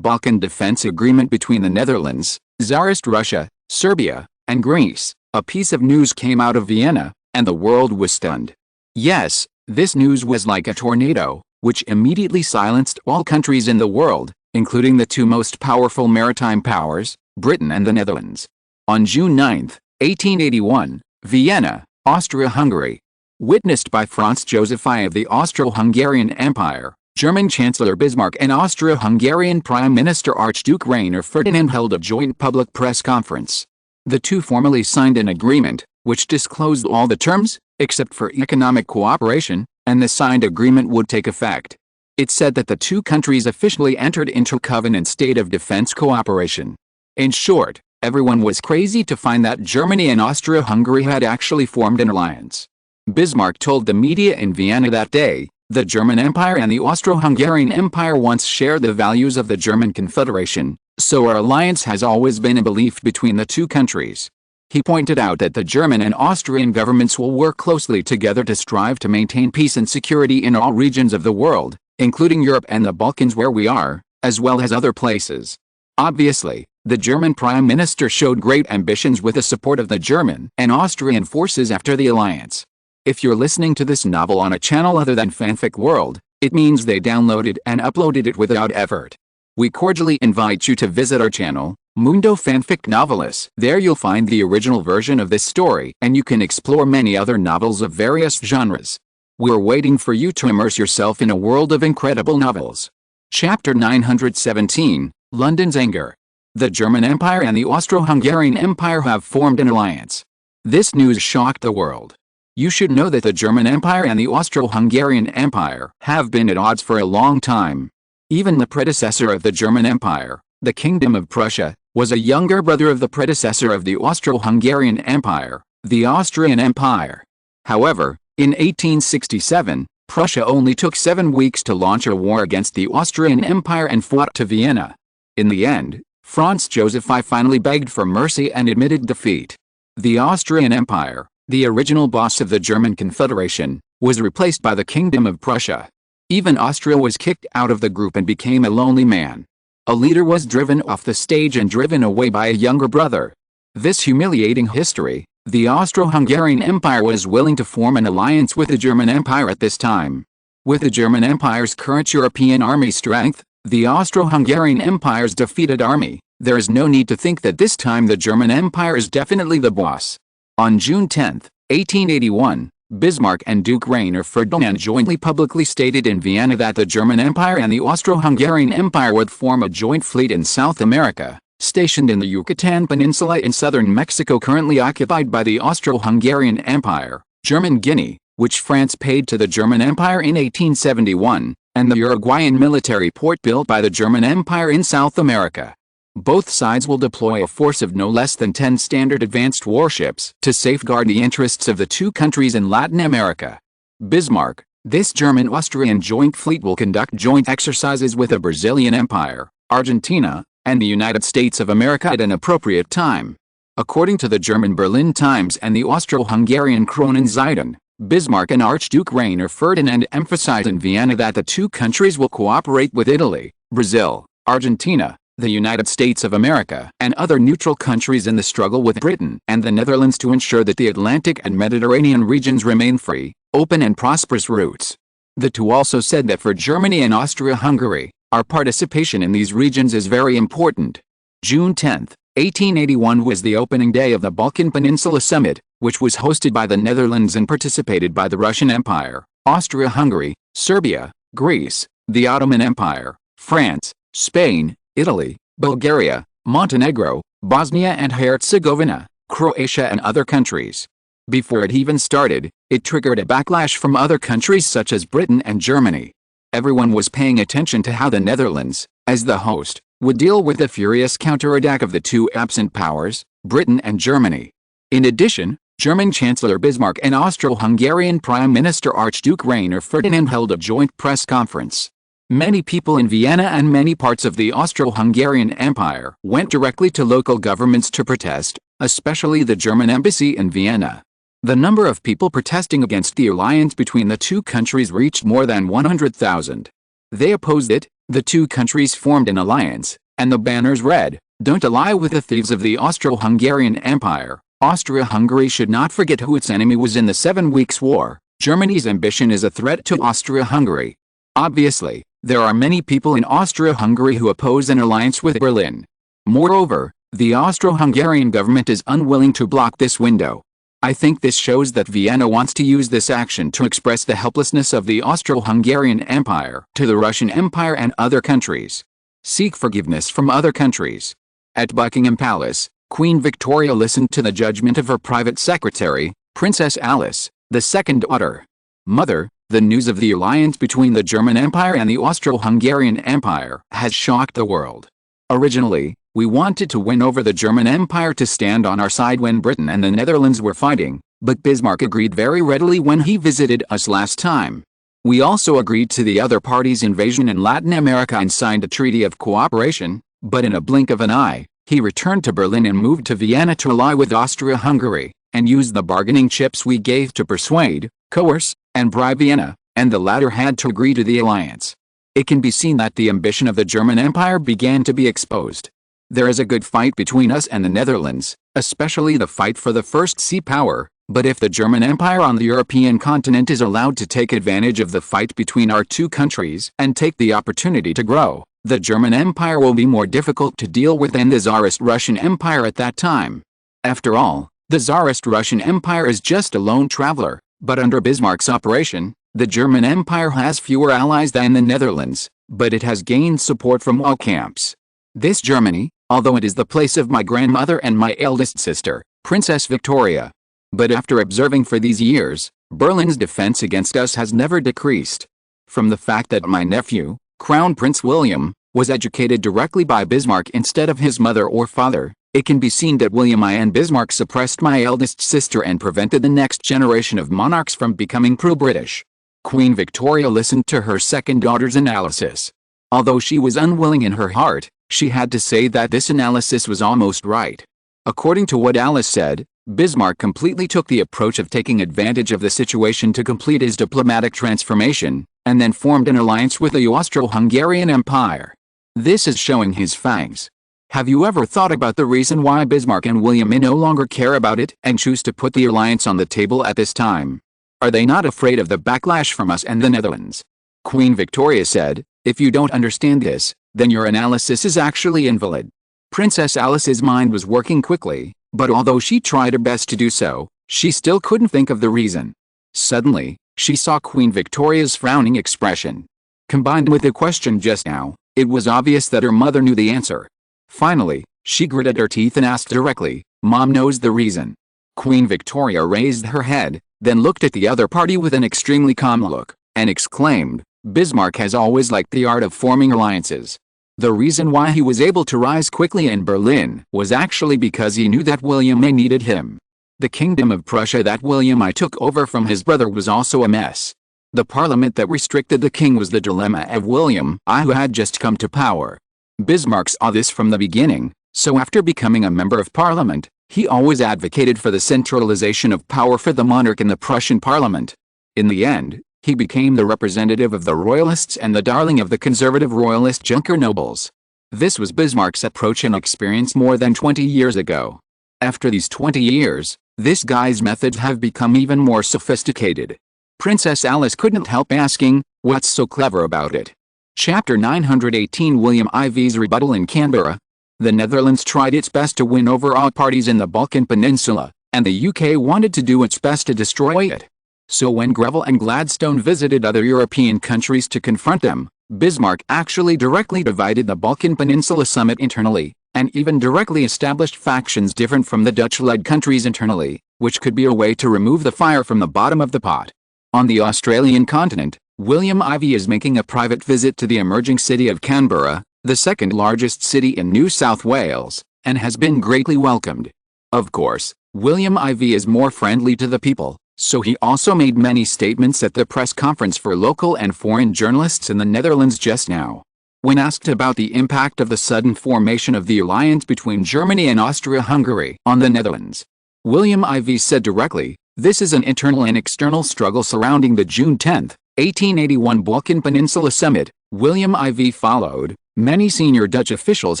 Balkan Defense Agreement between the Netherlands, Tsarist Russia, Serbia, and Greece, a piece of news came out of Vienna, and the world was stunned. Yes, this news was like a tornado, which immediately silenced all countries in the world, including the two most powerful maritime powers, Britain and the Netherlands. On June 9, 1881, Vienna, Austria-Hungary. Witnessed by Franz Joseph I of the Austro-Hungarian Empire, German Chancellor Bismarck and Austro-Hungarian Prime Minister Archduke Rainer Ferdinand held a joint public press conference. The two formally signed an agreement, which disclosed all the terms, except for economic cooperation, and the signed agreement would take effect. It said that the two countries officially entered into a covenant state of defense cooperation. In short, everyone was crazy to find that Germany and Austria-Hungary had actually formed an alliance. Bismarck told the media in Vienna that day, "The German Empire and the Austro-Hungarian Empire once shared the values of the German Confederation, so our alliance has always been a belief between the two countries." He pointed out that the German and Austrian governments will work closely together to strive to maintain peace and security in all regions of the world, including Europe and the Balkans where we are, as well as other places. Obviously, the German Prime Minister showed great ambitions with the support of the German and Austrian forces after the alliance. If you're listening to this novel on a channel other than Fanfic World, it means they downloaded and uploaded it without effort. We cordially invite you to visit our channel, Mundo Fanfic Novelis. There you'll find the original version of this story and you can explore many other novels of various genres. We're waiting for you to immerse yourself in a world of incredible novels. Chapter 917, London's Anger. The German Empire and the Austro-Hungarian Empire have formed an alliance. This news shocked the world. You should know that the German Empire and the Austro-Hungarian Empire have been at odds for a long time. Even the predecessor of the German Empire, the Kingdom of Prussia, was a younger brother of the predecessor of the Austro-Hungarian Empire, the Austrian Empire. However, in 1867, Prussia only took 7 weeks to launch a war against the Austrian Empire and fought to Vienna. In the end, Franz Joseph I finally begged for mercy and admitted defeat. The Austrian Empire, the original boss of the German Confederation, was replaced by the Kingdom of Prussia. Even Austria was kicked out of the group and became a lonely man. A leader was driven off the stage and driven away by a younger brother. This humiliating history, the Austro-Hungarian Empire was willing to form an alliance with the German Empire at this time. With the German Empire's current European army strength, the Austro-Hungarian Empire's defeated army, there is no need to think that this time the German Empire is definitely the boss. On June 10, 1881, Bismarck and Duke Rainer Ferdinand jointly publicly stated in Vienna that the German Empire and the Austro-Hungarian Empire would form a joint fleet in South America, stationed in the Yucatan Peninsula in southern Mexico currently occupied by the Austro-Hungarian Empire, German Guinea, which France paid to the German Empire in 1871, and the Uruguayan military port built by the German Empire in South America. Both sides will deploy a force of no less than 10 standard advanced warships to safeguard the interests of the two countries in Latin America. Bismarck. This German-Austrian joint fleet will conduct joint exercises with the Brazilian Empire, Argentina, and the United States of America at an appropriate time. According to the German Berlin Times and the Austro-Hungarian Kronenzeitung, Bismarck and Archduke Rainer Ferdinand emphasized in Vienna that the two countries will cooperate with Italy, Brazil, Argentina, the United States of America, and other neutral countries in the struggle with Britain and the Netherlands to ensure that the Atlantic and Mediterranean regions remain free, open and prosperous routes. The two also said that for Germany and Austria-Hungary, our participation in these regions is very important. June 10, 1881 was the opening day of the Balkan Peninsula Summit, which was hosted by the Netherlands and participated by the Russian Empire, Austria-Hungary, Serbia, Greece, the Ottoman Empire, France, Spain, Italy, Bulgaria, Montenegro, Bosnia and Herzegovina, Croatia and other countries. Before it even started, it triggered a backlash from other countries such as Britain and Germany. Everyone was paying attention to how the Netherlands, as the host, would deal with the furious counterattack of the two absent powers, Britain and Germany. In addition, German Chancellor Bismarck and Austro-Hungarian Prime Minister Archduke Rainer Ferdinand held a joint press conference. Many people in Vienna and many parts of the Austro-Hungarian Empire went directly to local governments to protest, especially the German embassy in Vienna. The number of people protesting against the alliance between the two countries reached more than 100,000. They opposed it, the two countries formed an alliance, and the banners read, "Don't ally with the thieves of the Austro-Hungarian Empire. Austria-Hungary should not forget who its enemy was in the 7 Weeks' War. Germany's ambition is a threat to Austria-Hungary." Obviously, there are many people in Austria-Hungary who oppose an alliance with Berlin. Moreover, the Austro-Hungarian government is unwilling to block this window. I think this shows that Vienna wants to use this action to express the helplessness of the Austro-Hungarian Empire to the Russian Empire and other countries. Seek forgiveness from other countries. At Buckingham Palace, Queen Victoria listened to the judgment of her private secretary, Princess Alice, the second daughter. "Mother, the news of the alliance between the German Empire and the Austro-Hungarian Empire has shocked the world. Originally, we wanted to win over the German Empire to stand on our side when Britain and the Netherlands were fighting, but Bismarck agreed very readily when he visited us last time. We also agreed to the other party's invasion in Latin America and signed a treaty of cooperation, but in a blink of an eye, he returned to Berlin and moved to Vienna to ally with Austria-Hungary, and used the bargaining chips we gave to persuade, coerce, and bribe Vienna, and the latter had to agree to the alliance. It can be seen that the ambition of the German Empire began to be exposed. There is a good fight between us and the Netherlands, especially the fight for the first sea power, but if the German Empire on the European continent is allowed to take advantage of the fight between our two countries and take the opportunity to grow, the German Empire will be more difficult to deal with than the Tsarist Russian Empire at that time. After all, the Tsarist Russian Empire is just a lone traveler, but under Bismarck's operation, the German Empire has fewer allies than the Netherlands, but it has gained support from all camps. This Germany, although it is the place of my grandmother and my eldest sister, Princess Victoria. But after observing for these years, Berlin's defense against us has never decreased. From the fact that my nephew, Crown Prince William, was educated directly by Bismarck instead of his mother or father, it can be seen that William I and Bismarck suppressed my eldest sister and prevented the next generation of monarchs from becoming pro-British. Queen Victoria listened to her second daughter's analysis. Although she was unwilling in her heart, she had to say that this analysis was almost right. According to what Alice said, Bismarck completely took the approach of taking advantage of the situation to complete his diplomatic transformation, and then formed an alliance with the Austro-Hungarian Empire. This is showing his fangs. Have you ever thought about the reason why Bismarck and William I no longer care about it and choose to put the alliance on the table at this time? Are they not afraid of the backlash from us and the Netherlands? Queen Victoria said, "If you don't understand this, then your analysis is actually invalid." Princess Alice's mind was working quickly, but although she tried her best to do so, she still couldn't think of the reason. Suddenly, she saw Queen Victoria's frowning expression. Combined with the question just now, it was obvious that her mother knew the answer. Finally, she gritted her teeth and asked directly, "Mom knows the reason." Queen Victoria raised her head, then looked at the other party with an extremely calm look, and exclaimed, "Bismarck has always liked the art of forming alliances." The reason why he was able to rise quickly in Berlin was actually because he knew that William I needed him. The kingdom of Prussia that William I took over from his brother was also a mess. The parliament that restricted the king was the dilemma of William I, who had just come to power. Bismarck saw this from the beginning, so after becoming a member of parliament, he always advocated for the centralization of power for the monarch in the Prussian parliament. In the end, he became the representative of the royalists and the darling of the conservative royalist Junker nobles. This was Bismarck's approach and experience more than 20 years ago. After these 20 years, this guy's methods have become even more sophisticated. Princess Alice couldn't help asking, "What's so clever about it?" Chapter 918 William IV's rebuttal in Canberra. The Netherlands tried its best to win over all parties in the Balkan Peninsula, and the UK wanted to do its best to destroy it. So when Greville and Gladstone visited other European countries to confront them, Bismarck actually directly divided the Balkan Peninsula summit internally, and even directly established factions different from the Dutch-led countries internally, which could be a way to remove the fire from the bottom of the pot. On the Australian continent, William IV is making a private visit to the emerging city of Canberra, the second largest city in New South Wales, and has been greatly welcomed. Of course, William IV is more friendly to the people, so he also made many statements at the press conference for local and foreign journalists in the Netherlands just now. When asked about the impact of the sudden formation of the alliance between Germany and Austria-Hungary on the Netherlands, William IV said directly, "This is an internal and external struggle surrounding the June 10, 1881 Balkan Peninsula Summit." William IV followed, "Many senior Dutch officials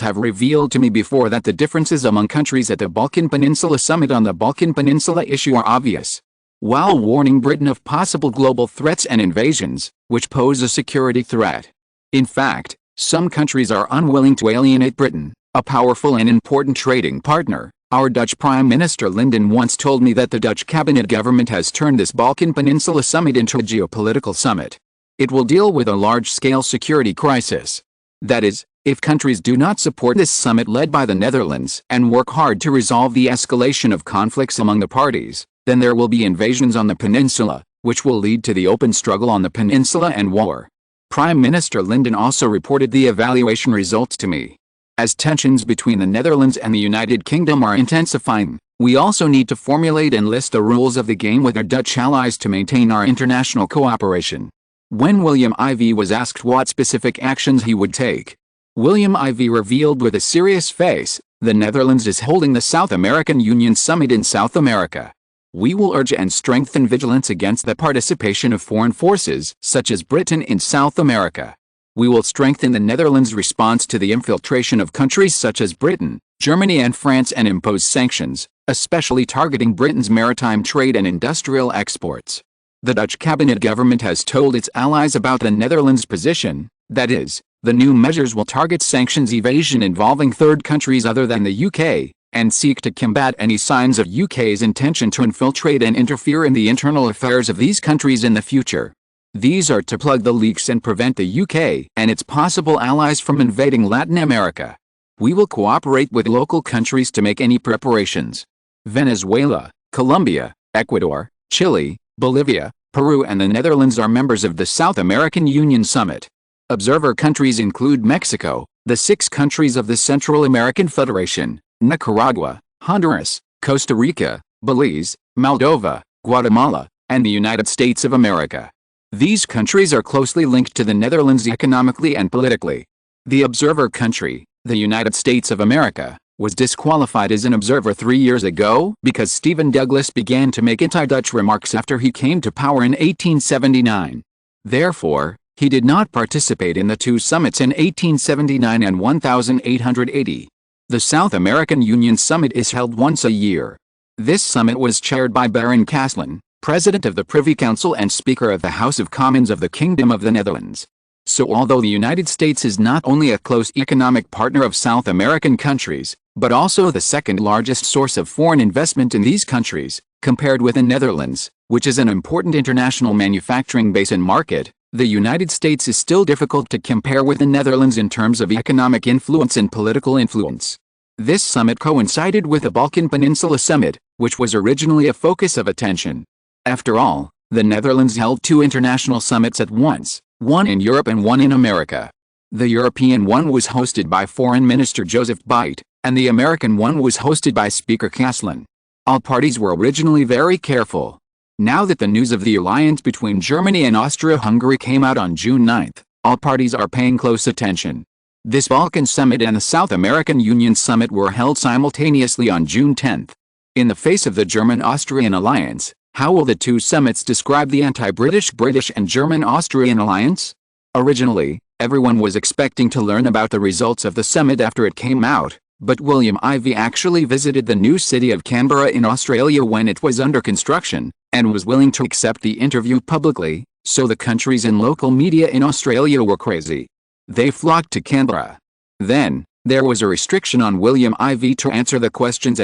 have revealed to me before that the differences among countries at the Balkan Peninsula Summit on the Balkan Peninsula issue are obvious." While warning Britain of possible global threats and invasions, which pose a security threat. In fact, some countries are unwilling to alienate Britain, a powerful and important trading partner. Our Dutch Prime Minister Linden once told me that the Dutch cabinet government has turned this Balkan Peninsula summit into a geopolitical summit. It will deal with a large-scale security crisis. That is, if countries do not support this summit led by the Netherlands and work hard to resolve the escalation of conflicts among the parties, then there will be invasions on the peninsula, which will lead to the open struggle on the peninsula and war. Prime Minister Linden also reported the evaluation results to me. As tensions between the Netherlands and the United Kingdom are intensifying, we also need to formulate and list the rules of the game with our Dutch allies to maintain our international cooperation. When William IV was asked what specific actions he would take, William IV revealed with a serious face, "The Netherlands is holding the South American Union Summit in South America. We will urge and strengthen vigilance against the participation of foreign forces, such as Britain, in South America. We will strengthen the Netherlands' response to the infiltration of countries such as Britain, Germany and France and impose sanctions, especially targeting Britain's maritime trade and industrial exports." The Dutch cabinet government has told its allies about the Netherlands' position, that is, the new measures will target sanctions evasion involving third countries other than the UK, and seek to combat any signs of UK's intention to infiltrate and interfere in the internal affairs of these countries in the future. These are to plug the leaks and prevent the UK and its possible allies from invading Latin America. We will cooperate with local countries to make any preparations. Venezuela, Colombia, Ecuador, Chile, Bolivia, Peru and the Netherlands are members of the South American Union Summit. Observer countries include Mexico, the 6 countries of the Central American Federation, Nicaragua, Honduras, Costa Rica, Belize, Moldova, Guatemala, and the United States of America. These countries are closely linked to the Netherlands economically and politically. The observer country, the United States of America, was disqualified as an observer 3 years ago because Stephen Douglas began to make anti-Dutch remarks after he came to power in 1879. Therefore, he did not participate in the 2 summits in 1879 and 1880. The South American Union Summit is held once a year. This summit was chaired by Baron Caslin, President of the Privy Council and Speaker of the House of Commons of the Kingdom of the Netherlands. So although the United States is not only a close economic partner of South American countries, but also the second largest source of foreign investment in these countries, compared with the Netherlands, which is an important international manufacturing base and market, the United States is still difficult to compare with the Netherlands in terms of economic influence and political influence. This summit coincided with the Balkan Peninsula Summit, which was originally a focus of attention. After all, the Netherlands held two international summits at once, one in Europe and one in America. The European one was hosted by Foreign Minister Joseph Bite, and the American one was hosted by Speaker Caslin. All parties were originally very careful. Now that the news of the alliance between Germany and Austria-Hungary came out on June 9, all parties are paying close attention. This Balkan Summit and the South American Union Summit were held simultaneously on June 10. In the face of the German-Austrian alliance, how will the two summits describe the anti-British and German-Austrian alliance? Originally, everyone was expecting to learn about the results of the summit after it came out, but William Ivey actually visited the new city of Canberra in Australia when it was under construction, and was willing to accept the interview publicly, so the countries and local media in Australia were crazy. They flocked to Canberra. Then, there was a restriction on William Ivey to answer the questions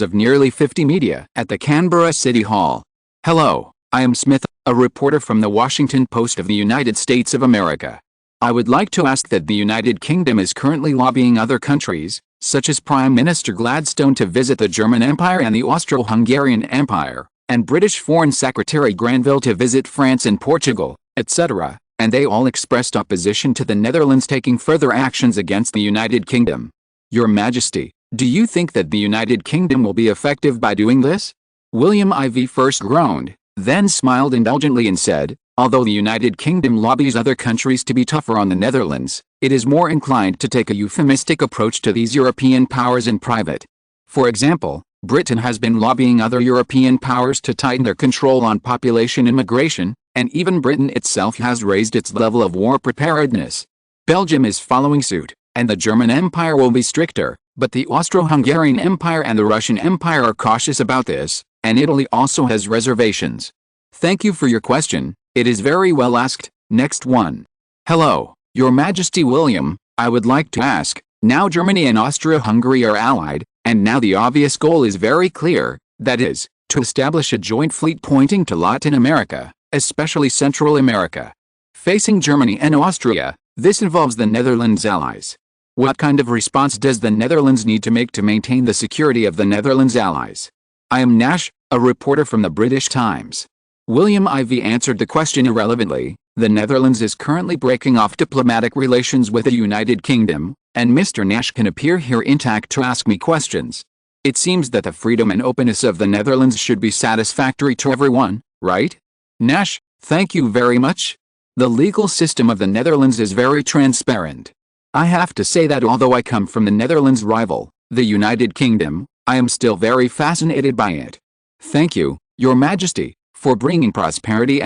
of nearly 50 media at the Canberra City Hall. Hello, I am Smith, a reporter from the Washington Post of the United States of America. I would like to ask that the United Kingdom is currently lobbying other countries, such as Prime Minister Gladstone to visit the German Empire and the Austro-Hungarian Empire, and British Foreign Secretary Granville to visit France and Portugal, etc., and they all expressed opposition to the Netherlands taking further actions against the United Kingdom. Your Majesty, do you think that the United Kingdom will be effective by doing this? William Ivey first groaned, then smiled indulgently and said, although the United Kingdom lobbies other countries to be tougher on the Netherlands, it is more inclined to take a euphemistic approach to these European powers in private. For example, Britain has been lobbying other European powers to tighten their control on population immigration, and even Britain itself has raised its level of war preparedness. Belgium is following suit, and the German Empire will be stricter, but the Austro-Hungarian Empire and the Russian Empire are cautious about this, and Italy also has reservations. Thank you for your question, it is very well asked. Next one. Hello, Your Majesty William, I would like to ask, now Germany and Austria-Hungary are allied, and now the obvious goal is very clear, that is, to establish a joint fleet pointing to Latin America, especially Central America. Facing Germany and Austria, this involves the Netherlands' allies. What kind of response does the Netherlands need to make to maintain the security of the Netherlands' allies? I am Nash, a reporter from the British Times. William Ivey answered the question irrelevantly. The Netherlands is currently breaking off diplomatic relations with the United Kingdom, and Mr. Nash can appear here intact to ask me questions. It seems that the freedom and openness of the Netherlands should be satisfactory to everyone, right? Nash, thank you very much. The legal system of the Netherlands is very transparent. I have to say that although I come from the Netherlands' rival, the United Kingdom, I am still very fascinated by it. Thank you, Your Majesty, for bringing prosperity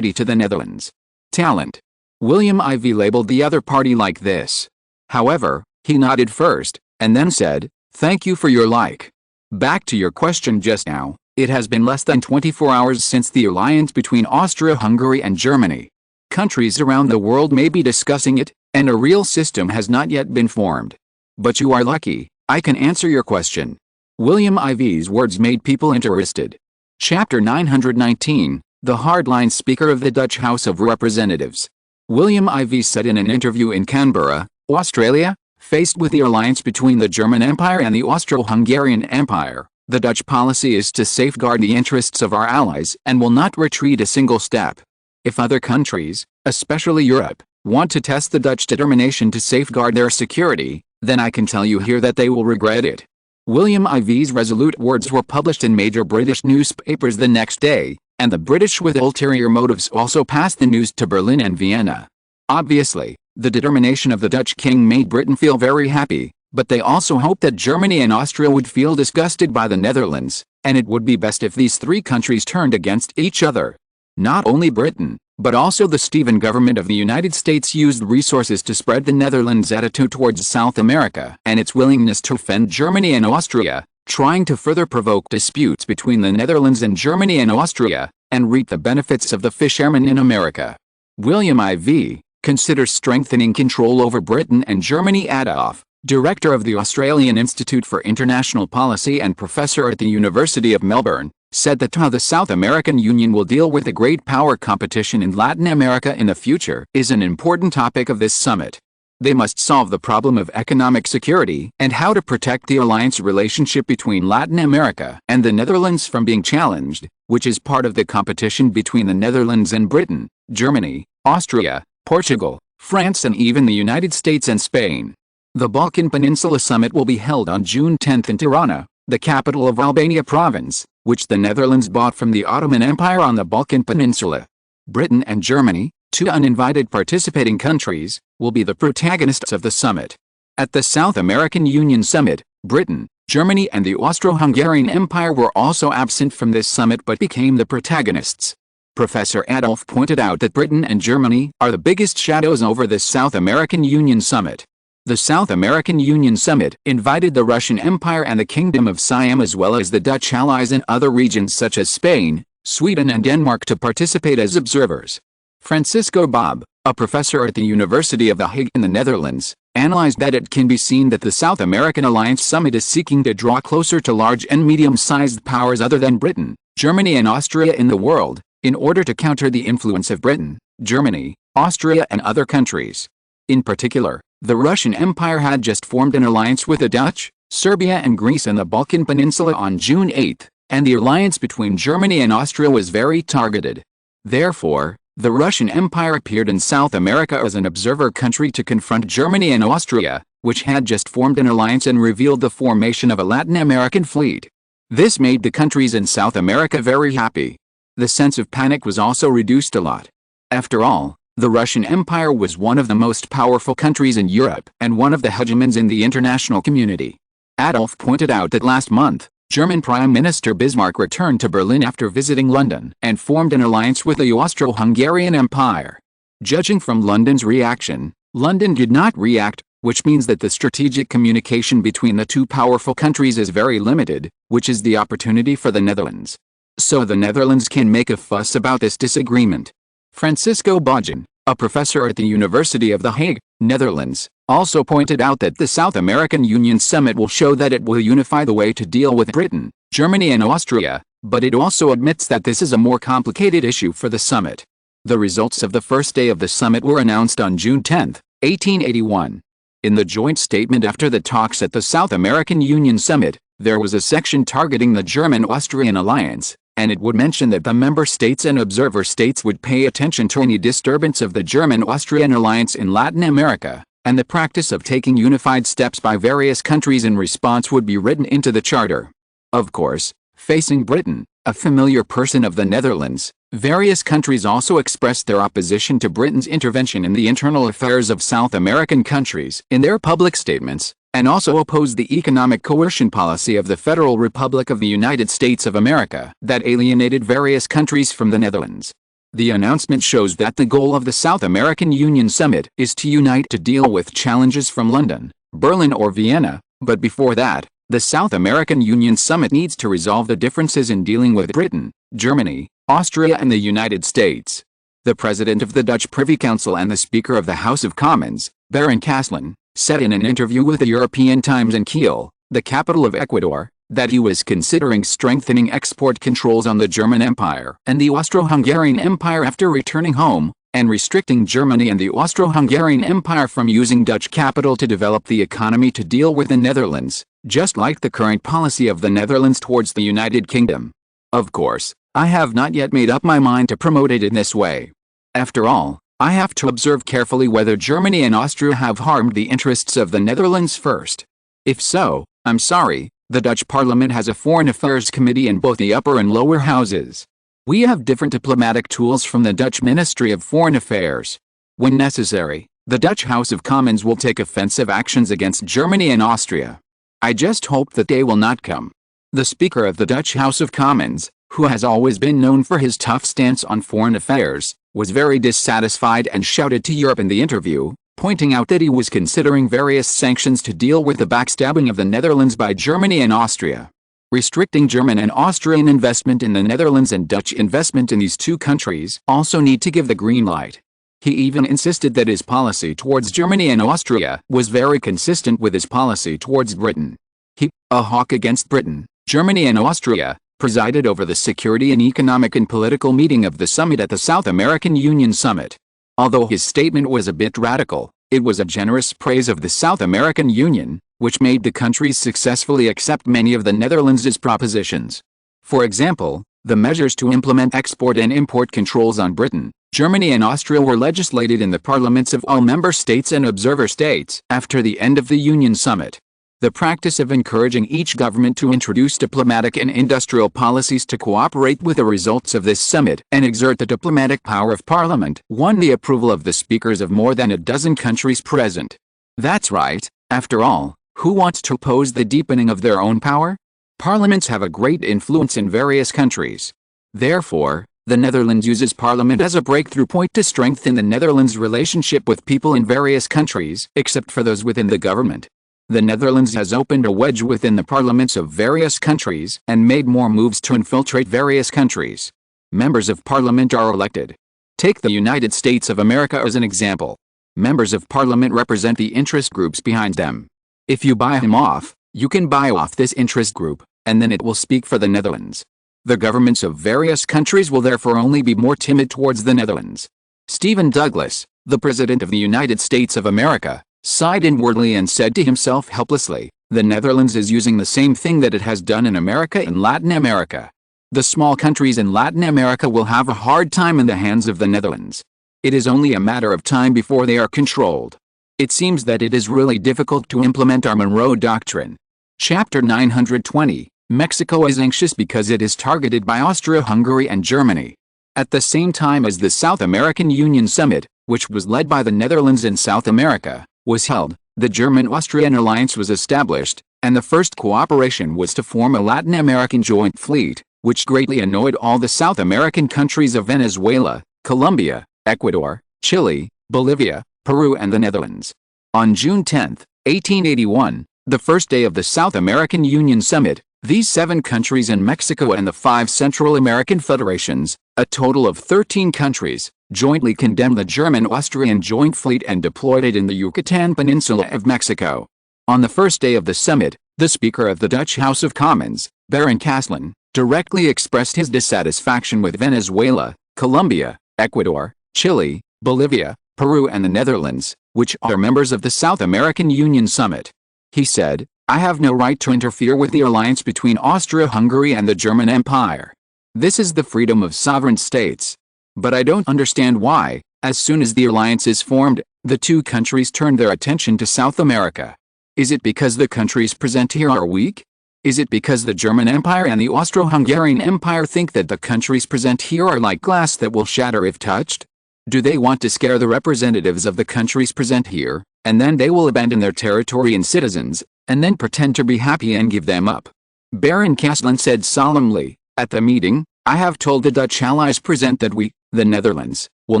to the Netherlands. Talent. William Ivey labeled the other party like this. However, he nodded first, and then said, thank you for your like. Back to your question just now, it has been less than 24 hours since the alliance between Austria-Hungary and Germany. Countries around the world may be discussing it, and a real system has not yet been formed. But you are lucky, I can answer your question. William Ivey's words made people interested. Chapter 919, the hardline speaker of the Dutch House of Representatives. William Ivey said in an interview in Canberra, Australia, faced with the alliance between the German Empire and the Austro-Hungarian Empire, the Dutch policy is to safeguard the interests of our allies and will not retreat a single step. If other countries, especially Europe, want to test the Dutch determination to safeguard their security, then I can tell you here that they will regret it. William Ivey's resolute words were published in major British newspapers the next day, and the British with ulterior motives also passed the news to Berlin and Vienna. Obviously, the determination of the Dutch king made Britain feel very happy, but they also hoped that Germany and Austria would feel disgusted by the Netherlands, and it would be best if these three countries turned against each other. Not only Britain, but also the Stephen government of the United States used resources to spread the Netherlands' attitude towards South America and its willingness to offend Germany and Austria, trying to further provoke disputes between the Netherlands and Germany and Austria, and reap the benefits of the fishermen in America. William Ivey considers strengthening control over Britain and Germany. Adolf, director of the Australian Institute for International Policy and professor at the University of Melbourne, said that how the South American Union will deal with the great power competition in Latin America in the future is an important topic of this summit. They must solve the problem of economic security and how to protect the alliance relationship between Latin America and the Netherlands from being challenged, which is part of the competition between the Netherlands and Britain, Germany, Austria, Portugal, France and even the United States and Spain. The Balkan Peninsula Summit will be held on June 10 in Tirana, the capital of Albania province, which the Netherlands bought from the Ottoman Empire on the Balkan Peninsula. Britain and Germany, two uninvited participating countries, will be the protagonists of the summit. At the South American Union Summit, Britain, Germany and the Austro-Hungarian Empire were also absent from this summit but became the protagonists. Professor Adolf pointed out that Britain and Germany are the biggest shadows over this South American Union Summit. The South American Union Summit invited the Russian Empire and the Kingdom of Siam as well as the Dutch allies in other regions such as Spain, Sweden and Denmark to participate as observers. Francisco Bob, a professor at the University of The Hague in the Netherlands, analyzed that it can be seen that the South American Alliance Summit is seeking to draw closer to large and medium-sized powers other than Britain, Germany and Austria in the world, in order to counter the influence of Britain, Germany, Austria and other countries. In particular, the Russian Empire had just formed an alliance with the Dutch, Serbia and Greece and the Balkan Peninsula on June 8, and the alliance between Germany and Austria was very targeted. Therefore, the Russian Empire appeared in South America as an observer country to confront Germany and Austria, which had just formed an alliance and revealed the formation of a Latin American fleet. This made the countries in South America very happy. The sense of panic was also reduced a lot. After all, the Russian Empire was one of the most powerful countries in Europe and one of the hegemons in the international community. Adolf pointed out that last month, German Prime Minister Bismarck returned to Berlin after visiting London and formed an alliance with the Austro-Hungarian Empire. Judging from London's reaction, London did not react, which means that the strategic communication between the two powerful countries is very limited, which is the opportunity for the Netherlands. So the Netherlands can make a fuss about this disagreement. Francisco Bojan, a professor at the University of The Hague, Netherlands, also pointed out that the South American Union Summit will show that it will unify the way to deal with Britain, Germany and Austria, but it also admits that this is a more complicated issue for the summit. The results of the first day of the summit were announced on June 10, 1881. In the joint statement after the talks at the South American Union Summit, there was a section targeting the German-Austrian alliance, and it would mention that the member states and observer states would pay attention to any disturbance of the German-Austrian alliance in Latin America, and the practice of taking unified steps by various countries in response would be written into the charter. Of course, facing Britain, a familiar person of the Netherlands, various countries also expressed their opposition to Britain's intervention in the internal affairs of South American countries in their public statements, and also opposed the economic coercion policy of the Federal Republic of the United States of America that alienated various countries from the Netherlands. The announcement shows that the goal of the South American Union Summit is to unite to deal with challenges from London, Berlin or Vienna, but before that, the South American Union Summit needs to resolve the differences in dealing with Britain, Germany, Austria and the United States. The President of the Dutch Privy Council and the Speaker of the House of Commons, Baron Caslin, said in an interview with the European Times in Kiel, the capital of Ecuador, that he was considering strengthening export controls on the German Empire and the Austro-Hungarian Empire after returning home, and restricting Germany and the Austro-Hungarian Empire from using Dutch capital to develop the economy to deal with the Netherlands, just like the current policy of the Netherlands towards the United Kingdom. Of course, I have not yet made up my mind to promote it in this way. After all, I have to observe carefully whether Germany and Austria have harmed the interests of the Netherlands first. If so, I'm sorry, the Dutch Parliament has a Foreign Affairs Committee in both the upper and lower houses. We have different diplomatic tools from the Dutch Ministry of Foreign Affairs. When necessary, the Dutch House of Commons will take offensive actions against Germany and Austria. I just hope that day will not come. The Speaker of the Dutch House of Commons, who has always been known for his tough stance on foreign affairs, was very dissatisfied and shouted to Europe in the interview, pointing out that he was considering various sanctions to deal with the backstabbing of the Netherlands by Germany and Austria. Restricting German and Austrian investment in the Netherlands and Dutch investment in these two countries also need to give the green light. He even insisted that his policy towards Germany and Austria was very consistent with his policy towards Britain. He, a hawk against Britain, Germany and Austria, presided over the security and economic and political meeting of the summit at the South American Union Summit. Although his statement was a bit radical, it was a generous praise of the South American Union, which made the countries successfully accept many of the Netherlands' propositions. For example, The measures to implement export and import controls on Britain, Germany and Austria were legislated in the parliaments of all member states and observer states after the end of the Union Summit. The practice of encouraging each government to introduce diplomatic and industrial policies to cooperate with the results of this summit and exert the diplomatic power of Parliament won the approval of the speakers of more than a dozen countries present. That's right, after all, who wants to oppose the deepening of their own power? Parliaments have a great influence in various countries. Therefore, the Netherlands uses Parliament as a breakthrough point to strengthen the Netherlands' relationship with people in various countries, except for those within the government. The Netherlands has opened a wedge within the parliaments of various countries and made more moves to infiltrate various countries. Members of Parliament are elected. Take the United States of America as an example. Members of Parliament represent the interest groups behind them. If you buy him off, you can buy off this interest group, and then it will speak for the Netherlands. The governments of various countries will therefore only be more timid towards the Netherlands. Stephen Douglas, the President of the United States of America, sighed inwardly and said to himself helplessly, "The Netherlands is using the same thing that it has done in America and Latin America. The small countries in Latin America will have a hard time in the hands of the Netherlands. It is only a matter of time before they are controlled. It seems that it is really difficult to implement our Monroe Doctrine." Chapter 920, Mexico is anxious because it is targeted by Austria-Hungary and Germany. At the same time as the South American Union Summit, which was led by the Netherlands and South America, was held, the German-Austrian alliance was established, and the first cooperation was to form a Latin American joint fleet, which greatly annoyed all the South American countries of Venezuela, Colombia, Ecuador, Chile, Bolivia, Peru and the Netherlands. On June 10, 1881, the first day of the South American Union Summit, these 7 countries and Mexico and the 5 Central American federations, a total of 13 countries, jointly condemned the German-Austrian joint fleet and deployed it in the Yucatan Peninsula of Mexico. On the first day of the summit, the Speaker of the Dutch House of Commons, Baron Caslin, directly expressed his dissatisfaction with Venezuela, Colombia, Ecuador, Chile, Bolivia, Peru and the Netherlands, which are members of the South American Union Summit. He said, "I have no right to interfere with the alliance between Austria-Hungary and the German Empire. This is the freedom of sovereign states. But I don't understand why, as soon as the alliance is formed, the 2 countries turn their attention to South America. Is it because the countries present here are weak? Is it because the German Empire and the Austro-Hungarian Empire think that the countries present here are like glass that will shatter if touched? Do they want to scare the representatives of the countries present here, and then they will abandon their territory and citizens, and then pretend to be happy and give them up?" Baron Caslin said solemnly, "At the meeting, I have told the Dutch allies present that we, the Netherlands, will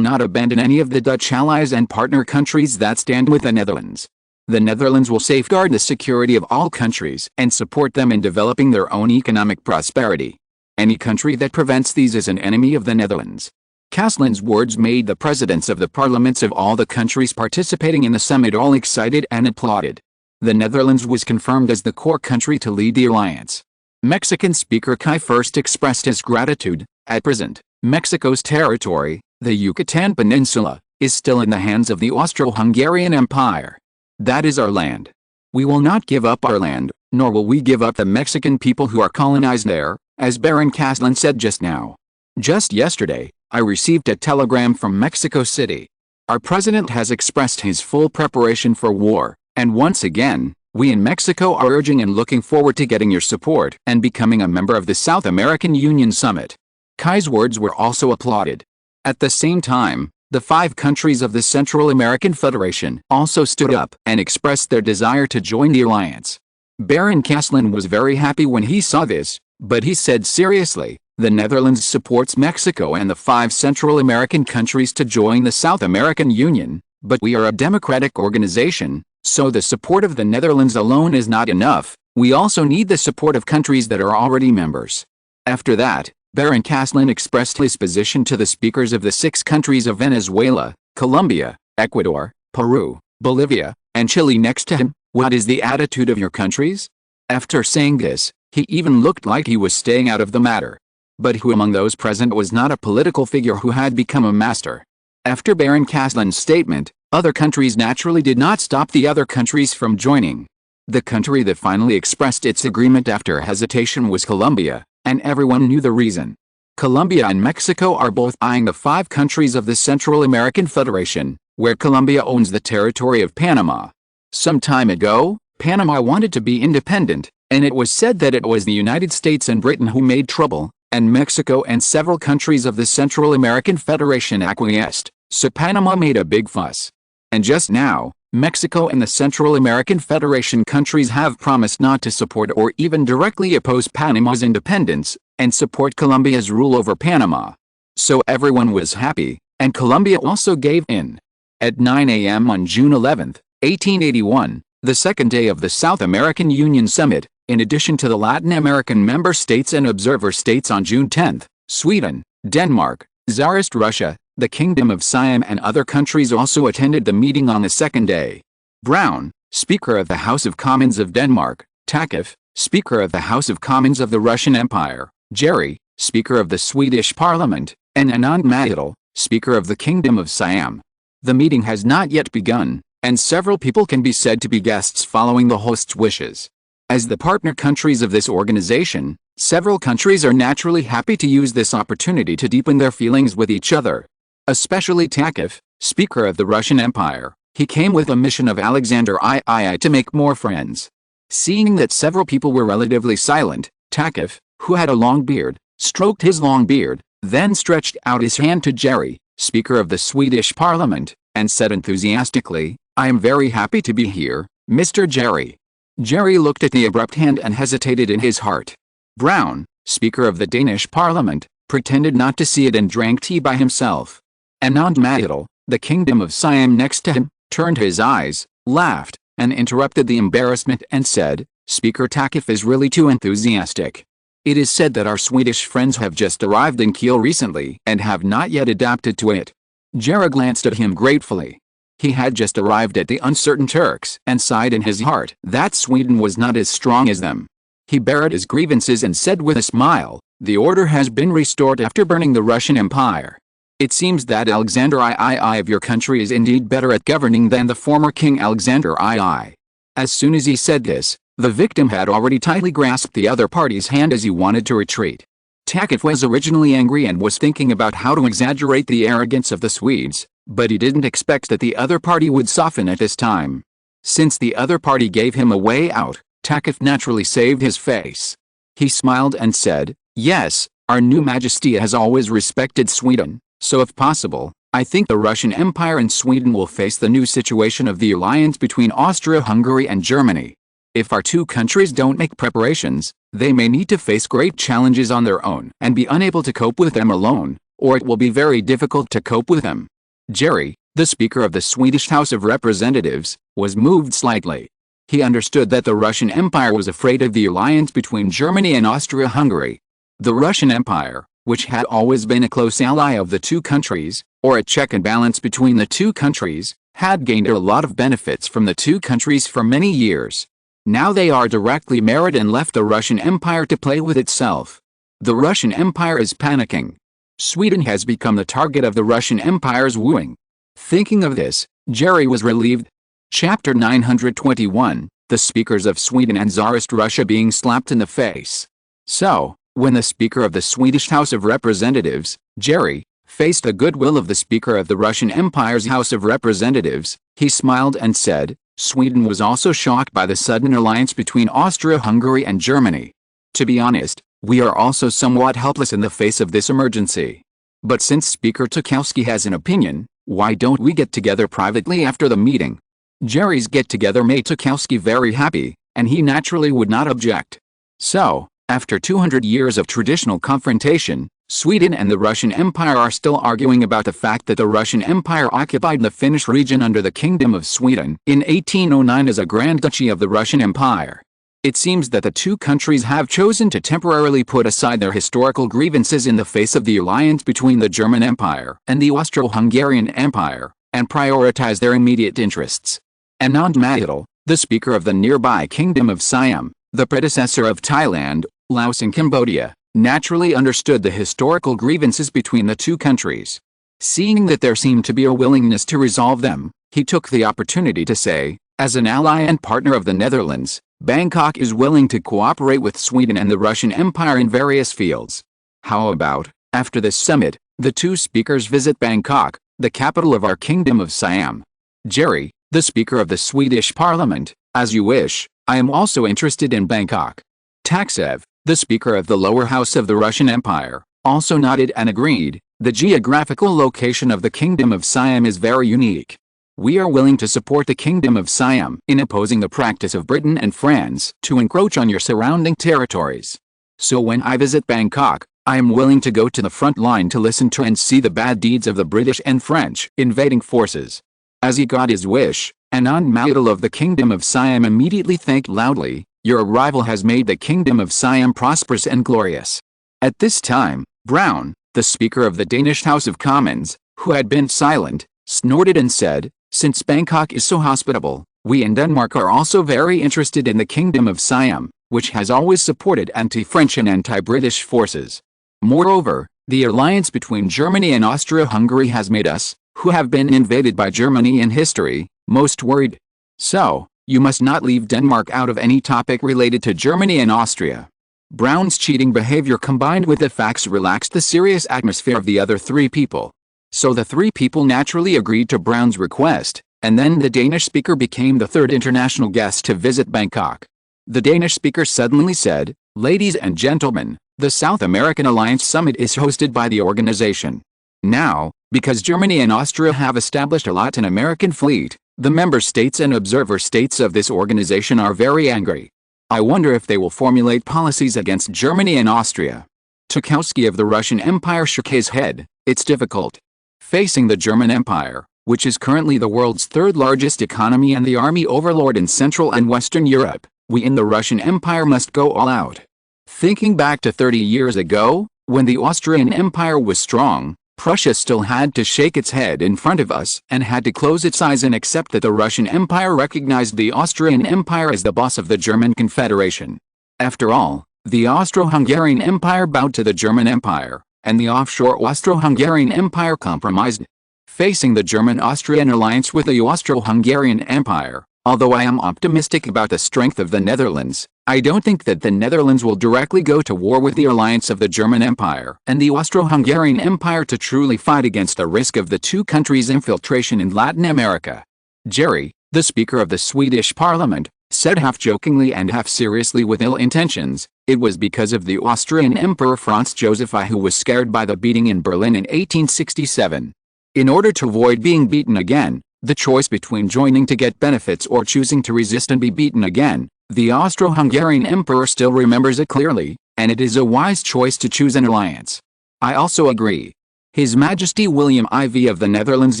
not abandon any of the Dutch allies and partner countries that stand with the Netherlands. The Netherlands will safeguard the security of all countries and support them in developing their own economic prosperity. Any country that prevents these is an enemy of the Netherlands." Caslin's words made the presidents of the parliaments of all the countries participating in the summit all excited and applauded. The Netherlands was confirmed as the core country to lead the alliance. Mexican Speaker Kai first expressed his gratitude. "At present, Mexico's territory, the Yucatan Peninsula, is still in the hands of the Austro-Hungarian Empire. That is our land. We will not give up our land, nor will we give up the Mexican people who are colonized there," as Baron Caslin said just now. "Just yesterday, I received a telegram from Mexico City. Our president has expressed his full preparation for war, and once again, we in Mexico are urging and looking forward to getting your support and becoming a member of the South American Union Summit." Kai's words were also applauded. At the same time, the 5 countries of the Central American Federation also stood up and expressed their desire to join the alliance. Baron Caslin was very happy when he saw this, but he said seriously, "The Netherlands supports Mexico and the 5 Central American countries to join the South American Union, but we are a democratic organization, so the support of the Netherlands alone is not enough. We also need the support of countries that are already members." After that, Baron Caslin expressed his position to the speakers of the 6 countries of Venezuela, Colombia, Ecuador, Peru, Bolivia, and Chile next to him. "What is the attitude of your countries?" After saying this, he even looked like he was staying out of the matter. But who among those present was not a political figure who had become a master? After Baron Caslin's statement, other countries naturally did not stop the other countries from joining. The country that finally expressed its agreement after hesitation was Colombia, and everyone knew the reason. Colombia and Mexico are both eyeing the 5 countries of the Central American Federation, where Colombia owns the territory of Panama. Some time ago, Panama wanted to be independent, and it was said that it was the United States and Britain who made trouble, and Mexico and several countries of the Central American Federation acquiesced, so Panama made a big fuss. And just now, Mexico and the Central American Federation countries have promised not to support or even directly oppose Panama's independence, and support Colombia's rule over Panama. So everyone was happy, and Colombia also gave in. At 9 a.m. on June 11, 1881, the second day of the South American Union Summit, in addition to the Latin American member states and observer states on June 10, Sweden, Denmark, Tsarist Russia, the Kingdom of Siam and other countries also attended the meeting on the second day. Brown, Speaker of the House of Commons of Denmark, Takif, Speaker of the House of Commons of the Russian Empire, Jerry, Speaker of the Swedish Parliament, and Anand Mahidol, Speaker of the Kingdom of Siam. The meeting has not yet begun, and several people can be said to be guests following the host's wishes. As the partner countries of this organization, several countries are naturally happy to use this opportunity to deepen their feelings with each other. Especially Takif, Speaker of the Russian Empire, he came with a mission of Alexander II to make more friends. Seeing that several people were relatively silent, Takif, who had a long beard, stroked his long beard, then stretched out his hand to Jerry, Speaker of the Swedish Parliament, and said enthusiastically, "I am very happy to be here, Mr. Jerry." Jerry looked at the abrupt hand and hesitated in his heart. Brown, Speaker of the Danish Parliament, pretended not to see it and drank tea by himself. Anand Mahidol, the Kingdom of Siam next to him, turned his eyes, laughed, and interrupted the embarrassment and said, "Speaker Takif is really too enthusiastic. It is said that our Swedish friends have just arrived in Kiel recently and have not yet adapted to it." Jerry glanced at him gratefully. He had just arrived at the uncertain Turks and sighed in his heart that Sweden was not as strong as them. He bared his grievances and said with a smile, "The order has been restored after burning the Russian Empire. It seems that Alexander II of your country is indeed better at governing than the former King Alexander II." As soon as he said this, the victim had already tightly grasped the other party's hand as he wanted to retreat. Takif was originally angry and was thinking about how to exaggerate the arrogance of the Swedes, but he didn't expect that the other party would soften at this time. Since the other party gave him a way out, Takif naturally saved his face. He smiled and said, "Yes, our new Majesty has always respected Sweden, so if possible, I think the Russian Empire and Sweden will face the new situation of the alliance between Austria-Hungary and Germany. If our two countries don't make preparations, they may need to face great challenges on their own and be unable to cope with them alone, or it will be very difficult to cope with them." Jerry, the Speaker of the Swedish House of Representatives, was moved slightly. He understood that the Russian Empire was afraid of the alliance between Germany and Austria-Hungary. The Russian Empire, which had always been a close ally of the two countries, or a check and balance between the two countries, had gained a lot of benefits from the two countries for many years. Now they are directly married and left the Russian Empire to play with itself. The Russian Empire is panicking. Sweden has become the target of the Russian Empire's wooing. Thinking of this, Jerry was relieved. Chapter 921, the speakers of Sweden and Tsarist Russia being slapped in the face. So, when the Speaker of the Swedish House of Representatives, Jerry, faced the goodwill of the Speaker of the Russian Empire's House of Representatives, he smiled and said, Sweden was also shocked by the sudden alliance between Austria-Hungary and Germany. To be honest, we are also somewhat helpless in the face of this emergency. But since Speaker Tukowski has an opinion, why don't we get together privately after the meeting? Jerry's get-together made Tukowski very happy, and he naturally would not object. So, after 200 years of traditional confrontation, Sweden and the Russian Empire are still arguing about the fact that the Russian Empire occupied the Finnish region under the Kingdom of Sweden in 1809 as a Grand Duchy of the Russian Empire. It seems that the two countries have chosen to temporarily put aside their historical grievances in the face of the alliance between the German Empire and the Austro-Hungarian Empire, and prioritize their immediate interests. Anand Mahidol, the Speaker of the nearby Kingdom of Siam, the predecessor of Thailand, Laos and Cambodia, naturally understood the historical grievances between the two countries. Seeing that there seemed to be a willingness to resolve them, he took the opportunity to say, as an ally and partner of the Netherlands, Bangkok is willing to cooperate with Sweden and the Russian Empire in various fields. How about, After this summit, the two speakers visit Bangkok, the capital of our Kingdom of Siam. Jerry, the Speaker of the Swedish Parliament, as you wish, I am also interested in Bangkok. Taksev, the Speaker of the lower house of the Russian Empire, also nodded and agreed, the geographical location of the Kingdom of Siam is very unique. We are willing to support the Kingdom of Siam in opposing the practice of Britain and France to encroach on your surrounding territories. So when I visit Bangkok, I am willing to go to the front line to listen to and see the bad deeds of the British and French invading forces. As he got his wish, an non-maidal of the Kingdom of Siam immediately thanked loudly, your arrival has made the Kingdom of Siam prosperous and glorious. At this time, Brown, the Speaker of the Danish House of Commons, who had been silent, snorted and said, since Bangkok is so hospitable, we in Denmark are also very interested in the Kingdom of Siam, which has always supported anti-French and anti-British forces. Moreover, the alliance between Germany and Austria-Hungary has made us, who have been invaded by Germany in history, most worried. So, you must not leave Denmark out of any topic related to Germany and Austria. Brown's cheating behavior combined with the facts relaxed the serious atmosphere of the other three people. So the three people naturally agreed to Brown's request, and then the Danish speaker became the third international guest to visit Bangkok. The Danish speaker suddenly said, ladies and gentlemen, the South American Alliance Summit is hosted by the organization. Now, because Germany and Austria have established a Latin American fleet, the member states and observer states of this organization are very angry. I wonder if they will formulate policies against Germany and Austria. Tukowski of the Russian Empire shook his head, it's difficult. Facing the German Empire, which is currently the world's third largest economy and the army overlord in Central and Western Europe, we in the Russian Empire must go all out. Thinking back to 30 years ago, when the Austrian Empire was strong, Prussia still had to shake its head in front of us and had to close its eyes and accept that the Russian Empire recognized the Austrian Empire as the boss of the German Confederation. After all, the Austro-Hungarian Empire bowed to the German Empire, and the offshore Austro-Hungarian Empire compromised. Facing the German-Austrian alliance with the Austro-Hungarian Empire, although I am optimistic about the strength of the Netherlands, I don't think that the Netherlands will directly go to war with the alliance of the German Empire and the Austro-Hungarian Empire to truly fight against the risk of the two countries' infiltration in Latin America. Jerry, the Speaker of the Swedish Parliament, said half jokingly and half seriously with ill intentions, it was because of the Austrian Emperor Franz Joseph I who was scared by the beating in Berlin in 1867. In order to avoid being beaten again, the choice between joining to get benefits or choosing to resist and be beaten again, the Austro-Hungarian Emperor still remembers it clearly, and it is a wise choice to choose an alliance. I also agree. His Majesty William IV of the Netherlands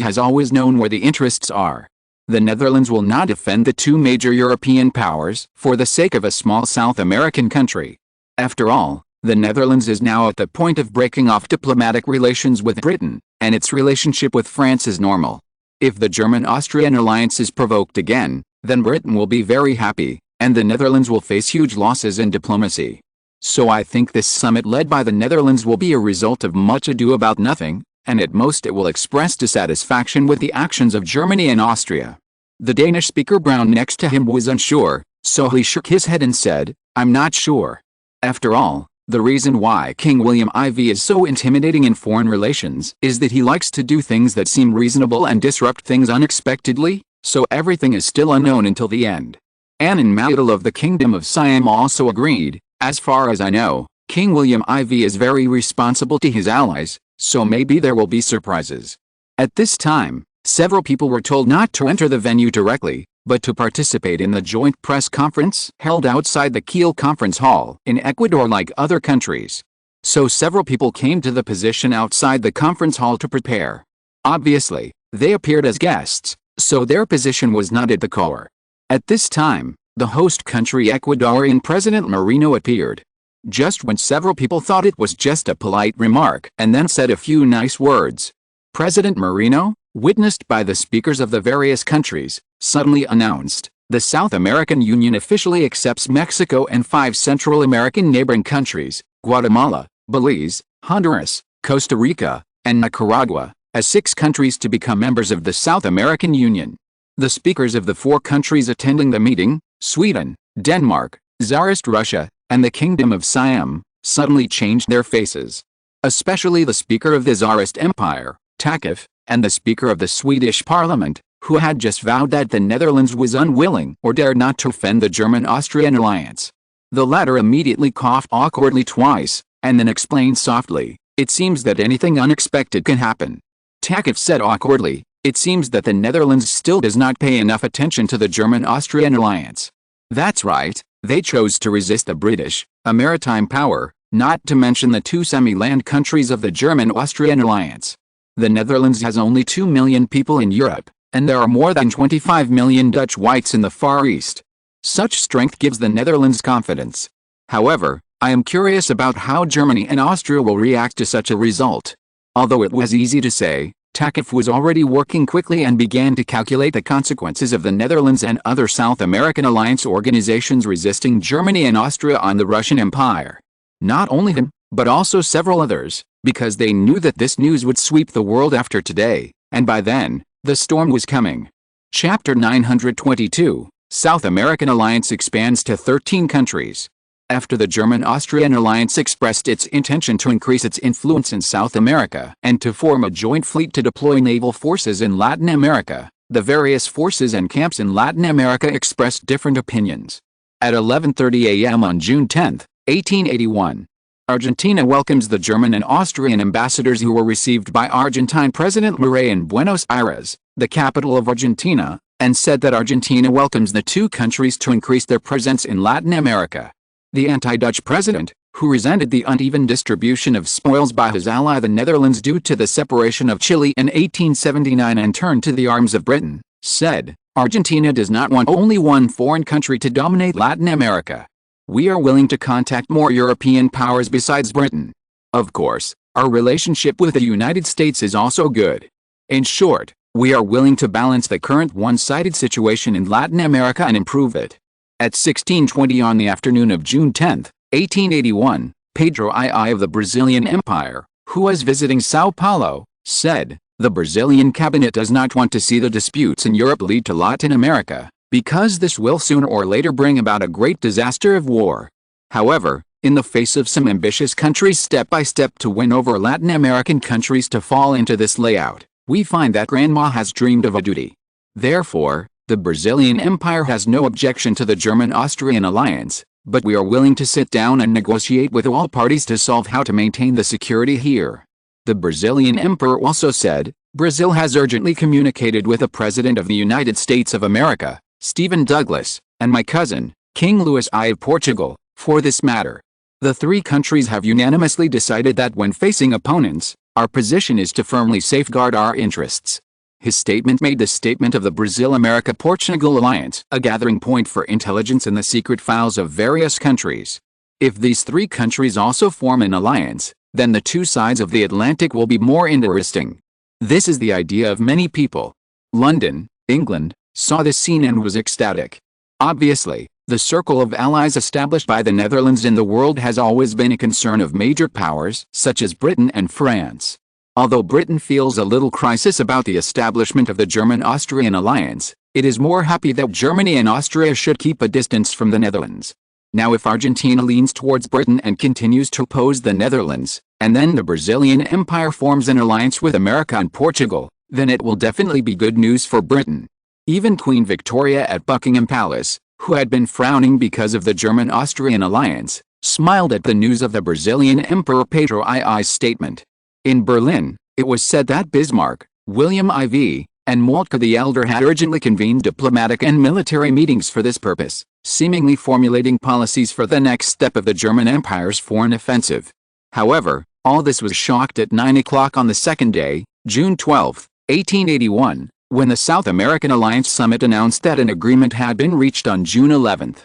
has always known where the interests are. The Netherlands will not defend the two major European powers for the sake of a small South American country. After all, the Netherlands is now at the point of breaking off diplomatic relations with Britain, and its relationship with France is normal. If the German-Austrian alliance is provoked again, then Britain will be very happy, and the Netherlands will face huge losses in diplomacy. So I think this summit led by the Netherlands will be a result of much ado about nothing, and at most it will express dissatisfaction with the actions of Germany and Austria. The Danish speaker Brown next to him was unsure, so he shook his head and said, I'm not sure. After all, the reason why King William IV is so intimidating in foreign relations is that he likes to do things that seem reasonable and disrupt things unexpectedly, so everything is still unknown until the end. Annan Maidal of the Kingdom of Siam also agreed, as far as I know, King William IV is very responsible to his allies, so maybe there will be surprises. At this time, several people were told not to enter the venue directly, but to participate in the joint press conference held outside the Kiel Conference Hall in Ecuador like other countries. So several people came to the position outside the conference hall to prepare. Obviously, they appeared as guests, so their position was not at the core. At this time, the host country Ecuadorian President Merino appeared. Just when several people thought it was just a polite remark and then said a few nice words, President Merino, witnessed by the speakers of the various countries, suddenly announced, the South American Union officially accepts Mexico and 5 Central American neighboring countries, Guatemala, Belize, Honduras, Costa Rica, and Nicaragua, as 6 countries to become members of the South American Union. The speakers of the 4 countries attending the meeting, Sweden, Denmark, Tsarist Russia, and the Kingdom of Siam, suddenly changed their faces. especially the Speaker of the Tsarist Empire, Takif, and the Speaker of the Swedish Parliament, who had just vowed that the Netherlands was unwilling or dared not to offend the German-Austrian alliance. The latter immediately coughed awkwardly twice, and then explained softly, "It seems that anything unexpected can happen." Takif said awkwardly, "It seems that the Netherlands still does not pay enough attention to the German-Austrian alliance." That's right, they chose to resist the British, a maritime power, not to mention the two semi-land countries of the German-Austrian alliance. The Netherlands has only 2 million people in Europe, and there are more than 25 million Dutch whites in the Far East. Such strength gives the Netherlands confidence. However, I am curious about how Germany and Austria will react to such a result. Although it was easy to say, Takif was already working quickly and began to calculate the consequences of the Netherlands and other South American alliance organizations resisting Germany and Austria on the Russian Empire. Not only him, but also several others, because they knew that this news would sweep the world after today, and by then, the storm was coming. Chapter 922, South American Alliance expands to 13 countries. After the German-Austrian alliance expressed its intention to increase its influence in South America and to form a joint fleet to deploy naval forces in Latin America, the various forces and camps in Latin America expressed different opinions. At 11:30 a.m. on June 10, 1881, Argentina welcomes the German and Austrian ambassadors who were received by Argentine President Larrey in Buenos Aires, the capital of Argentina, and said that Argentina welcomes the two countries to increase their presence in Latin America. The anti-Dutch president, who resented the uneven distribution of spoils by his ally the Netherlands due to the separation of Chile in 1879 and turned to the arms of Britain, said, "Argentina does not want only one foreign country to dominate Latin America. We are willing to contact more European powers besides Britain. Of course, our relationship with the United States is also good. In short, we are willing to balance the current one-sided situation in Latin America and improve it." At 16:20 on the afternoon of June 10, 1881, Pedro II of the Brazilian Empire, who was visiting Sao Paulo, said, "The Brazilian cabinet does not want to see the disputes in Europe lead to Latin America, because this will sooner or later bring about a great disaster of war. However, in the face of some ambitious countries step by step to win over Latin American countries to fall into this layout, we find that Grandma has dreamed of a duty. Therefore, the Brazilian Empire has no objection to the German-Austrian alliance, but we are willing to sit down and negotiate with all parties to solve how to maintain the security here." The Brazilian Emperor also said, "Brazil has urgently communicated with the President of the United States of America, Stephen Douglas, and my cousin, King Louis I of Portugal, for this matter. The three countries have unanimously decided that when facing opponents, our position is to firmly safeguard our interests." His statement made the statement of the Brazil-America-Portugal alliance a gathering point for intelligence in the secret files of various countries. If these three countries also form an alliance, then the two sides of the Atlantic will be more interesting. This is the idea of many people. London, England, saw this scene and was ecstatic. Obviously, the circle of allies established by the Netherlands in the world has always been a concern of major powers such as Britain and France. Although Britain feels a little crisis about the establishment of the German-Austrian alliance, it is more happy that Germany and Austria should keep a distance from the Netherlands. Now if Argentina leans towards Britain and continues to oppose the Netherlands, and then the Brazilian Empire forms an alliance with America and Portugal, then it will definitely be good news for Britain. Even Queen Victoria at Buckingham Palace, who had been frowning because of the German-Austrian alliance, smiled at the news of the Brazilian Emperor Pedro II's statement. In Berlin, it was said that Bismarck, William IV, and Moltke the Elder had urgently convened diplomatic and military meetings for this purpose, seemingly formulating policies for the next step of the German Empire's foreign offensive. However, all this was shocked at 9 o'clock on the second day, June 12, 1881, when the South American Alliance Summit announced that an agreement had been reached on June 11.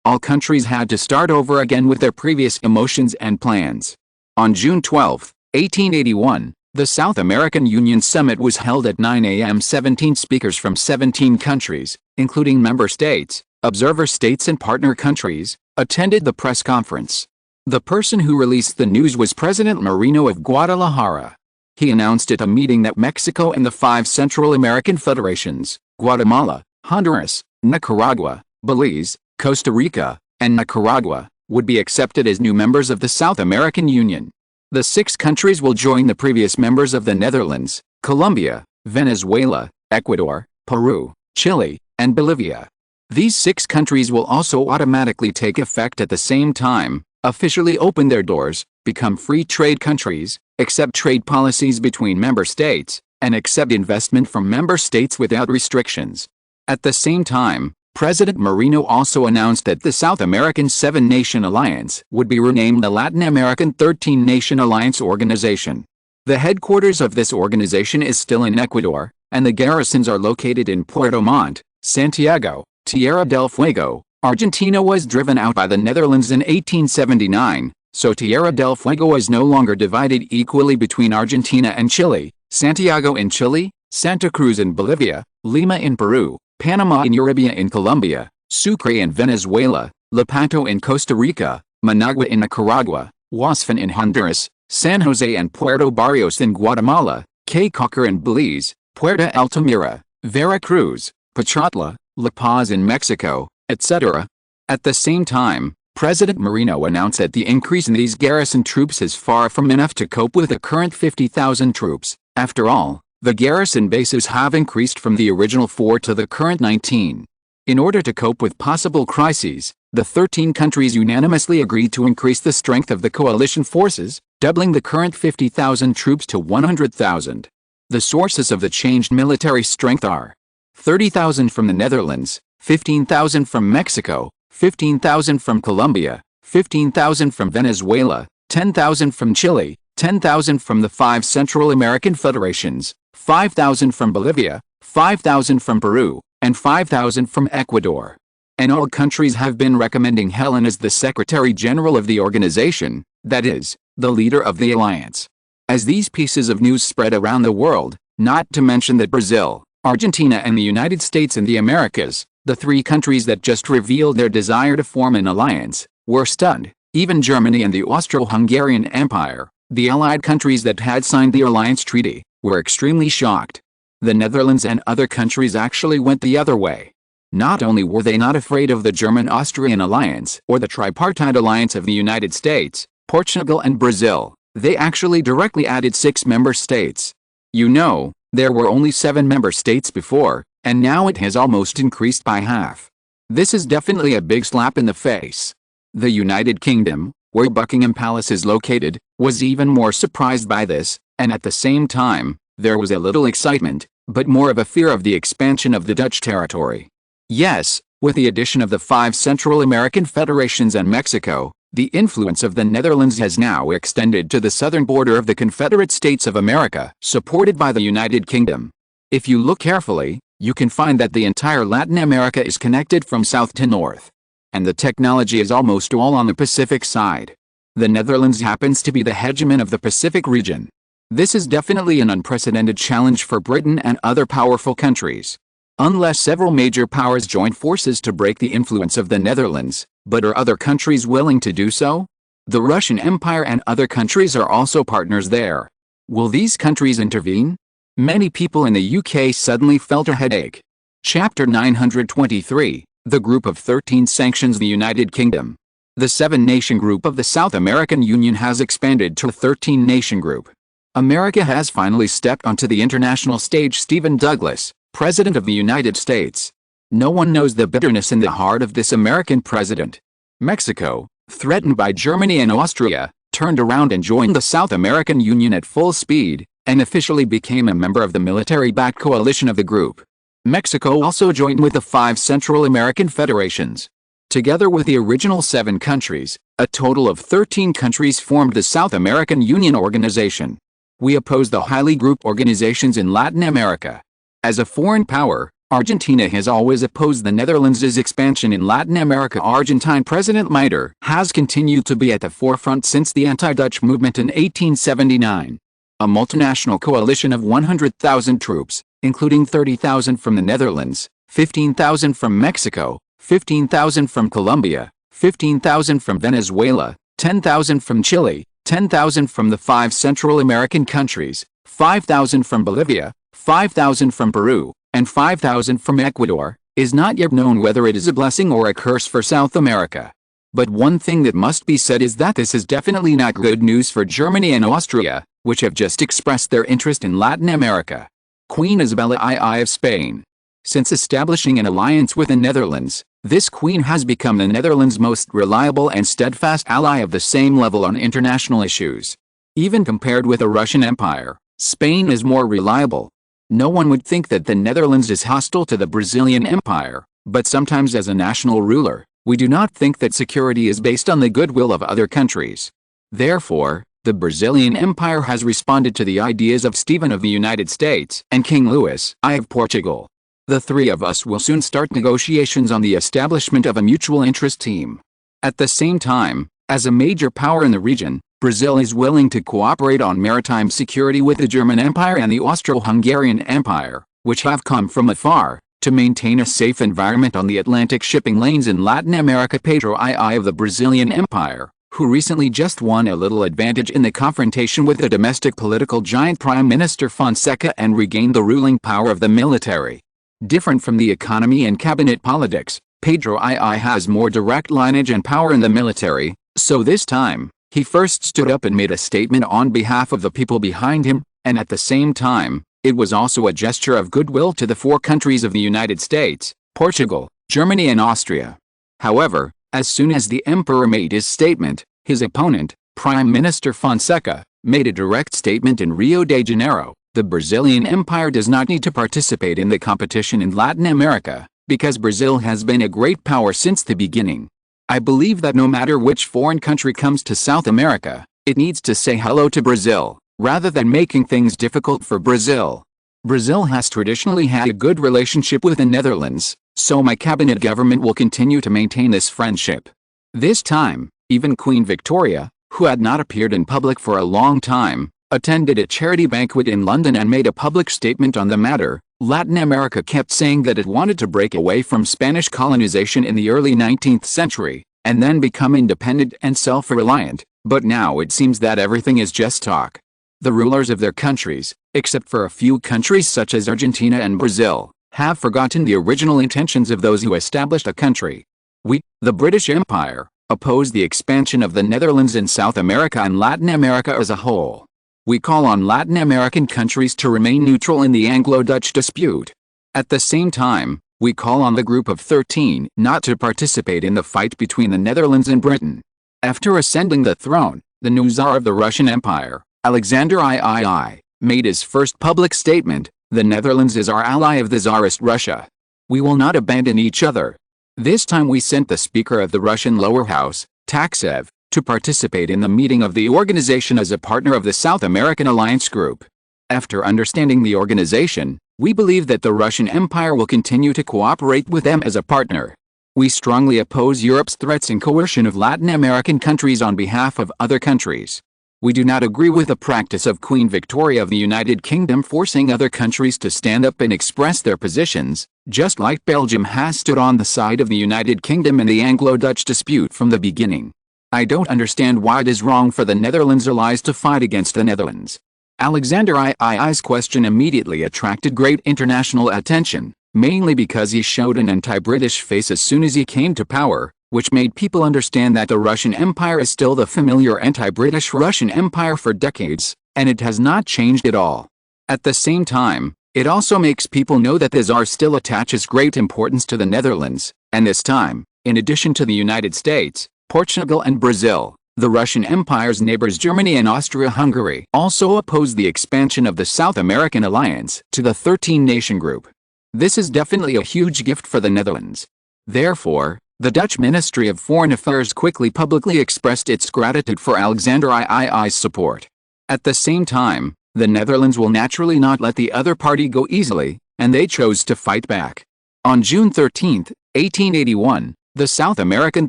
All countries had to start over again with their previous emotions and plans. On June 12, 1881, the South American Union Summit was held at 9 a.m. 17 speakers from 17 countries, including member states, observer states and partner countries, attended the press conference. The person who released the news was President Moreno of Guadalajara. He announced at a meeting that Mexico and the 5 Central American federations, Guatemala, Honduras, Nicaragua, Belize, Costa Rica, and Nicaragua, would be accepted as new members of the South American Union. The 6 countries will join the previous members of the Netherlands: Colombia, Venezuela, Ecuador, Peru, Chile, and Bolivia. These 6 countries will also automatically take effect at the same time, officially open their doors, become free trade countries, accept trade policies between member states, and accept investment from member states without restrictions. At the same time, President Moreno also announced that the South American 7-Nation Alliance would be renamed the Latin American 13-Nation Alliance Organization. The headquarters of this organization is still in Ecuador, and the garrisons are located in Puerto Montt, Santiago, Tierra del Fuego. Argentina was driven out by the Netherlands in 1879, so Tierra del Fuego is no longer divided equally between Argentina and Chile: Santiago in Chile, Santa Cruz in Bolivia, Lima in Peru, Panama and Uribia in Colombia, Sucre in Venezuela, Lepanto in Costa Rica, Managua in Nicaragua, Huasfin in Honduras, San Jose and Puerto Barrios in Guatemala, Cacocar in Belize, Puerto Altamira, Veracruz, Pachotla, La Paz in Mexico, etc. At the same time, President Moreno announced that the increase in these garrison troops is far from enough to cope with the current 50,000 troops. After all, the garrison bases have increased from the original 4 to the current 19. In order to cope with possible crises, the 13 countries unanimously agreed to increase the strength of the coalition forces, doubling the current 50,000 troops to 100,000. The sources of the changed military strength are 30,000 from the Netherlands, 15,000 from Mexico, 15,000 from Colombia, 15,000 from Venezuela, 10,000 from Chile, 10,000 from the 5 Central American federations, 5,000 from Bolivia, 5,000 from Peru, and 5,000 from Ecuador. And all countries have been recommending Helen as the Secretary General of the organization, that is, the leader of the alliance. As these pieces of news spread around the world, not to mention that Brazil, Argentina and the United States and the Americas, the 3 countries that just revealed their desire to form an alliance, were stunned. Even Germany and the Austro-Hungarian Empire, the allied countries that had signed the alliance treaty, were extremely shocked. The Netherlands and other countries actually went the other way. Not only were they not afraid of the German-Austrian alliance or the tripartite alliance of the United States, Portugal and Brazil, they actually directly added 6 member states. You know, there were only 7 member states before, and now it has almost increased by half. This is definitely a big slap in the face. The United Kingdom, where Buckingham Palace is located, was even more surprised by this, and at the same time, there was a little excitement, but more of a fear of the expansion of the Dutch territory. Yes, with the addition of the 5 Central American federations and Mexico, the influence of the Netherlands has now extended to the southern border of the Confederate States of America, supported by the United Kingdom. If you look carefully, you can find that the entire Latin America is connected from south to north. And the technology is almost all on the Pacific side. The Netherlands happens to be the hegemon of the Pacific region. This is definitely an unprecedented challenge for Britain and other powerful countries. Unless several major powers join forces to break the influence of the Netherlands, but are other countries willing to do so? The Russian Empire and other countries are also partners there. Will these countries intervene? Many people in the UK suddenly felt a headache. Chapter 923, the Group of 13 sanctions the United Kingdom. The 7-nation group of the South American Union has expanded to a 13-nation group. America has finally stepped onto the international stage. Stephen Douglas, President of the United States. No one knows the bitterness in the heart of this American president. Mexico, threatened by Germany and Austria, turned around and joined the South American Union at full speed, and officially became a member of the military-backed coalition of the group. Mexico also joined with the 5 Central American federations. Together with the original 7 countries, a total of 13 countries formed the South American Union Organization. We oppose the highly grouped organizations in Latin America. As a foreign power, Argentina has always opposed the Netherlands' expansion in Latin America. Argentine President Mitre has continued to be at the forefront since the anti-Dutch movement in 1879. A multinational coalition of 100,000 troops, including 30,000 from the Netherlands, 15,000 from Mexico, 15,000 from Colombia, 15,000 from Venezuela, 10,000 from Chile, 10,000 from the 5 Central American countries, 5,000 from Bolivia, 5,000 from Peru, and 5,000 from Ecuador, is not yet known whether it is a blessing or a curse for South America. But one thing that must be said is that this is definitely not good news for Germany and Austria, which have just expressed their interest in Latin America. Queen Isabella II of Spain. Since establishing an alliance with the Netherlands, this queen has become the Netherlands' most reliable and steadfast ally of the same level on international issues. Even compared with the Russian Empire, Spain is more reliable. No one would think that the Netherlands is hostile to the Brazilian Empire, but sometimes as a national ruler, we do not think that security is based on the goodwill of other countries. Therefore, the Brazilian Empire has responded to the ideas of Stephen of the United States and King Louis I of Portugal. The three of us will soon start negotiations on the establishment of a mutual interest team. At the same time, as a major power in the region, Brazil is willing to cooperate on maritime security with the German Empire and the Austro-Hungarian Empire, which have come from afar, to maintain a safe environment on the Atlantic shipping lanes in Latin America. Pedro II of the Brazilian Empire, who recently just won a little advantage in the confrontation with the domestic political giant Prime Minister Fonseca and regained the ruling power of the military. Different from the economy and cabinet politics, Pedro II has more direct lineage and power in the military, so this time, he first stood up and made a statement on behalf of the people behind him, and at the same time, it was also a gesture of goodwill to the four countries of the United States, Portugal, Germany and Austria. However, as soon as the emperor made his statement, his opponent, Prime Minister Fonseca, made a direct statement in Rio de Janeiro. The Brazilian Empire does not need to participate in the competition in Latin America, because Brazil has been a great power since the beginning. I believe that no matter which foreign country comes to South America, it needs to say hello to Brazil, rather than making things difficult for Brazil. Brazil has traditionally had a good relationship with the Netherlands, so my cabinet government will continue to maintain this friendship. This time, even Queen Victoria, who had not appeared in public for a long time, attended a charity banquet in London and made a public statement on the matter. Latin America kept saying that it wanted to break away from Spanish colonization in the early 19th century, and then become independent and self-reliant, but now it seems that everything is just talk. The rulers of their countries, except for a few countries such as Argentina and Brazil, have forgotten the original intentions of those who established a country. We, the British Empire, oppose the expansion of the Netherlands in South America and Latin America as a whole. We call on Latin American countries to remain neutral in the Anglo-Dutch dispute. At the same time, we call on the Group of 13 not to participate in the fight between the Netherlands and Britain. After ascending the throne, the new Tsar of the Russian Empire, Alexander III, made his first public statement: "The Netherlands is our ally of the Tsarist Russia. We will not abandon each other." This time we sent the Speaker of the Russian lower house, Taksev, to participate in the meeting of the organization as a partner of the South American Alliance Group. After understanding the organization, we believe that the Russian Empire will continue to cooperate with them as a partner. We strongly oppose Europe's threats and coercion of Latin American countries on behalf of other countries. We do not agree with the practice of Queen Victoria of the United Kingdom forcing other countries to stand up and express their positions, just like Belgium has stood on the side of the United Kingdom in the Anglo-Dutch dispute from the beginning. I don't understand why it is wrong for the Netherlands allies to fight against the Netherlands. Alexander II's question immediately attracted great international attention, mainly because he showed an anti-British face as soon as he came to power, which made people understand that the Russian Empire is still the familiar anti-British Russian Empire for decades, and it has not changed at all. At the same time, it also makes people know that the Tsar still attaches great importance to the Netherlands, and this time, in addition to the United States, Portugal and Brazil, the Russian Empire's neighbors Germany and Austria-Hungary also oppose the expansion of the South American alliance to the 13-nation group. This is definitely a huge gift for the Netherlands. Therefore, the Dutch Ministry of Foreign Affairs quickly publicly expressed its gratitude for Alexander II's support. At the same time, the Netherlands will naturally not let the other party go easily, and they chose to fight back. On June 13, 1881, the South American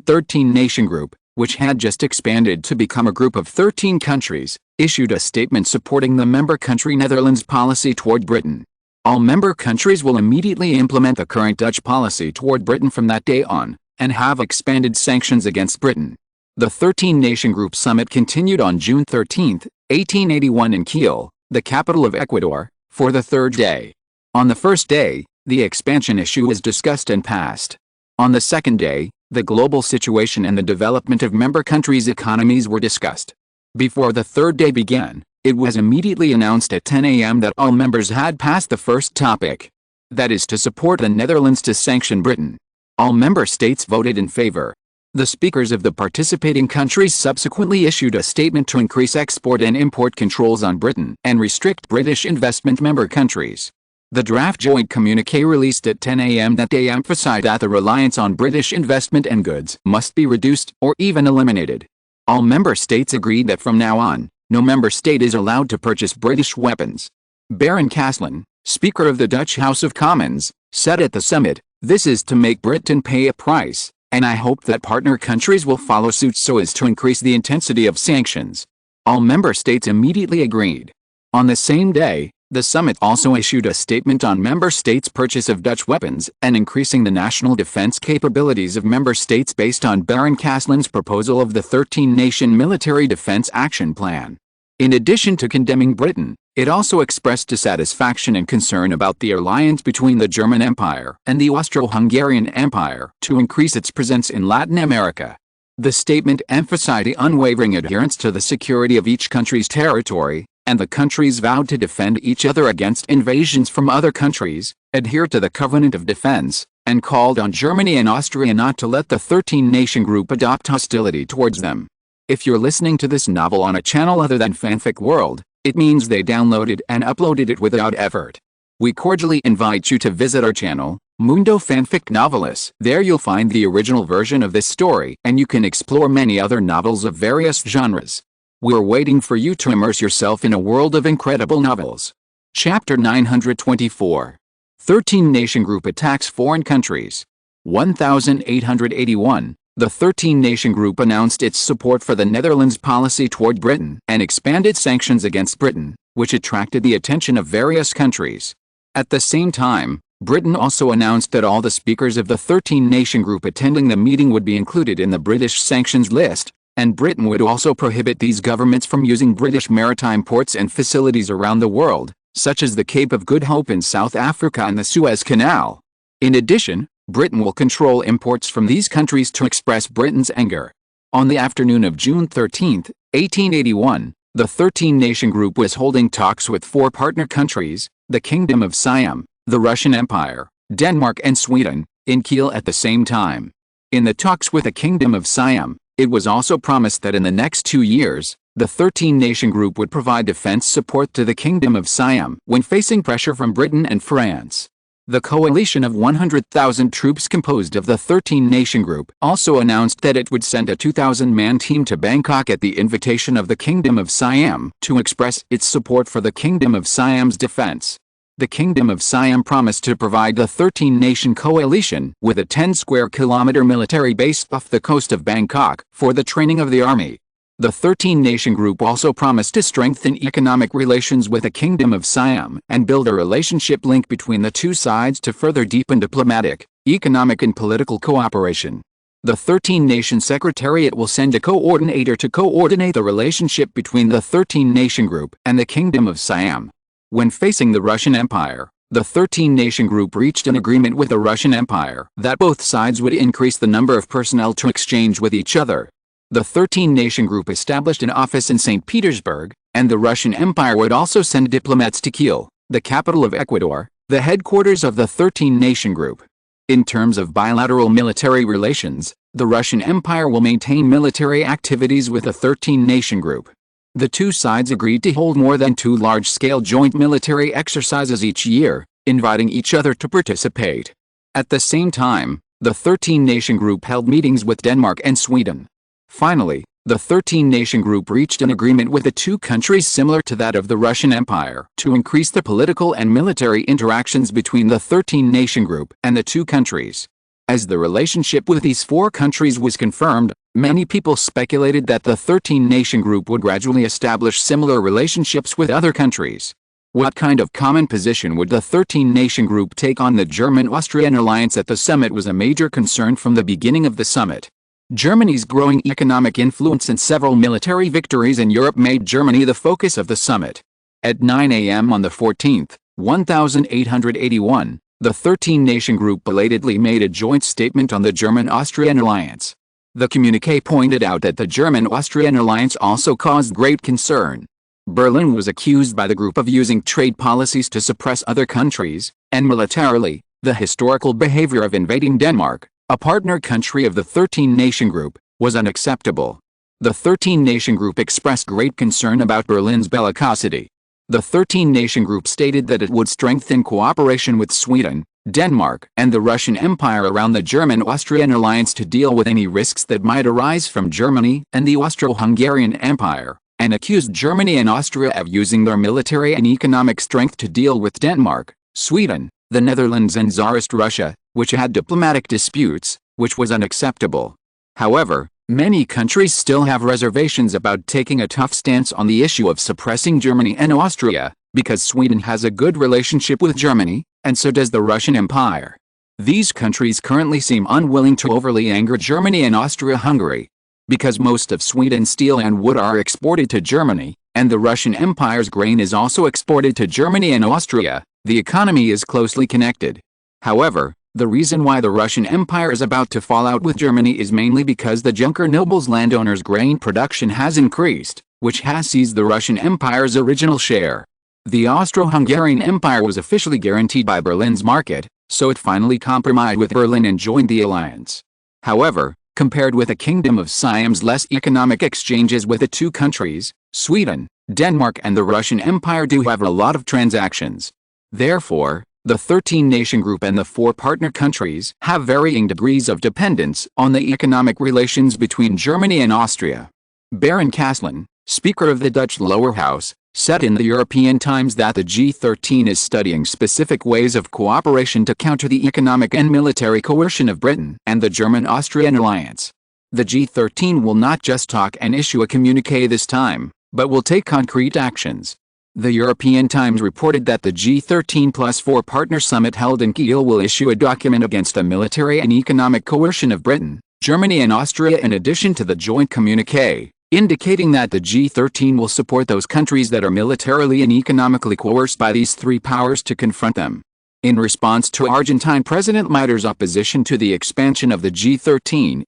13-nation group, which had just expanded to become a group of 13 countries, issued a statement supporting the member country Netherlands' policy toward Britain. All member countries will immediately implement the current Dutch policy toward Britain from that day on, and have expanded sanctions against Britain. The 13-nation group summit continued on June 13, 1881 in Kiel, the capital of Ecuador, for the third day. On the first day, the expansion issue was discussed and passed. On the second day, The global situation and the development of member countries' economies were discussed. Before the third day began, it was immediately announced at 10 a.m. that all members had passed the first topic. That is to support the Netherlands to sanction Britain. All member states voted in favor. The speakers of the participating countries subsequently issued a statement to increase export and import controls on Britain and restrict British investment member countries. The draft joint communiqué released at 10 a.m. that day emphasized that the reliance on British investment and goods must be reduced or even eliminated. All member states agreed that from now on, no member state is allowed to purchase British weapons. Baron Caslin, Speaker of the Dutch House of Commons, said at the summit, "This is to make Britain pay a price, and I hope that partner countries will follow suit so as to increase the intensity of sanctions." All member states immediately agreed. On the same day, the summit also issued a statement on member states' purchase of Dutch weapons and increasing the national defense capabilities of member states based on Baron Caslin's proposal of the 13-nation military defense action plan. In addition to condemning Britain, it also expressed dissatisfaction and concern about the alliance between the German Empire and the Austro-Hungarian Empire to increase its presence in Latin America. The statement emphasized the unwavering adherence to the security of each country's territory, and the countries vowed to defend each other against invasions from other countries, adhere to the Covenant of Defense, and called on Germany and Austria not to let the 13-nation group adopt hostility towards them. If you're listening to this novel on a channel other than Fanfic World, it means they downloaded and uploaded it without effort. We cordially invite you to visit our channel, Mundo Fanfic Novelis. There you'll find the original version of this story, and you can explore many other novels of various genres. We're waiting for you to immerse yourself in a world of incredible novels. Chapter 924. 13-Nation Group Attacks Foreign Countries. 1881. The 13-Nation Group announced its support for the Netherlands' policy toward Britain and expanded sanctions against Britain, which attracted the attention of various countries. At the same time, Britain also announced that all the speakers of the 13-Nation Group attending the meeting would be included in the British sanctions list, and Britain would also prohibit these governments from using British maritime ports and facilities around the world, such as the Cape of Good Hope in South Africa and the Suez Canal. In addition, Britain will control imports from these countries to express Britain's anger. On the afternoon of June 13, 1881, the 13-Nation Group was holding talks with four partner countries, the Kingdom of Siam, the Russian Empire, Denmark and Sweden, in Kiel at the same time. In the talks with the Kingdom of Siam, it was also promised that in the next 2 years, the 13-Nation Group would provide defense support to the Kingdom of Siam when facing pressure from Britain and France. The coalition of 100,000 troops composed of the 13-Nation Group also announced that it would send a 2,000-man team to Bangkok at the invitation of the Kingdom of Siam to express its support for the Kingdom of Siam's defense. The Kingdom of Siam promised to provide the 13-nation coalition with a 10-square-kilometer military base off the coast of Bangkok for the training of the army. The 13-nation group also promised to strengthen economic relations with the Kingdom of Siam and build a relationship link between the two sides to further deepen diplomatic, economic and political cooperation. The 13-nation Secretariat will send a coordinator to coordinate the relationship between the 13-nation group and the Kingdom of Siam. When facing the Russian Empire, the 13-nation group reached an agreement with the Russian Empire that both sides would increase the number of personnel to exchange with each other. The 13-nation group established an office in St. Petersburg, and the Russian Empire would also send diplomats to Kiel, the capital of Ecuador, the headquarters of the 13-nation group. In terms of bilateral military relations, the Russian Empire will maintain military activities with the 13-nation group. The two sides agreed to hold more than 2 large-scale joint military exercises each year, inviting each other to participate. At the same time, the 13-nation group held meetings with Denmark and Sweden. Finally, the 13-nation group reached an agreement with the two countries similar to that of the Russian Empire to increase the political and military interactions between the 13-nation group and the two countries. As the relationship with these 4 countries was confirmed, many people speculated that the 13-nation group would gradually establish similar relationships with other countries. What kind of common position would the 13-nation group take on the German-Austrian alliance at the summit was a major concern from the beginning of the summit. Germany's growing economic influence and several military victories in Europe made Germany the focus of the summit. At 9 a.m. on the 14th, 1881, The 13-nation group belatedly made a joint statement on the German-Austrian alliance. The communiqué pointed out that the German-Austrian alliance also caused great concern. Berlin was accused by the group of using trade policies to suppress other countries, and militarily, the historical behavior of invading Denmark, a partner country of the 13-nation group, was unacceptable. The 13-nation group expressed great concern about Berlin's bellicosity. The 13-nation group stated that it would strengthen cooperation with Sweden, Denmark, and the Russian Empire around the German-Austrian alliance to deal with any risks that might arise from Germany and the Austro-Hungarian Empire, and accused Germany and Austria of using their military and economic strength to deal with Denmark, Sweden, the Netherlands and Tsarist Russia, which had diplomatic disputes, which was unacceptable. However, many countries still have reservations about taking a tough stance on the issue of suppressing Germany and Austria, because Sweden has a good relationship with Germany, and so does the Russian Empire. These countries currently seem unwilling to overly anger Germany and Austria-Hungary. Because most of Sweden's steel and wood are exported to Germany, and the Russian Empire's grain is also exported to Germany and Austria, the economy is closely connected. However, the reason why the Russian Empire is about to fall out with Germany is mainly because the Junker nobles' landowners' grain production has increased, which has seized the Russian Empire's original share. The Austro-Hungarian Empire was officially guaranteed by Berlin's market, so it finally compromised with Berlin and joined the alliance. However, compared with the Kingdom of Siam's less economic exchanges with the two countries, Sweden, Denmark and the Russian Empire do have a lot of transactions. Therefore, the 13-nation group and the 4 partner countries have varying degrees of dependence on the economic relations between Germany and Austria. Baron Caslin, Speaker of the Dutch Lower House, said in the European Times that the G13 is studying specific ways of cooperation to counter the economic and military coercion of Britain and the German-Austrian alliance. The G13 will not just talk and issue a communiqué this time, but will take concrete actions. The European Times reported that the G13 plus 4 partner summit held in Kiel will issue a document against the military and economic coercion of Britain, Germany and Austria in addition to the joint communiqué, indicating that the G13 will support those countries that are militarily and economically coerced by these 3 powers to confront them. In response to Argentine President Mider's opposition to the expansion of the G13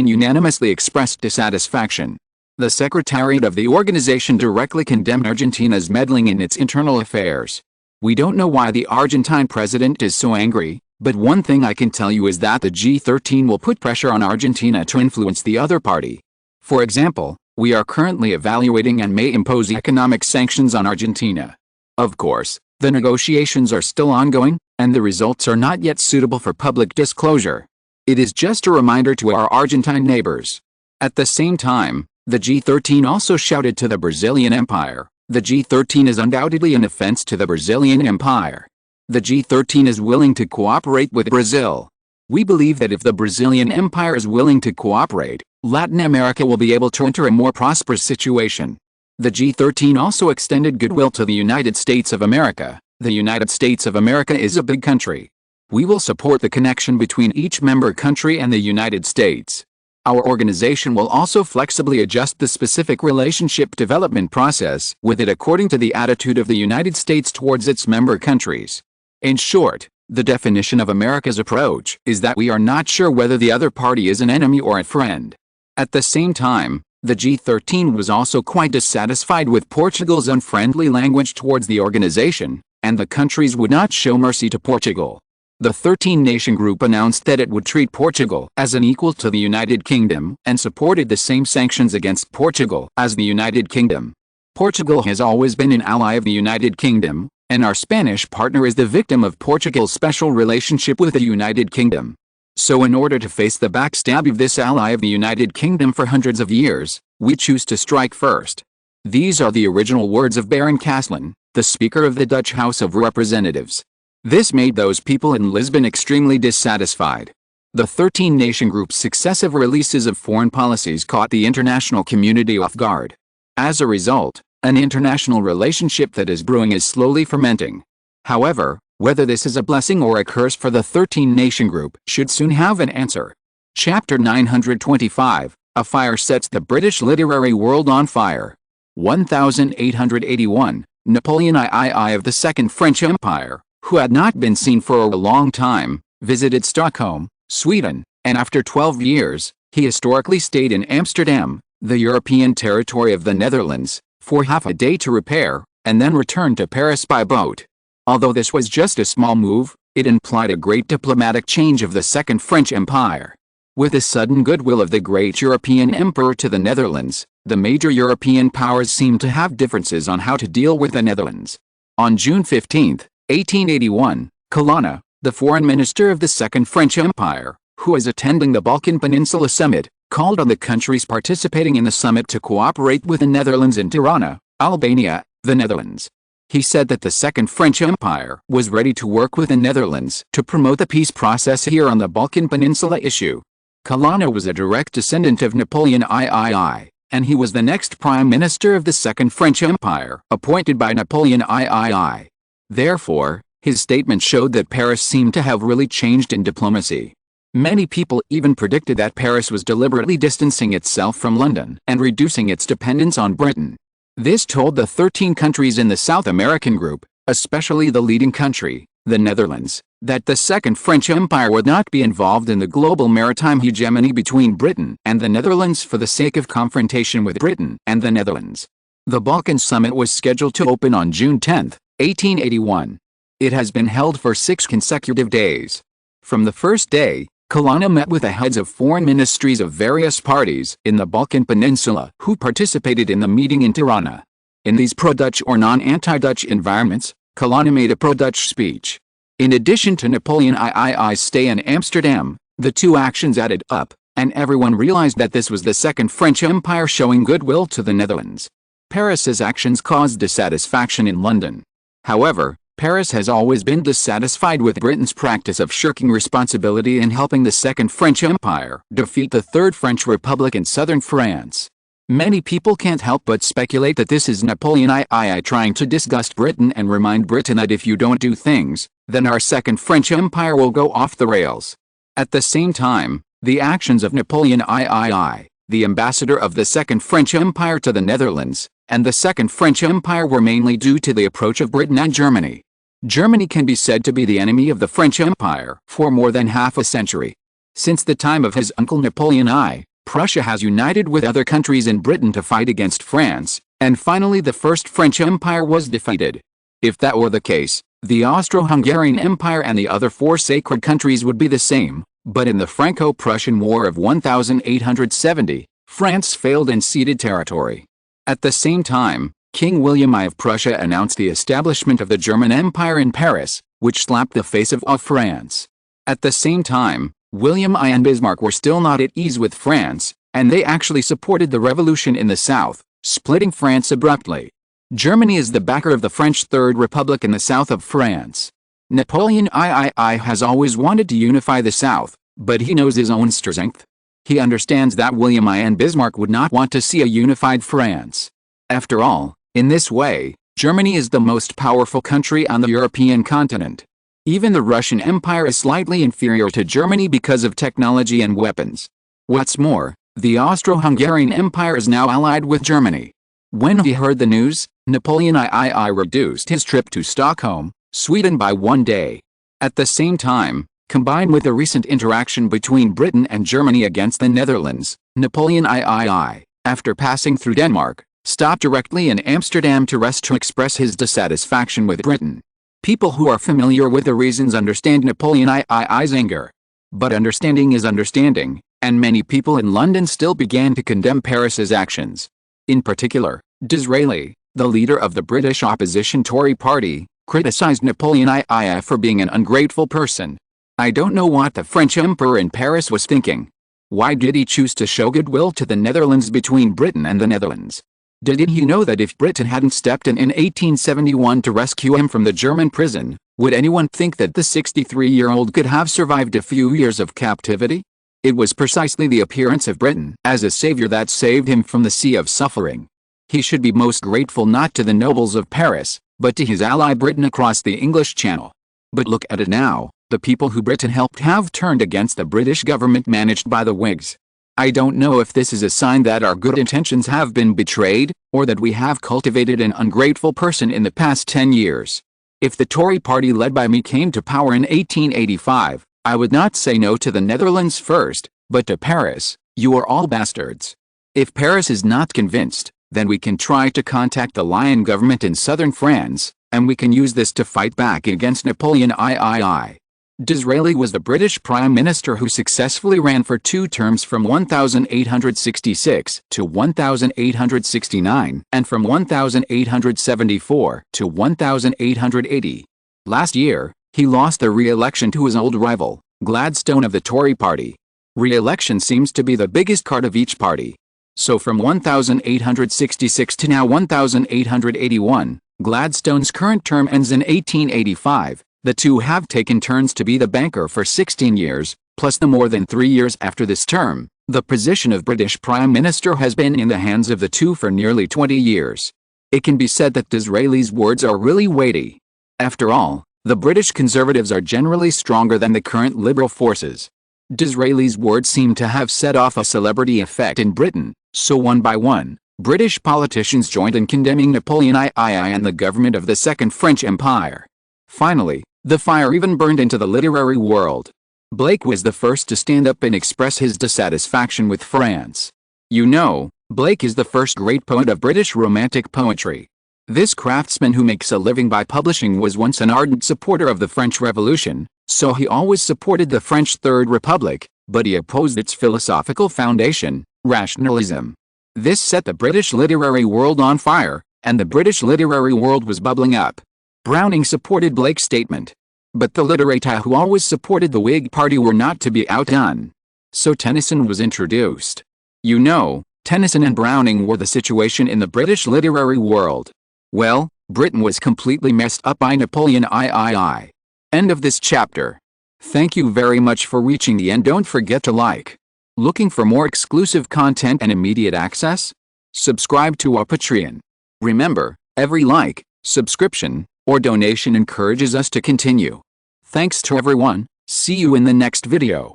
unanimously expressed dissatisfaction. The Secretariat of the organization directly condemned Argentina's meddling in its internal affairs. We don't know why the Argentine president is so angry, but one thing I can tell you is that the G13 will put pressure on Argentina to influence the other party. For example, we are currently evaluating and may impose economic sanctions on Argentina. Of course, the negotiations are still ongoing, and the results are not yet suitable for public disclosure. It is just a reminder to our Argentine neighbors. At the same time, the G13 also shouted to the Brazilian Empire, the G13 is undoubtedly an offense to the Brazilian Empire. The G13 is willing to cooperate with Brazil. We believe that if the Brazilian Empire is willing to cooperate, Latin America will be able to enter a more prosperous situation. The G13 also extended goodwill to the United States of America. The United States of America is a big country. We will support the connection between each member country and the United States. Our organization will also flexibly adjust the specific relationship development process with it according to the attitude of the United States towards its member countries. In short, the definition of America's approach is that we are not sure whether the other party is an enemy or a friend. At the same time, the G13 was also quite dissatisfied with Portugal's unfriendly language towards the organization, and the countries would not show mercy to Portugal. The 13-nation group announced that it would treat Portugal as an equal to the United Kingdom and supported the same sanctions against Portugal as the United Kingdom. Portugal has always been an ally of the United Kingdom, and our Spanish partner is the victim of Portugal's special relationship with the United Kingdom. So in order to face the backstab of this ally of the United Kingdom for hundreds of years, we choose to strike first. These are the original words of Baron Caslin, the Speaker of the Dutch House of Representatives. This made those people in Lisbon extremely dissatisfied. The 13-nation group's successive releases of foreign policies caught the international community off guard. As a result, an international relationship that is brewing is slowly fermenting. However, whether this is a blessing or a curse for the 13-nation group should soon have an answer. Chapter 925, A Fire Sets the British Literary World on Fire. 1881, Napoleon III of the Second French Empire, who had not been seen for a long time, visited Stockholm, Sweden, and after 12 years, he historically stayed in Amsterdam, the European territory of the Netherlands, for half a day to repair, and then returned to Paris by boat. Although this was just a small move, it implied a great diplomatic change of the Second French Empire. With the sudden goodwill of the great European emperor to the Netherlands, the major European powers seemed to have differences on how to deal with the Netherlands. On June 15, 1881, Colonna, the foreign minister of the Second French Empire, who was attending the Balkan Peninsula Summit, called on the countries participating in the summit to cooperate with the Netherlands in Tirana, Albania, the Netherlands. He said that the Second French Empire was ready to work with the Netherlands to promote the peace process here on the Balkan Peninsula issue. Colonna was a direct descendant of Napoleon III, and he was the next Prime Minister of the Second French Empire, appointed by Napoleon III. Therefore, his statement showed that Paris seemed to have really changed in diplomacy. Many people even predicted that Paris was deliberately distancing itself from London and reducing its dependence on Britain. This told the 13 countries in the South American group, especially the leading country, the Netherlands, that the Second French Empire would not be involved in the global maritime hegemony between Britain and the Netherlands for the sake of confrontation with Britain and the Netherlands. The Balkan Summit was scheduled to open on June 10, 1881. It has been held for 6 consecutive days. From the first day, Colonna met with the heads of foreign ministries of various parties in the Balkan Peninsula who participated in the meeting in Tirana. In these pro-Dutch or non-anti-Dutch environments, Colonna made a pro-Dutch speech. In addition to Napoleon III's stay in Amsterdam, the two actions added up, and everyone realized that this was the Second French Empire showing goodwill to the Netherlands. Paris's actions caused dissatisfaction in London. However, Paris has always been dissatisfied with Britain's practice of shirking responsibility in helping the Second French Empire defeat the Third French Republic in southern France. Many people can't help but speculate that this is Napoleon III trying to disgust Britain and remind Britain that if you don't do things, then our Second French Empire will go off the rails. At the same time, the actions of Napoleon III, the ambassador of the Second French Empire to the Netherlands, and the Second French Empire were mainly due to the approach of Britain and Germany. Germany can be said to be the enemy of the French Empire for more than half a century. Since the time of his uncle Napoleon I, Prussia has united with other countries in Britain to fight against France, and finally the First French Empire was defeated. If that were the case, the Austro-Hungarian Empire and the other 4 sacred countries would be the same, but in the Franco-Prussian War of 1870, France failed and ceded territory. At the same time, King William I of Prussia announced the establishment of the German Empire in Paris, which slapped the face of France. At the same time, William I and Bismarck were still not at ease with France, and they actually supported the revolution in the south, splitting France abruptly. Germany is the backer of the French Third Republic in the south of France. Napoleon III has always wanted to unify the south, but he knows his own strength. He understands that William I and Bismarck would not want to see a unified France. After all, in this way, Germany is the most powerful country on the European continent. Even the Russian Empire is slightly inferior to Germany because of technology and weapons. What's more, the Austro-Hungarian Empire is now allied with Germany. When he heard the news, Napoleon III reduced his trip to Stockholm, Sweden by 1 day. At the same time, combined with the recent interaction between Britain and Germany against the Netherlands, Napoleon III, after passing through Denmark, stopped directly in Amsterdam to rest to express his dissatisfaction with Britain. People who are familiar with the reasons understand Napoleon II's anger. But understanding is understanding, and many people in London still began to condemn Paris's actions. In particular, Disraeli, the leader of the British opposition Tory party, criticized Napoleon II for being an ungrateful person. I don't know what the French emperor in Paris was thinking. Why did he choose to show goodwill to the Netherlands between Britain and the Netherlands? Did he know that if Britain hadn't stepped in 1871 to rescue him from the German prison, would anyone think that the 63-year-old could have survived a few years of captivity? It was precisely the appearance of Britain as a savior that saved him from the sea of suffering. He should be most grateful not to the nobles of Paris, but to his ally Britain across the English Channel. But look at it now, the people who Britain helped have turned against the British government managed by the Whigs. I don't know if this is a sign that our good intentions have been betrayed, or that we have cultivated an ungrateful person in the past 10 years. If the Tory party led by me came to power in 1885, I would not say no to the Netherlands first, but to Paris. You are all bastards. If Paris is not convinced, then we can try to contact the Lion government in southern France, and we can use this to fight back against Napoleon III. Disraeli was the British Prime Minister who successfully ran for 2 terms from 1866 to 1869 and from 1874 to 1880. Last year, he lost the re-election to his old rival, Gladstone of the Tory party. Re-election seems to be the biggest card of each party. So from 1866 to now 1881, Gladstone's current term ends in 1885. The two have taken turns to be the banker for 16 years, plus the more than 3 years after this term. The position of British Prime Minister has been in the hands of the two for nearly 20 years. It can be said that Disraeli's words are really weighty. After all, the British Conservatives are generally stronger than the current Liberal forces. Disraeli's words seem to have set off a celebrity effect in Britain, so one by one, British politicians joined in condemning Napoleon III and the government of the Second French Empire. Finally, the fire even burned into the literary world. Blake was the first to stand up and express his dissatisfaction with France. You know, Blake is the first great poet of British Romantic poetry. This craftsman who makes a living by publishing was once an ardent supporter of the French Revolution, so he always supported the French Third Republic, but he opposed its philosophical foundation, rationalism. This set the British literary world on fire, and the British literary world was bubbling up. Browning supported Blake's statement. But the literati who always supported the Whig Party were not to be outdone. So Tennyson was introduced. You know, Tennyson and Browning were the situation in the British literary world. Well, Britain was completely messed up by Napoleon III. End of this chapter. Thank you very much for reaching the end. Don't forget to like. Looking for more exclusive content and immediate access? Subscribe to our Patreon. Remember, every like, subscription, or donation encourages us to continue. Thanks to everyone. See you in the next video.